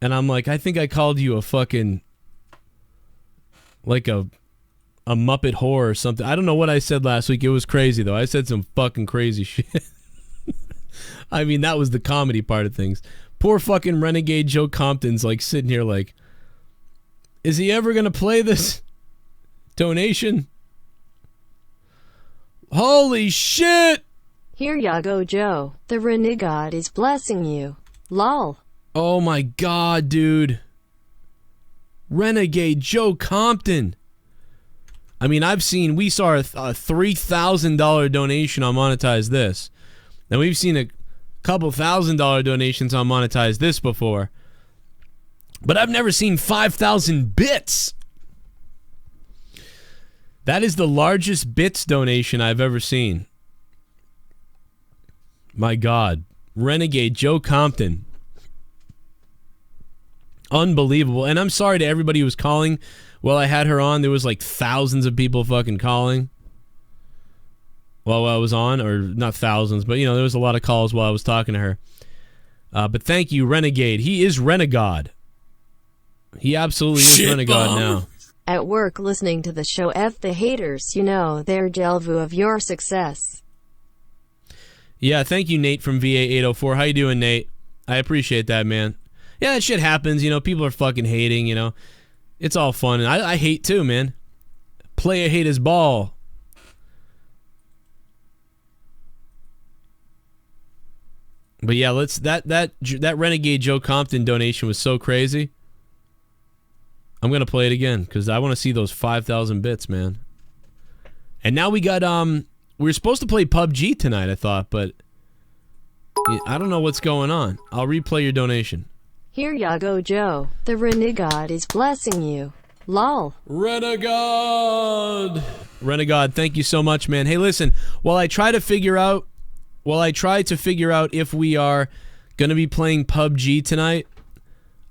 And I'm like, I think I called you a fucking, like a Muppet whore or something. I don't know what I said last week. It was crazy, though. I said some fucking crazy shit. I mean, that was the comedy part of things. Poor fucking renegade Joe Compton's like sitting here like, is he ever going to play this donation? Holy shit! Here ya go, Joe. The renegade is blessing you. Lol. Oh my god, dude. Renegade Joe Compton. I mean, we saw a $3,000 donation on Monetize This. Now, we've seen a couple $1,000 donations on Monetize This before. But I've never seen 5,000 bits. That is the largest bits donation I've ever seen. My God. Renegade Joe Compton. Unbelievable. And I'm sorry to everybody who was calling while I had her on. There was like thousands of people fucking calling. while I was on, or not thousands, but there was a lot of calls while I was talking to her. But thank you, Renegade. He is Renegade. He absolutely is Renegade now. At work listening to the show, F the haters, they're jelvu of your success. Yeah, thank you, Nate from VA804. How you doing, Nate? I appreciate that, man. Yeah, that shit happens, people are fucking hating, It's all fun, and I hate too, man. Player hate his ball. But yeah, that Renegade Joe Compton donation was so crazy. I'm gonna play it again because I want to see those 5,000 bits, man. And now we got we were supposed to play PUBG tonight, I thought, but I don't know what's going on. I'll replay your donation. Here ya go, Joe. The Renegade is blessing you. Lol. Renegade, thank you so much, man. Hey, listen, while I try to figure out if we are gonna be playing PUBG tonight,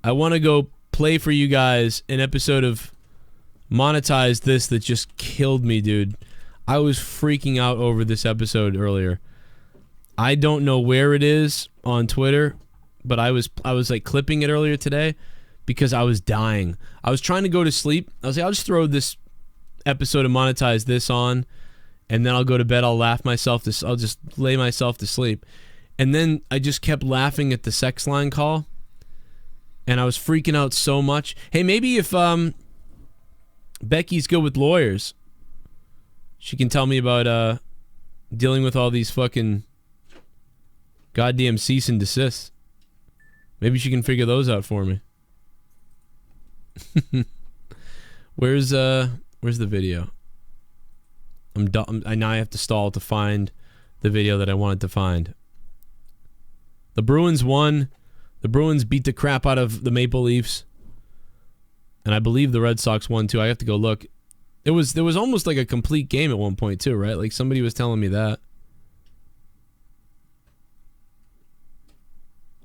I want to go play for you guys an episode of Monetize This that just killed me, dude. I was freaking out over this episode earlier. I don't know where it is on Twitter, but I was like clipping it earlier today because I was dying. I was trying to go to sleep. I was like, I'll just throw this episode of Monetize This on, and then I'll go to bed. I'll I'll just lay myself to sleep. And then I just kept laughing at the sex line call, and I was freaking out so much. Hey, maybe if Becky's good with lawyers, she can tell me about dealing with all these fucking goddamn cease and desists. Maybe she can figure those out for me. Where's the video? I'm dumb. Now I have to stall to find the video that I wanted to find. The Bruins won. The Bruins beat the crap out of the Maple Leafs. And I believe the Red Sox won too. I have to go look. There was almost like a complete game at one point too, right? Like somebody was telling me that.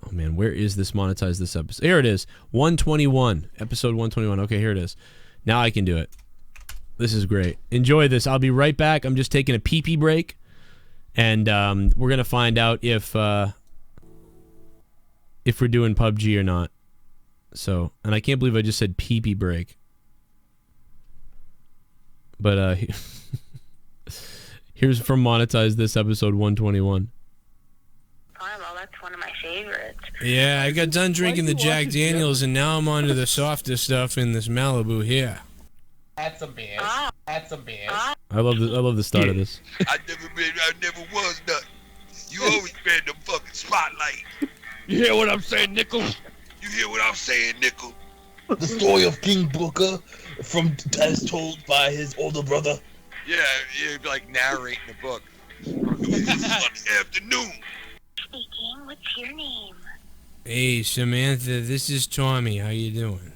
Oh man, where is this Monetize This episode? Here it is. 121. Episode 121. Okay, here it is. Now I can do it. This is great. Enjoy this. I'll be right back. I'm just taking a pee-pee break. And we're going to find out if we're doing PUBG or not. So, and I can't believe I just said pee-pee break. But here's from Monetize This episode 121. Well, that's one of my favorites. Yeah, I got done drinking the Jack Daniels, and now I'm on to the softer stuff in this Malibu here. Add some beers. Add some beers. I love the start of this. I never was nothing. You always been the fucking spotlight. You hear what I'm saying, Nickel? You hear what I'm saying, Nickel? The story of King Booker, as told by his older brother. Yeah, you'd be like narrating the book. Sunday afternoon. Speaking, what's your name? Hey, Samantha, this is Tommy. How you doing?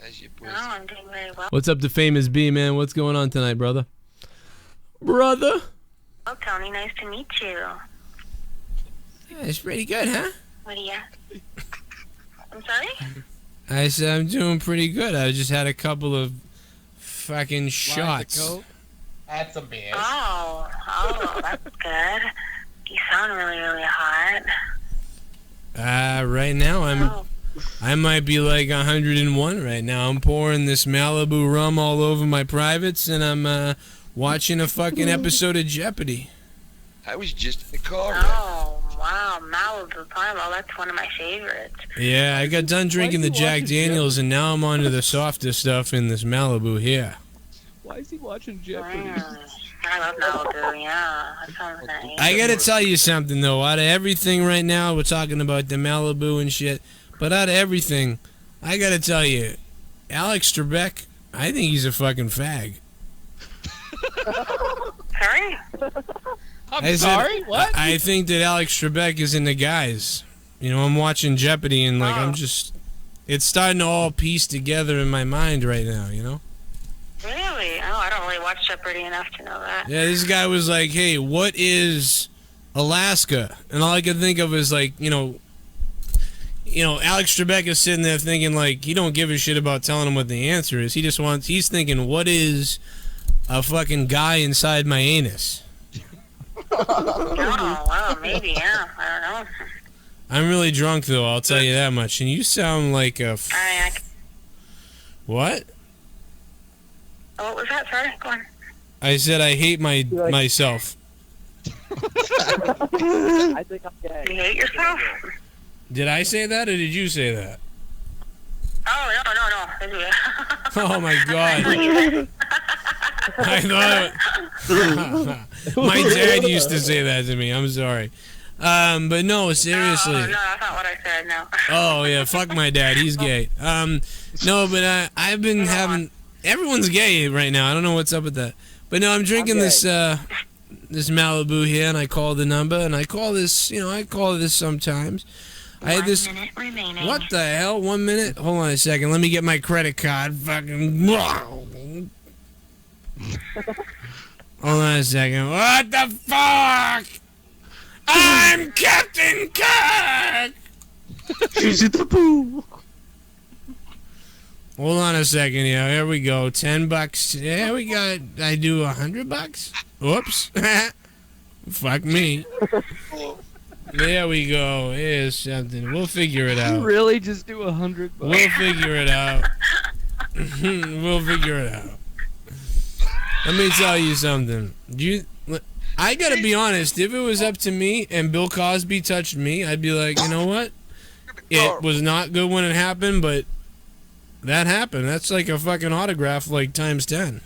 How's your Oh, I'm doing very well. What's up to Famous B, man? What's going on tonight, brother? Brother? Oh, Tony, nice to meet you. Yeah, it's pretty good, huh? What are you? I'm sorry? I said I'm doing pretty good. I just had a couple of fucking shots. Add some beers. Oh, that's good. You sound really, really hot. Right now I might be like 101 right now. I'm pouring this Malibu rum all over my privates, and I'm watching a fucking episode of Jeopardy. I was just in the car. Oh, wow, Malibu Pyro, that's one of my favorites. Yeah, I got done drinking the Jack Daniels, and now I'm on to the softer stuff in this Malibu here. Why is he watching Jeopardy? I love Malibu, yeah. That sounds nice. I gotta tell you something, though. Out of everything right now, we're talking about the Malibu and shit, but out of everything, I gotta tell you, Alex Trebek, I think he's a fucking fag. Sorry? I'm sorry? What? I think that Alex Trebek is in the guys. You know, I'm watching Jeopardy, and like I'm just, it's starting to all piece together in my mind right now, you know? Really? Oh, I don't really watch Jeopardy enough to know that. Yeah, this guy was like, hey, what is Alaska? And all I could think of is like, you know, Alex Trebek is sitting there thinking like, he don't give a shit about telling him what the answer is. He's thinking, what is a fucking guy inside my anus? Oh, well, maybe, yeah. I don't know. I'm really drunk, though, I'll tell you that much. And you sound like a... What? Oh, what was that? Sorry, go on. I said I hate myself. I think I'm gay. You hate yourself? Did I say that, or did you say that? Oh, no. Oh, my God. I thought... My dad used to say that to me. I'm sorry. But no, seriously. No, that's not what I said, no. Oh, yeah, fuck my dad. He's gay. No, but I've been having... Everyone's gay right now. I don't know what's up with that. But no, I'm drinking this Malibu here, and I call the number, and I call this, I call this sometimes. I had this... 1 minute remaining. What the hell? 1 minute? Hold on a second. Let me get my credit card. Fucking... Hold on a second. What the fuck? I'm Captain Kirk! She's at the pool. Hold on a second, yeah. Here we go. $10. Yeah, we got... I do $100? Oops. Fuck me. There we go. Here's something. We'll figure it out. You really just do $100? We'll figure it out. We'll figure it out. Let me tell you something. I gotta be honest. If it was up to me and Bill Cosby touched me, I'd be like, you know what? It was not good when it happened, but that happened. That's like a fucking autograph, like times 10.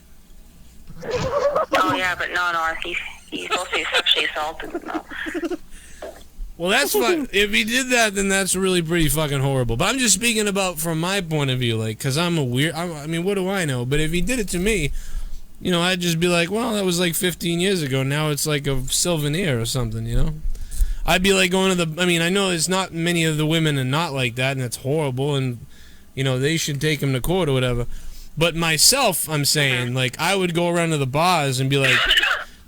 Oh, yeah, but no. He's supposed to be sexually assaulted. No. Well, that's fine. If he did that, then that's really pretty fucking horrible. But I'm just speaking about from my point of view, like, because I'm a weird... I mean, what do I know? But if he did it to me, I'd just be like, well, that was like 15 years ago. Now it's like a souvenir or something, I'd be like going to the... I mean, I know it's not many of the women are not like that, and that's horrible, and, they should take him to court or whatever. But myself, I'm saying, like, I would go around to the bars and be like...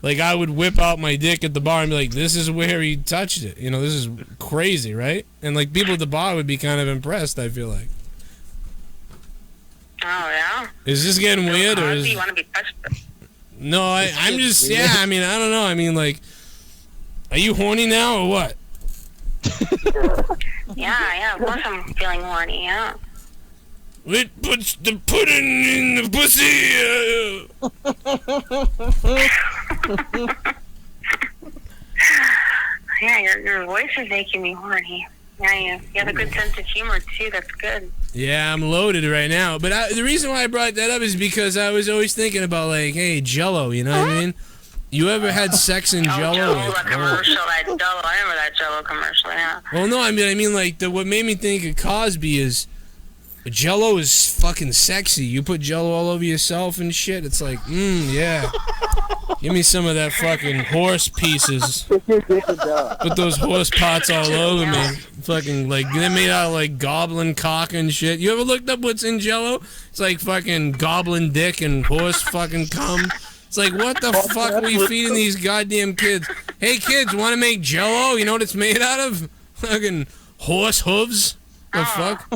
Like, I would whip out my dick at the bar and be like, this is where he touched it. This is crazy, right? And, like, people at the bar would be kind of impressed, I feel like. Oh, yeah? Is this getting weird, or is... You want to be touched? No, I'm just... Yeah, I mean, I don't know. I mean, like... Are you horny now, or what? Yeah, of course I'm feeling horny, yeah. It puts the pudding in the pussy. Yeah, your voice is making me horny. Yeah, you have a good sense of humor, too. That's good. Yeah, I'm loaded right now. But the reason why I brought that up is because I was always thinking about, like, hey, Jell-O, you know what I mean? You ever had sex in Jell-O? Jell-O, that commercial, that Jell-O. I remember that Jell-O commercial, yeah. Well, no, I mean, like, what made me think of Cosby is... Jell-O is fucking sexy. You put Jell-O all over yourself and shit. It's like, yeah. Give me some of that fucking horse pieces. Put those horse parts all over me. Fucking, like, they're made out of, like, goblin cock and shit. You ever looked up what's in Jell-O? It's like fucking goblin dick and horse fucking cum. It's like, what the fuck are we feeding these goddamn kids? Hey, kids, want to make Jell-O? You know what it's made out of? Fucking horse hooves? The fuck?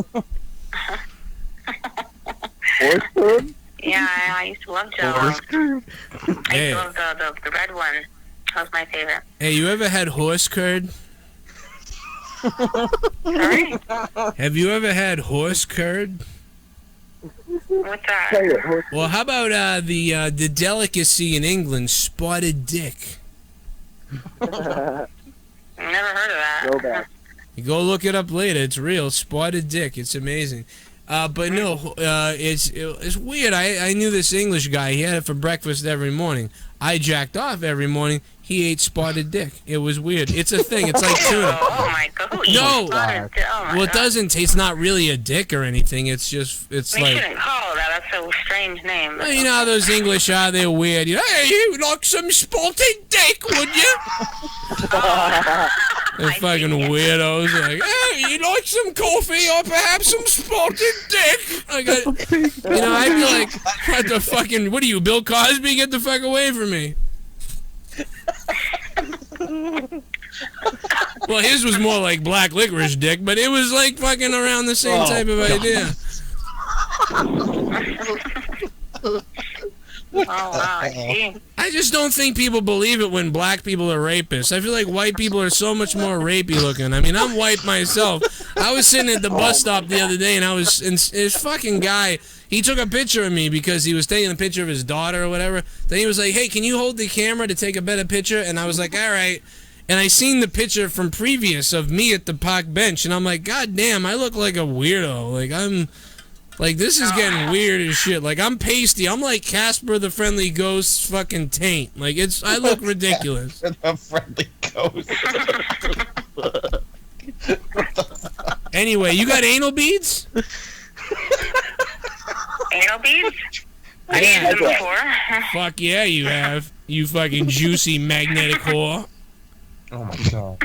Horse food? Yeah, I used to love Jell-O. I used to love the red one. That was my favorite. Hey, you ever had horse curd? Sorry? Have you ever had horse curd? What's that? Well, how about the delicacy in England, spotted dick? Never heard of that. Go back. You go look it up later. It's real. Spotted dick. It's amazing. But no, it's weird. I knew this English guy. He had it for breakfast every morning. I jacked off every morning. He ate spotted dick. It was weird. It's a thing. It's like tuna. Oh my god. No. Well, it doesn't taste. It's not really a dick or anything. It's just. It's we like. shouldn't call it that. That's a strange name. Well, you know how those English are. They're weird. Hey, you like some spotted dick, would you? They're fucking weirdos. Like, hey, you like some coffee or perhaps some spotted dick? I'd be like, what the fucking, what are you, Bill Cosby? Get the fuck away from me. Well, his was more like black licorice dick, but it was like fucking around the same type of idea. Oh, wow, I see. I just don't think people believe it when black people are rapists. I feel like white people are so much more rapey looking. I mean, I'm white myself. I was sitting at the bus stop the other day, and this fucking guy, he took a picture of me because he was taking a picture of his daughter or whatever. Then he was like, hey, can you hold the camera to take a better picture? And I was like, all right. And I seen the picture from previous of me at the park bench, and I'm like, God damn, I look like a weirdo. Like, this is getting weird as shit. Like, I'm pasty. I'm like Casper the Friendly Ghost's fucking taint. Like, I look ridiculous. The Friendly Ghost. Anyway, you got anal beads? Anal beads? I've used them before. Fuck yeah, you have. You fucking juicy magnetic whore. Oh my god.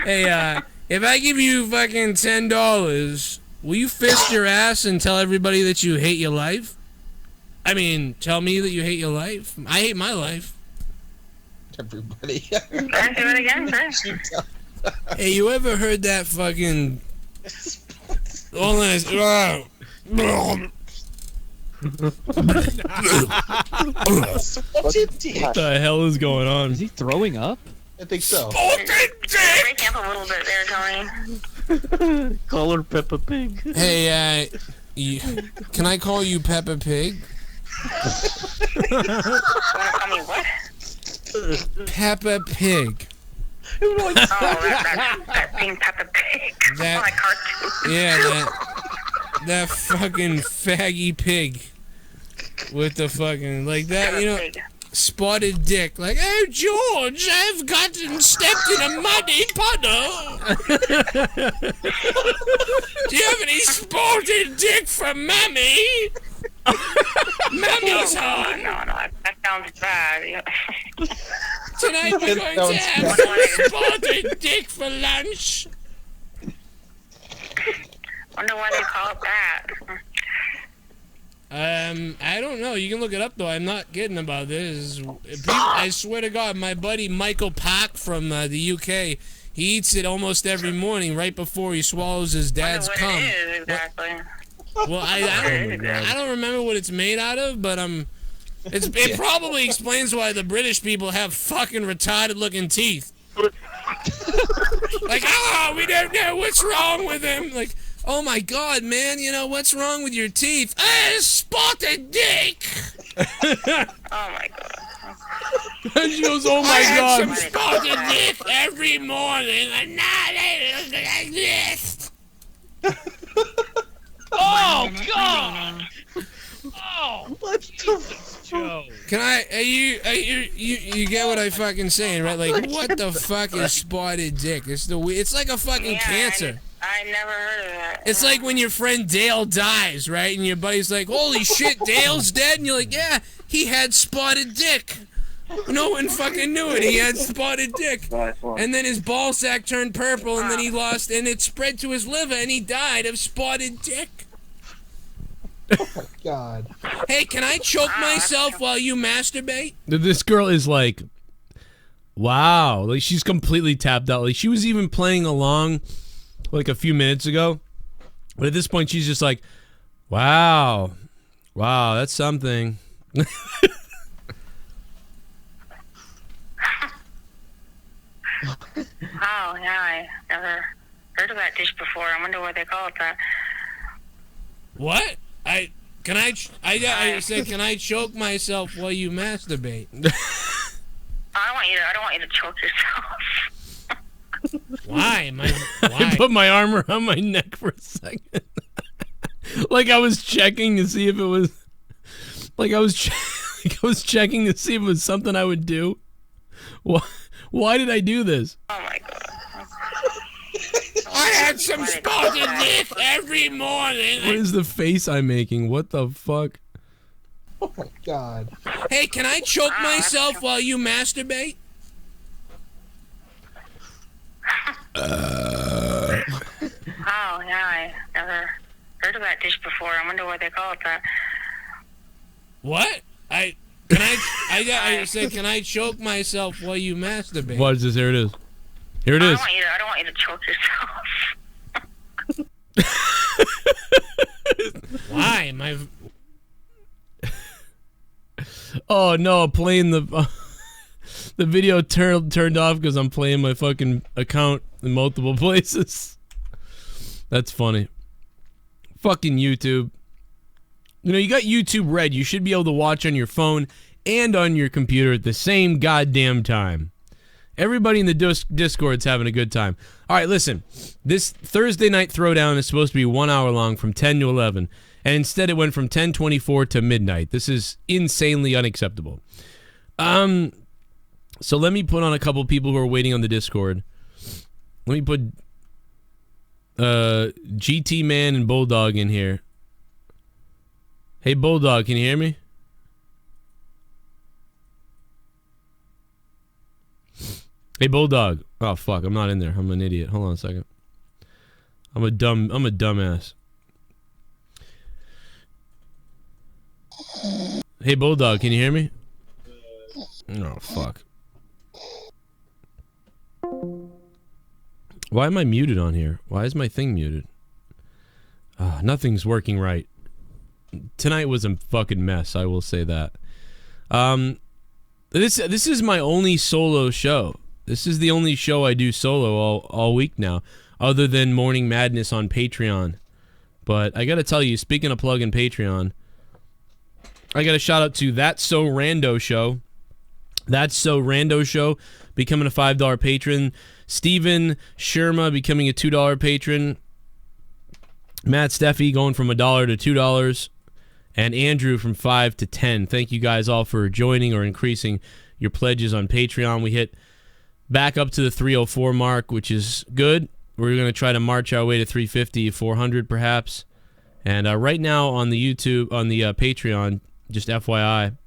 Hey, if I give you fucking $10, will you fist your ass and tell everybody that you hate your life? I mean, tell me that you hate your life. I hate my life. Everybody. Can I do it again, sir? Hey, you ever heard that fucking... All I... What the hell is going on? Is he throwing up? I think so. Break up a little bit there, Tony. Call her Peppa Pig. Hey, can I call you Peppa Pig? Wanna call me what? Peppa Pig. Oh, that thing Peppa Pig. That, like cartoon. Yeah, that fucking faggy pig. With the fucking, like that, you know, spotted dick. Like, oh, George, I've gotten stepped in a muddy puddle. Do you have any spotted dick for Mammy? Mammy's home. No, that sounds bad. Tonight we're going to have some spotted dick for lunch. Wonder why they call it that. I don't know. You can look it up, though. I'm not kidding about this. I swear to God, my buddy Michael Pack from the UK, he eats it almost every morning right before he swallows his dad's cum. What it is, exactly. Well, I don't remember what it's made out of, but it probably explains why the British people have fucking retarded-looking teeth. Like, oh, we don't know what's wrong with him. Like, oh my God, man, you know, what's wrong with your teeth? Spotted dick! Oh my God. And she goes, oh my God. I have some spotted dick every morning, and now they look like this. Oh, God! Oh, what the Joe. Can you get what I fucking saying, right? Like, what the fuck is spotted dick? It's like a fucking cancer. I never heard of that. It's like when your friend Dale dies, right? And your buddy's like, holy shit, Dale's dead? And you're like, yeah, he had spotted dick. No one fucking knew it. He had spotted dick. And then his ball sack turned purple, and then he lost, and it spread to his liver, and he died of spotted dick. Oh my God. Hey, can I choke myself while you masturbate? This girl is like, wow. Like, she's completely tapped out. Like, she was even playing along like a few minutes ago. But at this point, she's just like, wow. Wow, that's something. Oh, yeah, I never heard of that dish before. I wonder why they call it that. What? I said, can I choke myself while you masturbate? I don't want you to choke yourself. Why? Why? I put my arm around my neck for a second. Like I was checking to see if it was, like I was checking to see if it was something I would do. Why did I do this? Oh my God. I had some spotted dick every morning. What is the face I'm making? What the fuck? Oh my God. Hey, can I choke myself while you masturbate? Oh, yeah, I never heard of that dish before. I wonder why they call it that. What? I said, can I choke myself while you masturbate? What is this? Here it is. Here it is. I don't want you to choke yourself. Why? Oh no, playing the the video turned off because I'm playing my fucking account in multiple places. That's funny. Fucking YouTube. You know, you got YouTube Red. You should be able to watch on your phone and on your computer at the same goddamn time. Everybody in the Discord's having a good time. All right, listen. This Thursday night throwdown is supposed to be 1 hour long from 10 to 11. And instead it went from 10:24 to midnight. This is insanely unacceptable. So let me put on a couple people who are waiting on the Discord. Let me put GT Man and Bulldog in here. Hey Bulldog, can you hear me? Hey Bulldog. Oh fuck, I'm not in there. I'm an idiot. Hold on a second. I'm a dumbass. Hey Bulldog, can you hear me? Oh fuck. Why am I muted on here? Why is my thing muted? Nothing's working right. Tonight was a fucking mess, I will say that. This is my only solo show. This is the only show I do solo all week now, other than Morning Madness on Patreon. But I gotta tell you, speaking of plugging Patreon, I got a shout out to That's So Rando Show. That's So Rando Show becoming a $5 patron. Steven Sherma becoming a $2 patron. Matt Steffi going from $1 to $2. And Andrew from 5 to 10. Thank you guys all for joining or increasing your pledges on Patreon. We hit back up to the 304 mark, which is good. We're going to try to march our way to 350, 400 perhaps. And right now on the YouTube, on the Patreon, just FYI,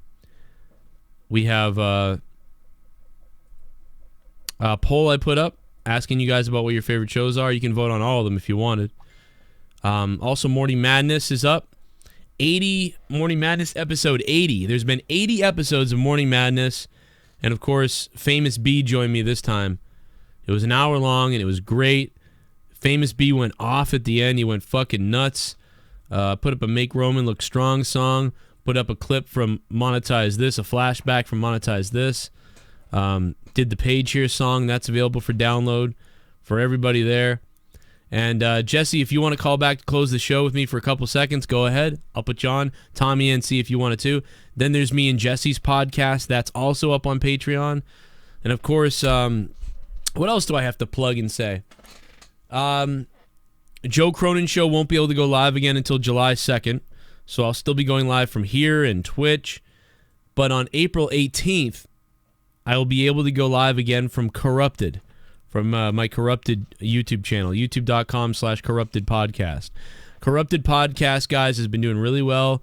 we have a poll I put up asking you guys about what your favorite shows are. You can vote on all of them if you wanted. Also, Morning Madness is up. 80 Morning Madness episode 80. There's been 80 episodes of Morning Madness, and of course, Famous B joined me this time. It was an hour long, and it was great. Famous B went off at the end. He went fucking nuts. Put up a Make Roman Look Strong song. Put up a clip from Monetize This, a flashback from Monetize This. Did the Page Here song. That's available for download for everybody there. And Jesse, if you want to call back to close the show with me for a couple seconds, go ahead. I'll put you on. Tommy and see if you wanted to. Then there's me and Jesse's podcast. That's also up on Patreon. And of course, what else do I have to plug and say? Joe Cronin Show won't be able to go live again until July 2nd. So I'll still be going live from here and Twitch. But on April 18th, I will be able to go live again from Corrupted. From my Corrupted YouTube channel, youtube.com/Corrupted Podcast. Corrupted Podcast, guys, has been doing really well.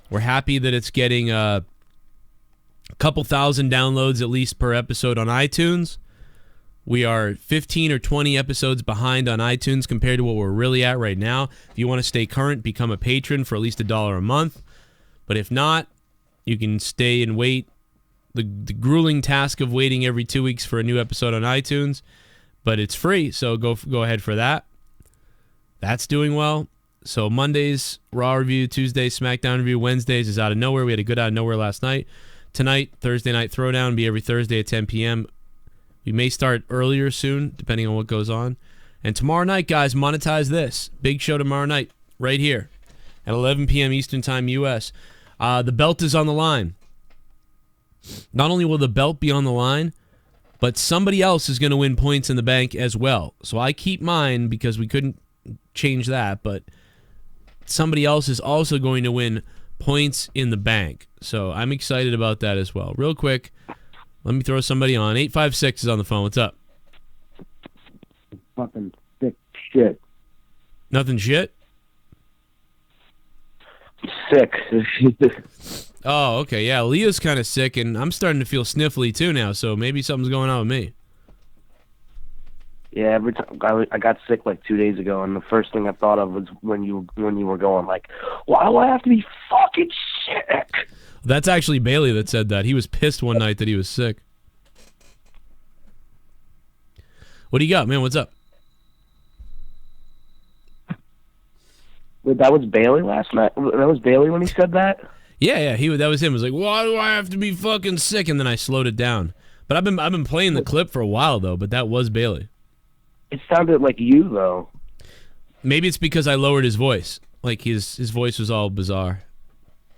We're happy that it's getting a couple thousand downloads at least per episode on iTunes. We are 15 or 20 episodes behind on iTunes compared to what we're really at right now. If you want to stay current, become a patron for at least $1 a month. But if not, you can stay and wait. The grueling task of waiting every 2 weeks for a new episode on iTunes. But it's free, so go ahead for that. That's doing well. So Mondays, Raw review. Tuesdays, SmackDown review. Wednesdays is Out of Nowhere. We had a good Out of Nowhere last night. Tonight, Thursday night Throwdown, be every Thursday at 10 p.m. We may start earlier soon, depending on what goes on. And tomorrow night, guys, Monetize This. Big show tomorrow night, right here, at 11 p.m. Eastern Time, U.S. The belt is on the line. Not only will the belt be on the line, but somebody else is going to win points in the bank as well. So I keep mine because we couldn't change that, but somebody else is also going to win points in the bank. So I'm excited about that as well. Real quick, let me throw somebody on. 856 is on the phone. What's up? Fucking sick shit. Nothing shit? Sick. Oh, okay. Yeah, Leah's kind of sick, and I'm starting to feel sniffly too now, so maybe something's going on with me. Yeah, every time I got sick like 2 days ago, and the first thing I thought of was when you were going like, why do I have to be fucking sick? That's actually Bailey that said that. He was pissed one night that he was sick. What do you got, man? What's up? Wait, that was Bailey last night? That was Bailey when he said that? Yeah, that was him. It was like, why do I have to be fucking sick? And then I slowed it down. But I've been playing the clip for a while though. But that was Bailey. It sounded like you though. Maybe it's because I lowered his voice. Like his voice was all bizarre.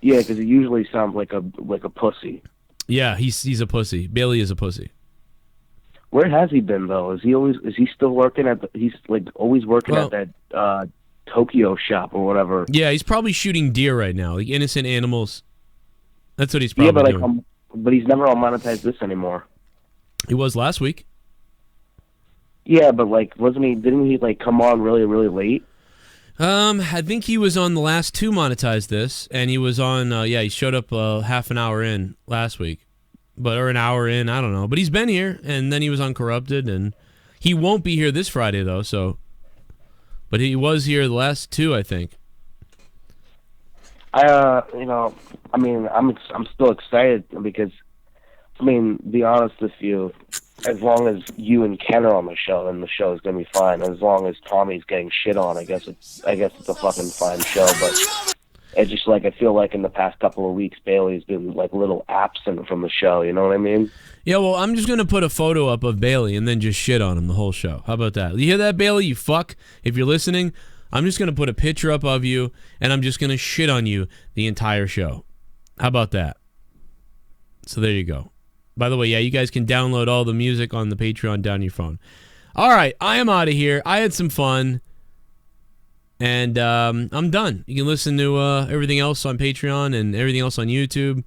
Yeah, because it usually sounds like a pussy. Yeah, he's a pussy. Bailey is a pussy. Where has he been though? Is he still working at? He's like always working at that Tokyo shop or whatever. Yeah, he's probably shooting deer right now, like innocent animals. That's what he's probably doing. But he's never on Monetize This anymore. He was last week. Yeah, but like, didn't he like come on really, really late? I think he was on the last 2 Monetize This, and he was on. He showed up half an hour in last week, or an hour in. I don't know, but he's been here, and then he was on Corrupted, and he won't be here this Friday though. So, but he was here the last 2, I think. I'm still excited because, be honest with you, as long as you and Ken are on the show, then the show is gonna be fine. As long as Tommy's getting shit on, I guess it's a fucking fine show. But it's just like I feel like in the past couple of weeks, Bailey's been like a little absent from the show. You know what I mean? Yeah. Well, I'm just gonna put a photo up of Bailey and then just shit on him the whole show. How about that? You hear that, Bailey? You fuck. If you're listening, I'm just gonna put a picture up of you and I'm just gonna shit on you the entire show. How about that? So there you go. By the way, yeah, you guys can download all the music on the Patreon down your phone. All right, I am out of here. I had some fun, and I'm done. You can listen to everything else on Patreon and everything else on YouTube.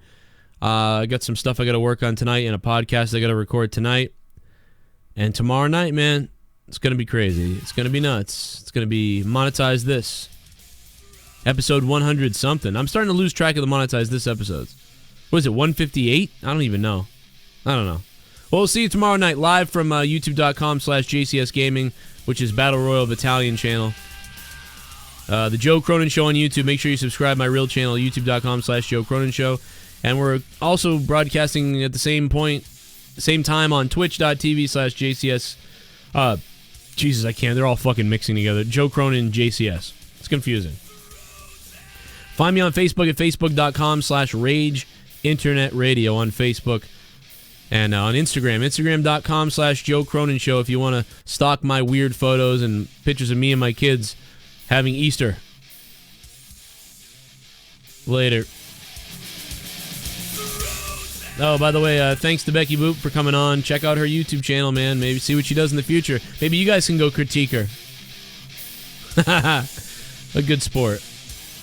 I got some stuff I got to work on tonight and a podcast I got to record tonight. And tomorrow night, man, it's going to be crazy. It's going to be nuts. It's going to be Monetize This. Episode 100-something. I'm starting to lose track of the Monetize This episodes. What is it, 158? I don't even know. I don't know. Well, we'll see you tomorrow night live from youtube.com/JCS Gaming, which is Battle Royal Battalion channel. The Joe Cronin Show on YouTube. Make sure you subscribe to my real channel, youtube.com/Joe Cronin Show. And we're also broadcasting at the same time on twitch.tv/JCS. Jesus, I can't. They're all fucking mixing together. Joe Cronin JCS. It's confusing. Find me on Facebook at facebook.com/Rage Internet Radio on Facebook. And on Instagram, instagram.com/Joe Cronin Show if you want to stalk my weird photos and pictures of me and my kids having Easter. Later. Oh, by the way, thanks to Becky Boop for coming on. Check out her YouTube channel, man. Maybe see what she does in the future. Maybe you guys can go critique her. A good sport.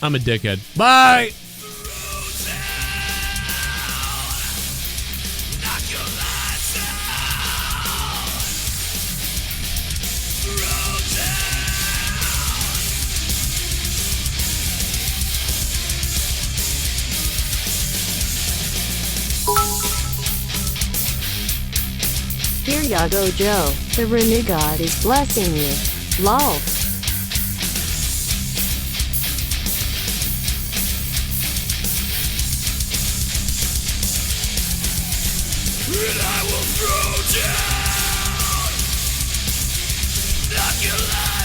I'm a dickhead. Bye! Here ya go, Joe. The renegade is blessing you. Lol. And I will throw down, knock your life.